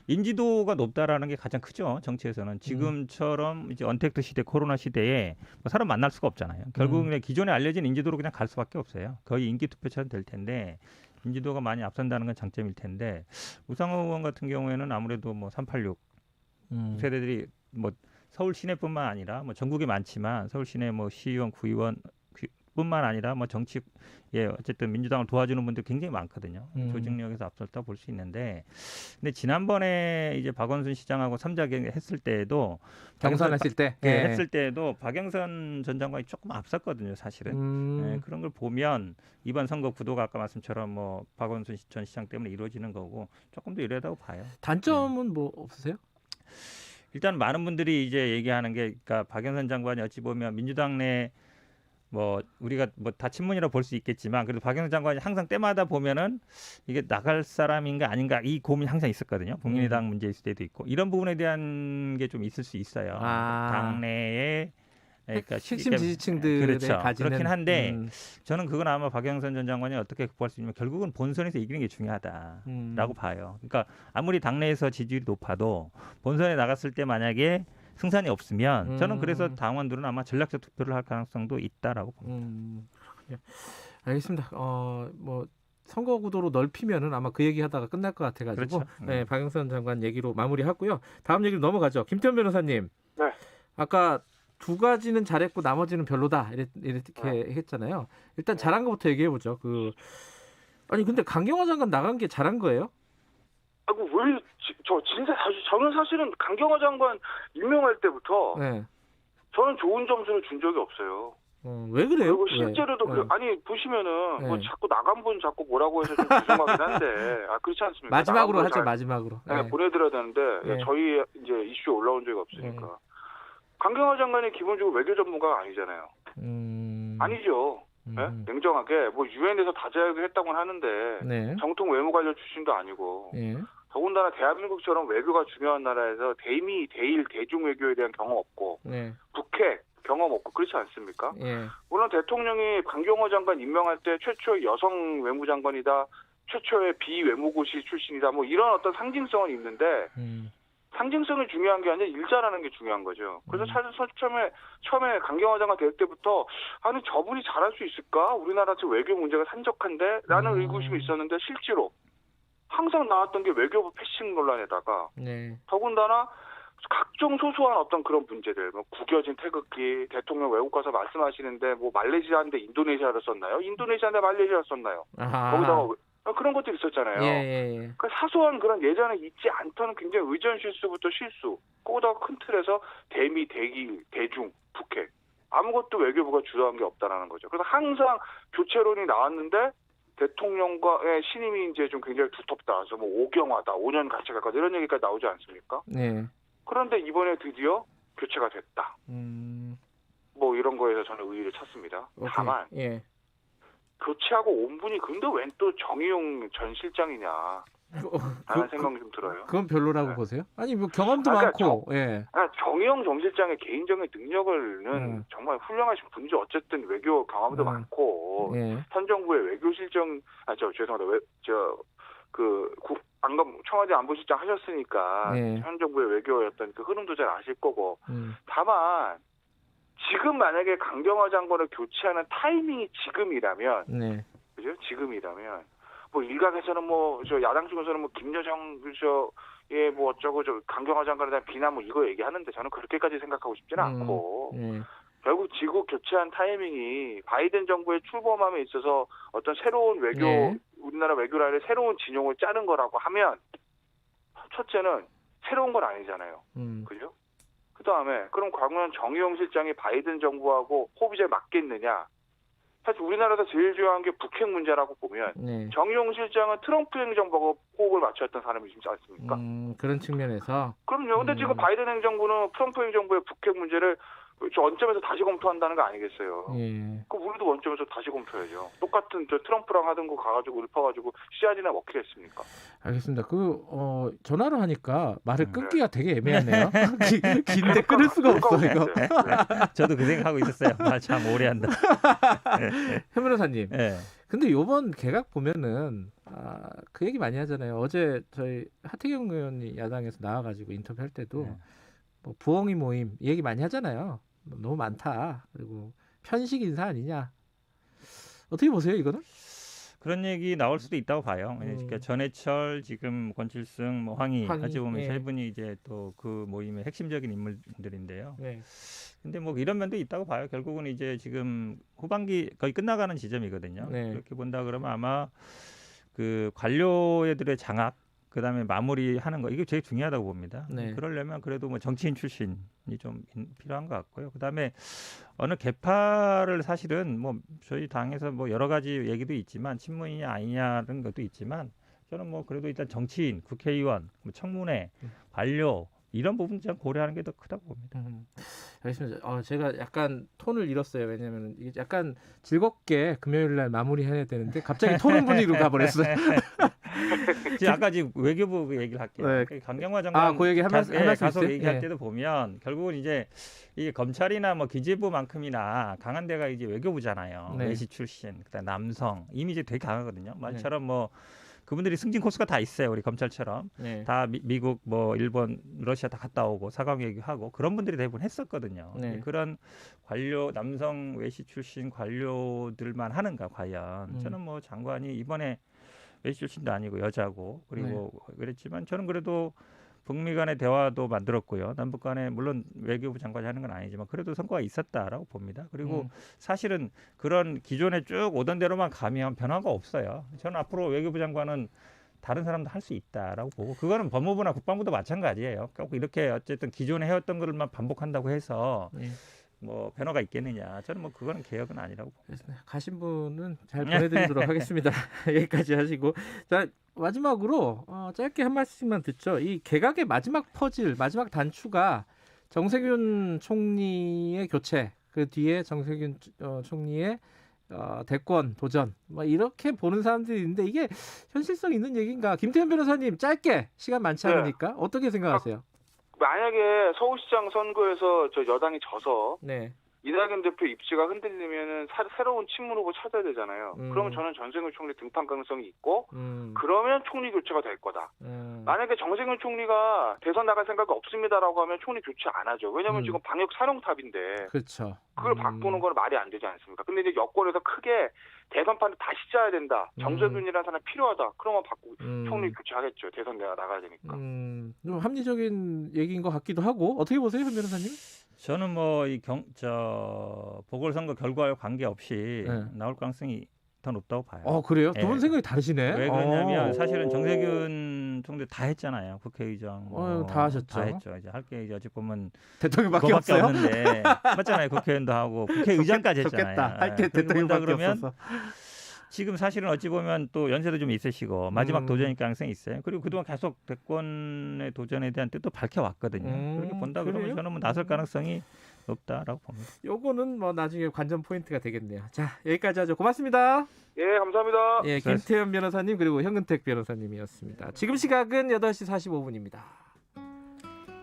[SPEAKER 3] 인지도가 높다라는 게 가장 크죠. 정치에서는 지금처럼 이제 언택트 시대, 코로나 시대에 뭐 사람 만날 수가 없잖아요. 결국은 기존에 알려진 인지도로 그냥 갈 수밖에 없어요. 거의 인기 투표처럼 될 텐데 인지도가 많이 앞선다는 건 장점일 텐데 우상호 의원 같은 경우에는 아무래도 뭐 386 세대들이 뭐 서울 시내뿐만 아니라 뭐 전국에 많지만 서울 시내 뭐 시의원, 구의원 뿐만 아니라 뭐 정치에 어쨌든 민주당을 도와주는 분들 굉장히 많거든요. 조직력에서 앞섰다 볼 수 있는데, 근데 지난번에 이제 박원순 시장하고 3자 했을 때에도
[SPEAKER 2] 경선했을 때
[SPEAKER 3] 했을 때에도 박영선 전 장관이 조금 앞섰거든요, 사실은. 그런 걸 보면 이번 선거 구도가 아까 말씀처럼 뭐 박원순 전 시장 때문에 이루어지는 거고 조금 더 이러다고 봐요.
[SPEAKER 2] 단점은 뭐 없으세요?
[SPEAKER 3] 일단 많은 분들이 이제 얘기하는 게, 그러니까 박영선 장관이 어찌 보면 민주당 내 뭐 우리가 뭐 다 친문이라 볼 수 있겠지만 그래도 박영선 장관이 항상 때마다 보면은 이게 나갈 사람인가 아닌가 이 고민이 항상 있었거든요. 국민의당 문제 있을 때도 있고 이런 부분에 대한 게 좀 있을 수 있어요. 당내에 그러니까
[SPEAKER 2] 핵심 지지층들의
[SPEAKER 3] 그렇죠.
[SPEAKER 2] 가지는
[SPEAKER 3] 그렇긴 한데 저는 그건 아마 박영선 전 장관이 어떻게 극복할 수 있냐면 결국은 본선에서 이기는 게 중요하다라고 봐요. 그러니까 아무리 당내에서 지지율이 높아도 본선에 나갔을 때 만약에 승산이 없으면 저는 그래서 당원들은 아마 전략적 투표를 할 가능성도 있다라고 봅니다.
[SPEAKER 2] 알겠습니다. 뭐 선거 구도로 넓히면은 아마 그 얘기하다가 끝날 것 같아가지고
[SPEAKER 3] 그렇죠.
[SPEAKER 2] 네, 박영선 장관 얘기로 마무리하고요. 다음 얘기로 넘어가죠. 김태현 변호사님.
[SPEAKER 4] 네.
[SPEAKER 2] 아까 두 가지는 잘했고 나머지는 별로다 이렇게 했잖아요. 일단 잘한 것부터 얘기해 보죠. 아니 근데 강경화 장관 나간 게 잘한 거예요?
[SPEAKER 4] 왜 저는 사실은 강경화 장관 임명할 때부터 저는 좋은 점수를 준 적이 없어요.
[SPEAKER 2] 왜 그래요?
[SPEAKER 4] 그리고 실제로도 아니 보시면은 뭐 자꾸 나간 분 자꾸 뭐라고 해서 좀 죄송하긴 한데 그렇지 않습니까?
[SPEAKER 2] 마지막으로 하죠. 마지막으로.
[SPEAKER 4] 보내드려야 되는데 저희 이제 이슈 올라온 적이 없으니까 강경화 장관이 기본적으로 외교 전문가가 아니잖아요. 아니죠. 네? 냉정하게 뭐 유엔에서 다자역을 했다고는 하는데
[SPEAKER 2] 네.
[SPEAKER 4] 정통 외무관료 출신도 아니고
[SPEAKER 2] 예.
[SPEAKER 4] 더군다나 대한민국처럼 외교가 중요한 나라에서 대미, 대일, 대중 외교에 대한 경험 없고
[SPEAKER 2] 네.
[SPEAKER 4] 북핵 경험 없고 그렇지 않습니까?
[SPEAKER 2] 예.
[SPEAKER 4] 물론 대통령이 강경호 장관 임명할 때 최초의 여성 외무장관이다, 최초의 비외무고시 출신이다, 뭐 이런 어떤 상징성은 있는데 상징성이 중요한 게 아니라 일 잘하는 게 중요한 거죠. 그래서 처음에 강경화 장관 될 때부터 아니 저분이 잘할 수 있을까? 우리나라 지금 외교 문제가 산적한데? 라는 의구심이 있었는데 실제로 항상 나왔던 게 외교부 패싱 논란에다가
[SPEAKER 2] 네.
[SPEAKER 4] 더군다나 각종 소소한 어떤 그런 문제들, 뭐 구겨진 태극기, 대통령 외국 가서 말씀하시는데 뭐 말레이시아인데 인도네시아를 썼나요? 인도네시아인데 말레이시아를 썼나요?
[SPEAKER 2] 아하.
[SPEAKER 4] 거기다가 그런 것들이 있었잖아요.
[SPEAKER 2] 예.
[SPEAKER 4] 그 사소한 그런 예전에 잊지 않던 굉장히 의전 실수부터 실수, 거기다가 큰 틀에서 대미, 대기, 대중, 북핵 아무것도 외교부가 주도한 게 없다라는 거죠. 그래서 항상 교체론이 나왔는데 대통령과의 신임이 이제 좀 굉장히 두텁다. 그래서 뭐 오경화다, 5년 같이 갈 거다 이런 얘기까지 나오지 않습니까?
[SPEAKER 2] 네.
[SPEAKER 4] 그런데 이번에 드디어 교체가 됐다. 뭐 이런 거에서 저는 의의를 찾습니다.
[SPEAKER 2] 오케이.
[SPEAKER 4] 다만
[SPEAKER 2] 예.
[SPEAKER 4] 교체하고 온 분이 근데 웬 또 정의용 전 실장이냐 라는 생각이 좀 들어요.
[SPEAKER 2] 그건 별로라고
[SPEAKER 4] 네.
[SPEAKER 2] 보세요? 아니 뭐 경험도
[SPEAKER 4] 그러니까
[SPEAKER 2] 많고. 예.
[SPEAKER 4] 정의용 정 실장의 개인적인 능력은 정말 훌륭하신 분이지. 어쨌든 외교 경험도 많고
[SPEAKER 2] 예.
[SPEAKER 4] 현 정부의 외교 실정 죄송합니다. 청와대 안보실장 하셨으니까
[SPEAKER 2] 네.
[SPEAKER 4] 현 정부의 외교의 어떤 그 흐름도 잘 아실 거고 다만 지금 만약에 강경화 장관을 교체하는 타이밍이 지금이라면
[SPEAKER 2] 네.
[SPEAKER 4] 그죠? 지금이라면 뭐 일각에서는 뭐 저 야당 쪽에서는 뭐 김여정 뭐 어쩌고 저 강경화 장관에 대한 비난 뭐 이거 얘기하는데 저는 그렇게까지 생각하고 싶지는 않고 결국 지구 교체한 타이밍이 바이든 정부의 출범함에 있어서 어떤 새로운 외교 우리나라 외교 라인의 새로운 진영을 짜는 거라고 하면 첫째는 새로운 건 아니잖아요. 그죠? 그 다음에 그럼 과연 정의용 실장이 바이든 정부하고 호흡이 잘 맞겠느냐? 사실 우리나라에서 제일 중요한 게 북핵 문제라고 보면 정의용 실장은 트럼프 행정부하고 호흡을 맞췄던 사람이지 않습니까?
[SPEAKER 2] 그런 측면에서.
[SPEAKER 4] 그럼요. 근데 지금 바이든 행정부는 트럼프 행정부의 북핵 문제를 저 원점에서 다시 검토한다는 거 아니겠어요? 그 우리도 원점에서 다시 검토해야죠. 똑같은 저 트럼프랑 하던 거 가가지고 읊어가지고 씨앗이나 먹히겠습니까?
[SPEAKER 2] 알겠습니다. 전화로 하니까 말을 끊기가 되게 애매하네요. 긴데 끊을 수가 없어 이거.
[SPEAKER 3] 저도 그 생각하고 있었어요. 말 참 오래 한다.
[SPEAKER 2] 현 변호사님. 근데 요번 개각 보면은 그 얘기 많이 하잖아요. 어제 저희 하태경 의원이 야당에서 나와가지고 인터뷰할 때도 뭐 부엉이 모임 얘기 많이 하잖아요. 너무 많다. 그리고 편식 인사 아니냐. 어떻게 보세요 이거는?
[SPEAKER 3] 그런 얘기 나올 수도 있다고 봐요. 그러니까 전해철, 지금 권칠승, 뭐 황희 같이 보면 세 분이 이제 또 그 모임의 핵심적인 인물들인데요. 근데 뭐 이런 면도 있다고 봐요. 결국은 이제 지금 후반기 거의 끝나가는 지점이거든요. 그렇게 본다 그러면 아마 그 관료들의 장악, 그다음에 마무리하는 거 이게 제일 중요하다고 봅니다. 그러려면 그래도 뭐 정치인 출신이 좀 필요한 것 같고요. 그다음에 어느 계파를 사실은 뭐 저희 당에서 뭐 여러 가지 얘기도 있지만 친문이냐 아니냐는 것도 있지만 저는 뭐 그래도 일단 정치인, 국회의원, 뭐 청문회, 관료 이런 부분 좀 고려하는 게 더 크다고 봅니다.
[SPEAKER 2] 알겠습니다. 제가 약간 톤을 잃었어요. 왜냐하면 이게 약간 즐겁게 금요일 날 마무리해야 되는데 갑자기 토론 분위기로 가버렸어요.
[SPEAKER 3] 아까 지금 외교부 얘기를 할게요. 강경화 장관
[SPEAKER 2] 그 얘기
[SPEAKER 3] 가서 얘기할 때도 보면 결국은 이제 이게 검찰이나 뭐 기재부만큼이나 강한 데가 이제 외교부잖아요. 외시 출신, 그다음 남성 이미지 되게 강하거든요. 말처럼 뭐 그분들이 승진 코스가 다 있어요. 우리 검찰처럼 다 미국, 뭐 일본, 러시아 다 갔다 오고 사강 얘기하고 그런 분들이 대부분 했었거든요. 그런 관료, 남성 외시 출신 관료들만 하는가 과연? 저는 뭐 장관이 이번에 외시 출신도 아니고 여자고 그리고 그랬지만 저는 그래도 북미 간의 대화도 만들었고요. 남북 간에 물론 외교부 장관이 하는 건 아니지만 그래도 성과가 있었다라고 봅니다. 그리고 사실은 그런 기존에 쭉 오던 대로만 가면 변화가 없어요. 저는 앞으로 외교부 장관은 다른 사람도 할 수 있다라고 보고 그거는 법무부나 국방부도 마찬가지예요. 꼭 이렇게 어쨌든 기존에 해왔던 것만 반복한다고 해서 뭐 변화가 있겠느냐. 저는 뭐 그거는 개혁은 아니라고 봅니다.
[SPEAKER 2] 가신 분은 잘 보내드리도록 하겠습니다. 여기까지 하시고 자 마지막으로 짧게 한 말씀만 듣죠. 이 개각의 마지막 퍼즐, 마지막 단추가 정세균 총리의 교체, 그 뒤에 정세균 총리의 대권 도전 뭐 이렇게 보는 사람들이 있는데 이게 현실성 있는 얘기인가? 김태현 변호사님 짧게 시간 많지 않으니까 어떻게 생각하세요?
[SPEAKER 4] 만약에 서울시장 선거에서 저 여당이 져서
[SPEAKER 2] 네.
[SPEAKER 4] 이낙연 대표 입지가 흔들리면은 새로운 친문 후보 찾아야 되잖아요. 그러면 저는 전생훈 총리 등판 가능성이 있고 그러면 총리 교체가 될 거다. 만약에 정세균 총리가 대선 나갈 생각이 없습니다라고 하면 총리 교체 안 하죠. 왜냐하면 지금 방역 사령탑인데
[SPEAKER 2] 그렇죠.
[SPEAKER 4] 그걸 바꾸는 건 말이 안 되지 않습니까? 근데 이제 여권에서 크게 대선판을 다시 짜야 된다. 정세균이라는 사람 필요하다. 그러면 바꾸고 총리 교체하겠죠. 대선 내가 나가야 되니까.
[SPEAKER 2] 좀 합리적인 얘기인 것 같기도 하고 어떻게 보세요, 현 변호사님?
[SPEAKER 3] 저는 뭐 이 보궐선거 결과와 관계없이 나올 가능성이 더 높다고 봐요.
[SPEAKER 2] 그래요? 두 분 생각이 다르시네.
[SPEAKER 3] 왜 그러냐면 사실은 정세균 총리 다 했잖아요. 국회의장
[SPEAKER 2] 다 하셨죠.
[SPEAKER 3] 다 했죠. 이제 할 게 이제 어찌 보면
[SPEAKER 2] 대통령밖에
[SPEAKER 3] 그거밖에
[SPEAKER 2] 없어요.
[SPEAKER 3] 없는데 맞잖아요. 국회의원도 하고 국회의장까지 했잖아요.
[SPEAKER 2] 좋겠다. 할 게 대통령밖에
[SPEAKER 3] 그러면
[SPEAKER 2] 없어서.
[SPEAKER 3] 지금 사실은 어찌 보면 또 연세도 좀 있으시고 마지막 도전일 가능성이 있어요. 그리고 그동안 계속 대권의 도전에 대한 뜻도 밝혀왔거든요. 그렇게 본다 그러면
[SPEAKER 2] 그래요?
[SPEAKER 3] 저는 뭐 나설 가능성이 높다라고 봅니다.
[SPEAKER 2] 요거는 뭐 나중에 관전 포인트가 되겠네요. 자, 여기까지 하죠. 고맙습니다.
[SPEAKER 4] 예, 감사합니다.
[SPEAKER 2] 예, 김태현 변호사님 그리고 현근택 변호사님이었습니다. 지금 시각은 8시 45분입니다.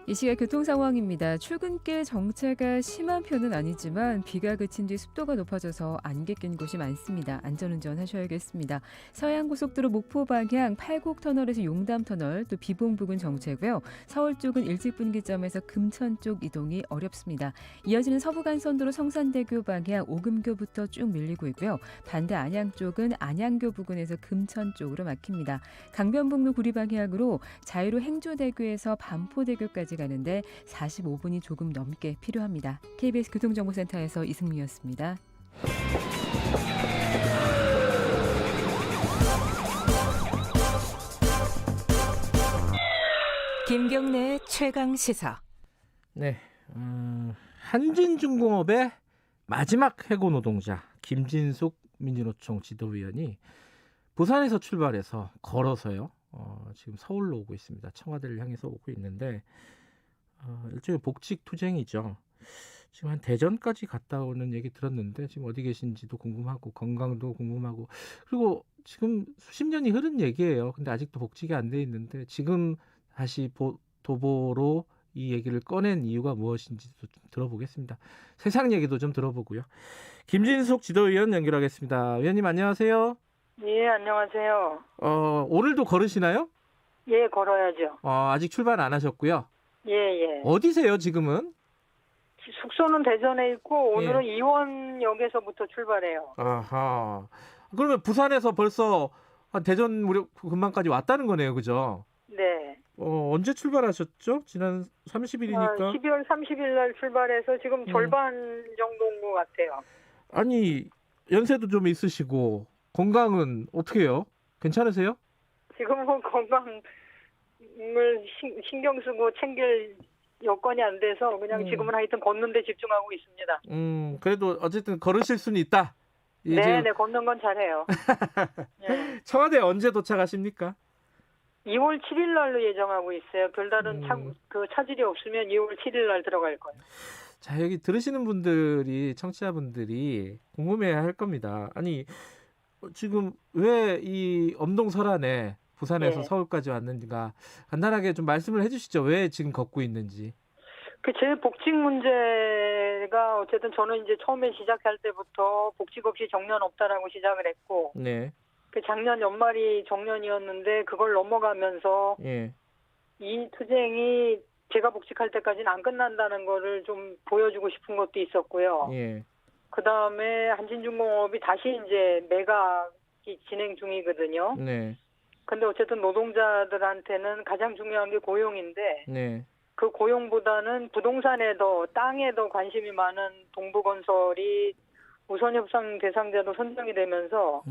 [SPEAKER 6] 이 시각 교통 상황입니다. 출근길 정체가 심한 편은 아니지만 비가 그친 뒤 습도가 높아져서 안개 낀 곳이 많습니다. 안전운전 하셔야겠습니다. 서해안고속도로 목포 방향 팔곡터널에서 용담터널 또 비봉 부근 정체고요. 서울 쪽은 일직분기점에서 금천 쪽 이동이 어렵습니다. 이어지는 서부간선도로 성산대교 방향 오금교부터 쭉 밀리고 있고요. 반대 안양 쪽은 안양교 부근에서 금천 쪽으로 막힙니다. 강변북로 구리 방향으로 자유로 행주대교에서 반포대교까지 가는데 45분이 조금 넘게 필요합니다. KBS 교통정보센터에서 이승미였습니다.
[SPEAKER 13] 김경래 최강 시사.
[SPEAKER 2] 네, 한진중공업의 마지막 해고 노동자 김진숙 민주노총 지도위원이 부산에서 출발해서 걸어서요. 지금 서울로 오고 있습니다. 청와대를 향해서 오고 있는데 일종의 복직 투쟁이죠. 지금 한 대전까지 갔다 오는 얘기 들었는데 지금 어디 계신지도 궁금하고 건강도 궁금하고 그리고 지금 수십 년이 흐른 얘기예요. 근데 아직도 복직이 안 돼 있는데 지금 다시 도보로 이 얘기를 꺼낸 이유가 무엇인지도 좀 들어보겠습니다. 세상 얘기도 좀 들어보고요. 김진숙 지도위원 연결하겠습니다. 위원님 안녕하세요.
[SPEAKER 8] 예, 안녕하세요.
[SPEAKER 2] 오늘도 걸으시나요?
[SPEAKER 8] 예, 걸어야죠.
[SPEAKER 2] 아직 출발 안 하셨고요.
[SPEAKER 8] 예, 예.
[SPEAKER 2] 어디세요, 지금은?
[SPEAKER 8] 숙소는 대전에 있고 오늘은 이원역에서부터 출발해요.
[SPEAKER 2] 아하. 그러면 부산에서 벌써 한 대전 무렵 근방까지 왔다는 거네요, 그죠?
[SPEAKER 8] 네.
[SPEAKER 2] 언제 출발하셨죠? 지난 30일이니까.
[SPEAKER 8] 12월 30일 날 출발해서 지금 절반 정도인 것 같아요.
[SPEAKER 2] 아니, 연세도 좀 있으시고 건강은 어떻게 해요? 괜찮으세요?
[SPEAKER 8] 지금은 건강을 신경 쓰고 챙길 여건이 안 돼서 그냥 지금은 하여튼 걷는 데 집중하고 있습니다.
[SPEAKER 2] 그래도 어쨌든 걸으실 수는 있다.
[SPEAKER 8] 네, 걷는 건 잘해요.
[SPEAKER 2] 네. 청와대 언제 도착하십니까?
[SPEAKER 8] 2월 7일 날로 예정하고 있어요. 별다른 차질이 없으면 2월 7일 날 들어갈 거예요.
[SPEAKER 2] 자, 여기 들으시는 분들이 청취자분들이 궁금해할 겁니다. 아니 지금 왜 이 엄동설안에 부산에서 서울까지 왔는지가 간단하게 좀 말씀을 해주시죠. 왜 지금 걷고 있는지.
[SPEAKER 8] 제 복직 문제가 어쨌든 저는 이제 처음에 시작할 때부터 복직 없이 정년 없다라고 시작을 했고,
[SPEAKER 2] 네.
[SPEAKER 8] 작년 연말이 정년이었는데 그걸 넘어가면서 이 투쟁이 제가 복직할 때까지는 안 끝난다는 거를 좀 보여주고 싶은 것도 있었고요. 그 다음에 한진중공업이 다시 이제 매각이 진행 중이거든요.
[SPEAKER 2] 네.
[SPEAKER 8] 근데 어쨌든 노동자들한테는 가장 중요한 게 고용인데, 그 고용보다는 부동산에 더, 땅에 더 관심이 많은 동부건설이 우선 협상 대상자로 선정이 되면서,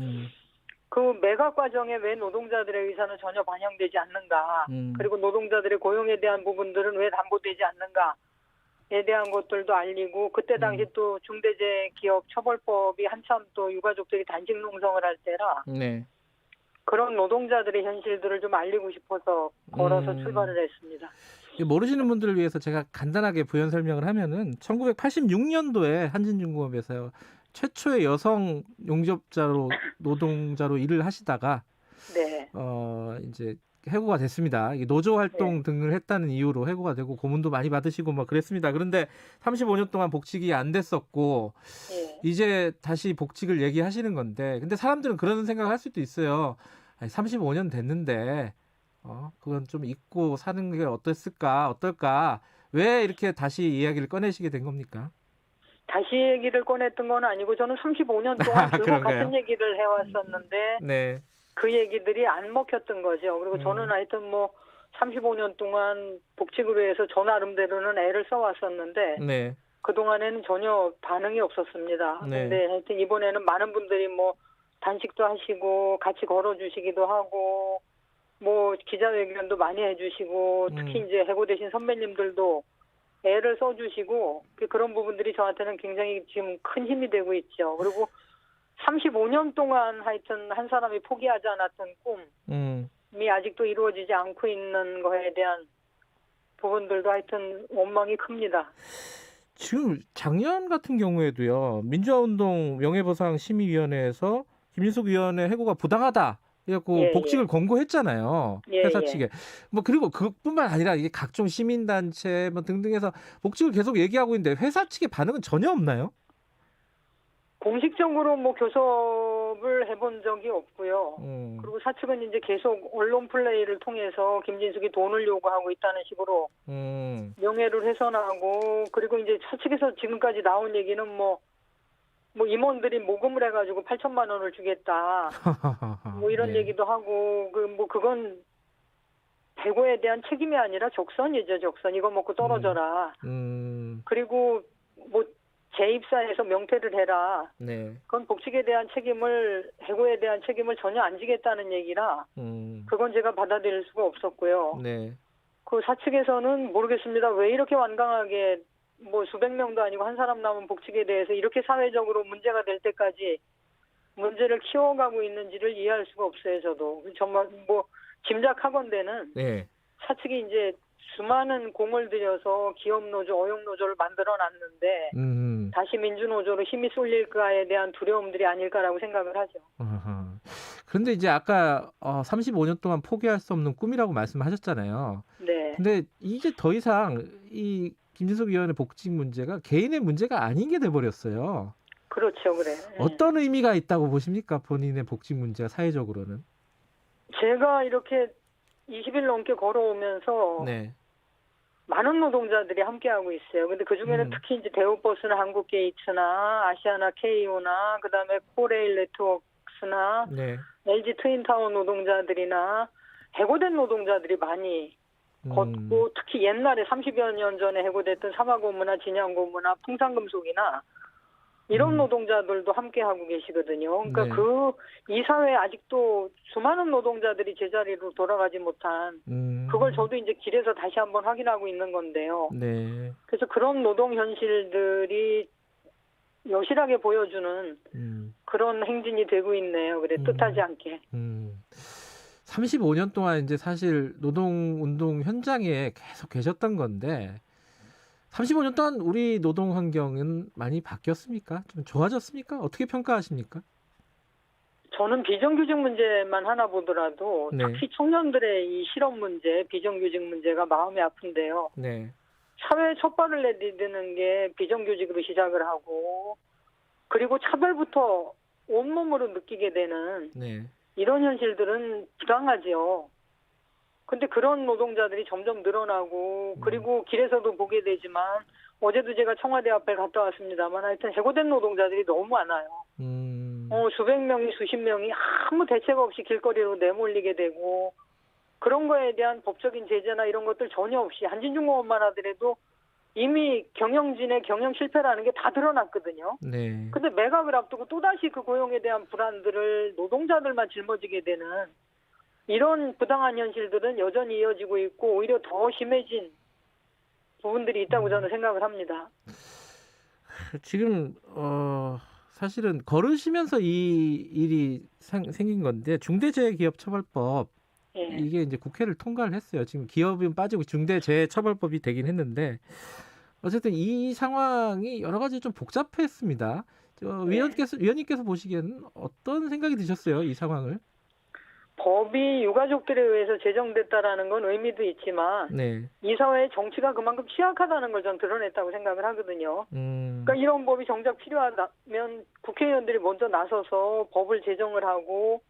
[SPEAKER 8] 그 매각 과정에 왜 노동자들의 의사는 전혀 반영되지 않는가, 그리고 노동자들의 고용에 대한 부분들은 왜 담보되지 않는가에 대한 것들도 알리고, 그때 당시 또 중대재해기업처벌법이 한참 또 유가족들이 단식 농성을 할 때라, 그런 노동자들의 현실들을 좀 알리고 싶어서 걸어서 출발을 했습니다.
[SPEAKER 2] 모르시는 분들을 위해서 제가 간단하게 부연 설명을 하면은 1986년도에 한진중공업에서 최초의 여성 용접자로 노동자로 일을 하시다가
[SPEAKER 8] 네.
[SPEAKER 2] 이제 해고가 됐습니다. 이게 노조 활동 등을 했다는 이유로 해고가 되고 고문도 많이 받으시고 막 그랬습니다. 그런데 35년 동안 복직이 안 됐었고 이제 다시 복직을 얘기하시는 건데, 근데 사람들은 그런 생각을 할 수도 있어요. 아니, 35년 됐는데 그건 좀 잊고 사는 게 어떨까? 왜 이렇게 다시 이야기를 꺼내시게 된 겁니까?
[SPEAKER 8] 다시 얘기를 꺼냈던 건 아니고 저는 35년 동안 계속 같은 얘기를 해왔었는데
[SPEAKER 2] 네.
[SPEAKER 8] 그 얘기들이 안 먹혔던 거죠. 그리고 저는 하여튼 뭐 35년 동안 복직으로 해서 저 나름대로는 애를 써왔었는데
[SPEAKER 2] 네.
[SPEAKER 8] 그동안에는 전혀 반응이 없었습니다.
[SPEAKER 2] 네.
[SPEAKER 8] 근데 하여튼 이번에는 많은 분들이 뭐 단식도 하시고 같이 걸어주시기도 하고 뭐 기자회견도 많이 해주시고 특히 이제 해고되신 선배님들도 애를 써주시고 그런 부분들이 저한테는 굉장히 지금 큰 힘이 되고 있죠. 그리고 35년 동안 하여튼 한 사람이 포기하지 않았던 꿈이 아직도 이루어지지 않고 있는 거에 대한 부분들도 하여튼 원망이 큽니다.
[SPEAKER 2] 지금 작년 같은 경우에도요. 민주화운동 명예보상심의위원회에서 김인숙 위원의 해고가 부당하다. 그래갖고 복직을 권고했잖아요. 회사 측에. 뭐 그리고 그뿐만 아니라 이게 각종 시민단체 뭐 등등해서 복직을 계속 얘기하고 있는데 회사 측의 반응은 전혀 없나요?
[SPEAKER 8] 공식적으로 뭐 교섭을 해본 적이 없고요. 그리고 사측은 이제 계속 언론 플레이를 통해서 김진숙이 돈을 요구하고 있다는 식으로 명예를 훼손하고, 그리고 이제 사측에서 지금까지 나온 얘기는 뭐 임원들이 모금을 해가지고 8천만 원을 주겠다. 뭐 이런 얘기도 하고, 그건 해고에 대한 책임이 아니라 적선이죠, 적선. 이거 먹고 떨어져라. 그리고 뭐 재입사해서 명퇴를 해라.
[SPEAKER 2] 네.
[SPEAKER 8] 그건 복직에 대한 책임을, 해고에 대한 책임을 전혀 안 지겠다는 얘기라 그건 제가 받아들일 수가 없었고요.
[SPEAKER 2] 네.
[SPEAKER 8] 그 사측에서는 모르겠습니다. 왜 이렇게 완강하게 뭐 수백 명도 아니고 한 사람 남은 복직에 대해서 이렇게 사회적으로 문제가 될 때까지 문제를 키워가고 있는지를 이해할 수가 없어요. 저도 정말 뭐 짐작하건대는 사측이 이제 수많은 공을 들여서 기업노조, 어용노조를 만들어놨는데 다시 민주노조로 힘이 쏠릴까에 대한 두려움들이 아닐까라고 생각을 하죠.
[SPEAKER 2] 그런데 이제 아까 35년 동안 포기할 수 없는 꿈이라고 말씀하셨잖아요.
[SPEAKER 8] 네.
[SPEAKER 2] 근데 이제 더 이상 이 김진숙 위원의 복직 문제가 개인의 문제가 아닌 게 돼버렸어요.
[SPEAKER 8] 그렇죠, 그래.
[SPEAKER 2] 어떤 의미가 있다고 보십니까? 본인의 복직 문제가 사회적으로는?
[SPEAKER 8] 제가 이렇게 20일 넘게 걸어오면서 많은 노동자들이 함께하고 있어요. 근데 그 중에는 특히 이제 대우버스나 한국게이츠나 아시아나 KO나 그다음에 코레일 네트워크스나 LG 트윈타워 노동자들이나 해고된 노동자들이 많이 걷고, 특히 옛날에 30여 년 전에 해고됐던 사마고무나 진양고무나 풍산금속이나 이런 노동자들도 함께 하고 계시거든요. 그러니까 이 사회에 아직도 수많은 노동자들이 제자리로 돌아가지 못한 그걸 저도 이제 길에서 다시 한번 확인하고 있는 건데요. 그래서 그런 노동 현실들이 여실하게 보여주는 그런 행진이 되고 있네요. 그래 뜻하지 않게.
[SPEAKER 2] 35년 동안 이제 사실 노동운동 현장에 계속 계셨던 건데 35년 동안 우리 노동 환경은 많이 바뀌었습니까? 좀 좋아졌습니까? 어떻게 평가하십니까?
[SPEAKER 8] 저는 비정규직 문제만 하나 보더라도 특히 청년들의 이 실업 문제, 비정규직 문제가 마음이 아픈데요. 사회에 첫발을 내디디는 게 비정규직으로 시작을 하고, 그리고 차별부터 온몸으로 느끼게 되는 이런 현실들은 부당하지요. 근데 그런 노동자들이 점점 늘어나고, 그리고 길에서도 보게 되지만 어제도 제가 청와대 앞에 갔다 왔습니다만 하여튼 해고된 노동자들이 너무 많아요. 수백 명이 수십 명이 아무 대책 없이 길거리로 내몰리게 되고, 그런 거에 대한 법적인 제재나 이런 것들 전혀 없이 한진중공업만 하더라도 이미 경영진의 경영 실패라는 게 다 드러났거든요. 근데 매각을 앞두고 또다시 그 고용에 대한 불안들을 노동자들만 짊어지게 되는 이런 부당한 현실들은 여전히 이어지고 있고 오히려 더 심해진 부분들이 있다고 저는 생각을 합니다.
[SPEAKER 2] 지금 사실은 걸으시면서 이 일이 생긴 건데 중대재해기업처벌법 이게 이제 국회를 통과를 했어요. 지금 기업은 빠지고 중대재해처벌법이 되긴 했는데 어쨌든 이 상황이 여러 가지 좀 복잡했습니다. 위원님께서 보시기에는 어떤 생각이 드셨어요? 이 상황을?
[SPEAKER 8] 법이 유가족들에 의해서 제정됐다라는 건 의미도 있지만
[SPEAKER 2] 네.
[SPEAKER 8] 이 사회의 정치가 그만큼 취약하다는 걸 전 드러냈다고 생각을 하거든요. 그러니까 이런 법이 정작 필요하다면 국회의원들이 먼저 나서서 법을 제정을 하고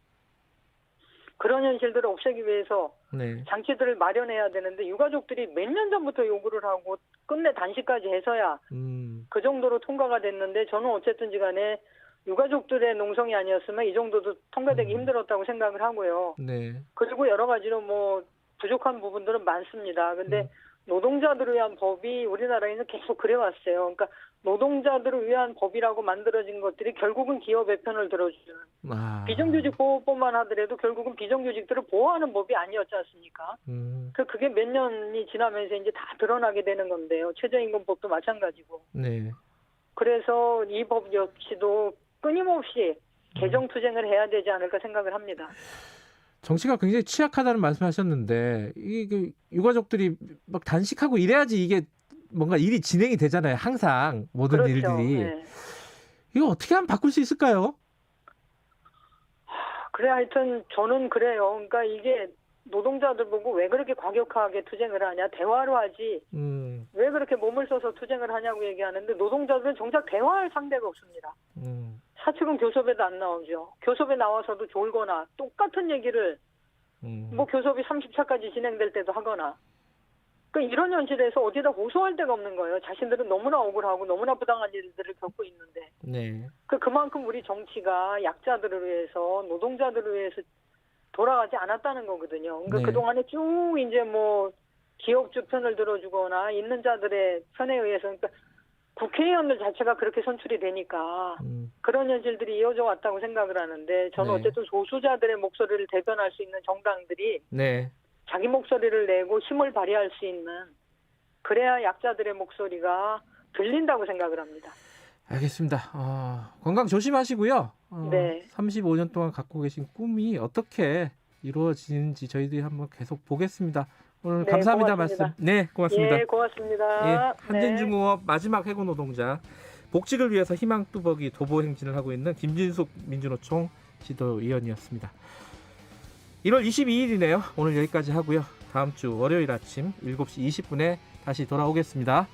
[SPEAKER 8] 그런 현실들을 없애기 위해서
[SPEAKER 2] 네.
[SPEAKER 8] 장치들을 마련해야 되는데 유가족들이 몇 년 전부터 요구를 하고 끝내 단시까지 해서야 그 정도로 통과가 됐는데 저는 어쨌든지 간에 유가족들의 농성이 아니었으면 이 정도도 통과되기 힘들었다고 생각을 하고요.
[SPEAKER 2] 네.
[SPEAKER 8] 그리고 여러 가지로 뭐 부족한 부분들은 많습니다. 근데 노동자들을 위한 법이 우리나라에는 계속 그래왔어요. 그러니까 노동자들을 위한 법이라고 만들어진 것들이 결국은 기업의 편을 들어주는 비정규직 보호법만 하더라도 결국은 비정규직들을 보호하는 법이 아니었지 않습니까? 그게 몇 년이 지나면서 이제 다 드러나게 되는 건데요. 최저임금법도 마찬가지고.
[SPEAKER 2] 네.
[SPEAKER 8] 그래서 이 법 역시도 끊임없이 개정 투쟁을 해야 되지 않을까 생각을 합니다.
[SPEAKER 2] 정치가 굉장히 취약하다는 말씀하셨는데 이 유가족들이 막 단식하고 이래야지 이게 뭔가 일이 진행이 되잖아요. 항상 모든
[SPEAKER 8] 그렇죠.
[SPEAKER 2] 일들이.
[SPEAKER 8] 네.
[SPEAKER 2] 이거 어떻게 하면 바꿀 수 있을까요?
[SPEAKER 8] 그래 하여튼 저는 그래요. 그러니까 이게 노동자들 보고 왜 그렇게 과격하게 투쟁을 하냐. 대화로 하지. 왜 그렇게 몸을 써서 투쟁을 하냐고 얘기하는데 노동자들은 정작 대화할 상대가 없습니다. 사측은 교섭에도 안 나오죠. 교섭에 나와서도 졸거나 똑같은 얘기를 뭐 교섭이 30차까지 진행될 때도 하거나 그러니까 이런 현실에서 어디다 호소할 데가 없는 거예요. 자신들은 너무나 억울하고 너무나 부당한 일들을 겪고 있는데
[SPEAKER 2] 네.
[SPEAKER 8] 그만큼 우리 정치가 약자들을 위해서 노동자들을 위해서 돌아가지 않았다는 거거든요. 그러니까
[SPEAKER 2] 네.
[SPEAKER 8] 그동안에 쭉 이제 뭐 기업주 편을 들어주거나 있는 자들의 편에 의해서 그러니까 국회의원들 자체가 그렇게 선출이 되니까 그런 현실들이 이어져 왔다고 생각을 하는데 저는
[SPEAKER 2] 네.
[SPEAKER 8] 어쨌든 소수자들의 목소리를 대변할 수 있는 정당들이
[SPEAKER 2] 네.
[SPEAKER 8] 자기 목소리를 내고 힘을 발휘할 수 있는 그래야 약자들의 목소리가 들린다고 생각을 합니다.
[SPEAKER 2] 알겠습니다. 건강 조심하시고요.
[SPEAKER 8] 네.
[SPEAKER 2] 35년 동안 갖고 계신 꿈이 어떻게 이루어지는지 저희들이 한번 계속 보겠습니다. 오늘
[SPEAKER 8] 네,
[SPEAKER 2] 감사합니다.
[SPEAKER 8] 고맙습니다.
[SPEAKER 2] 말씀. 네, 고맙습니다.
[SPEAKER 8] 예, 고맙습니다.
[SPEAKER 2] 예, 한진중공업 마지막 해고 노동자 복직을 위해서 희망 뚜벅이 도보 행진을 하고 있는 김진숙 민주노총 지도위원이었습니다. 1월 22일이네요. 오늘 여기까지 하고요. 다음 주 월요일 아침 7시 20분에 다시 돌아오겠습니다.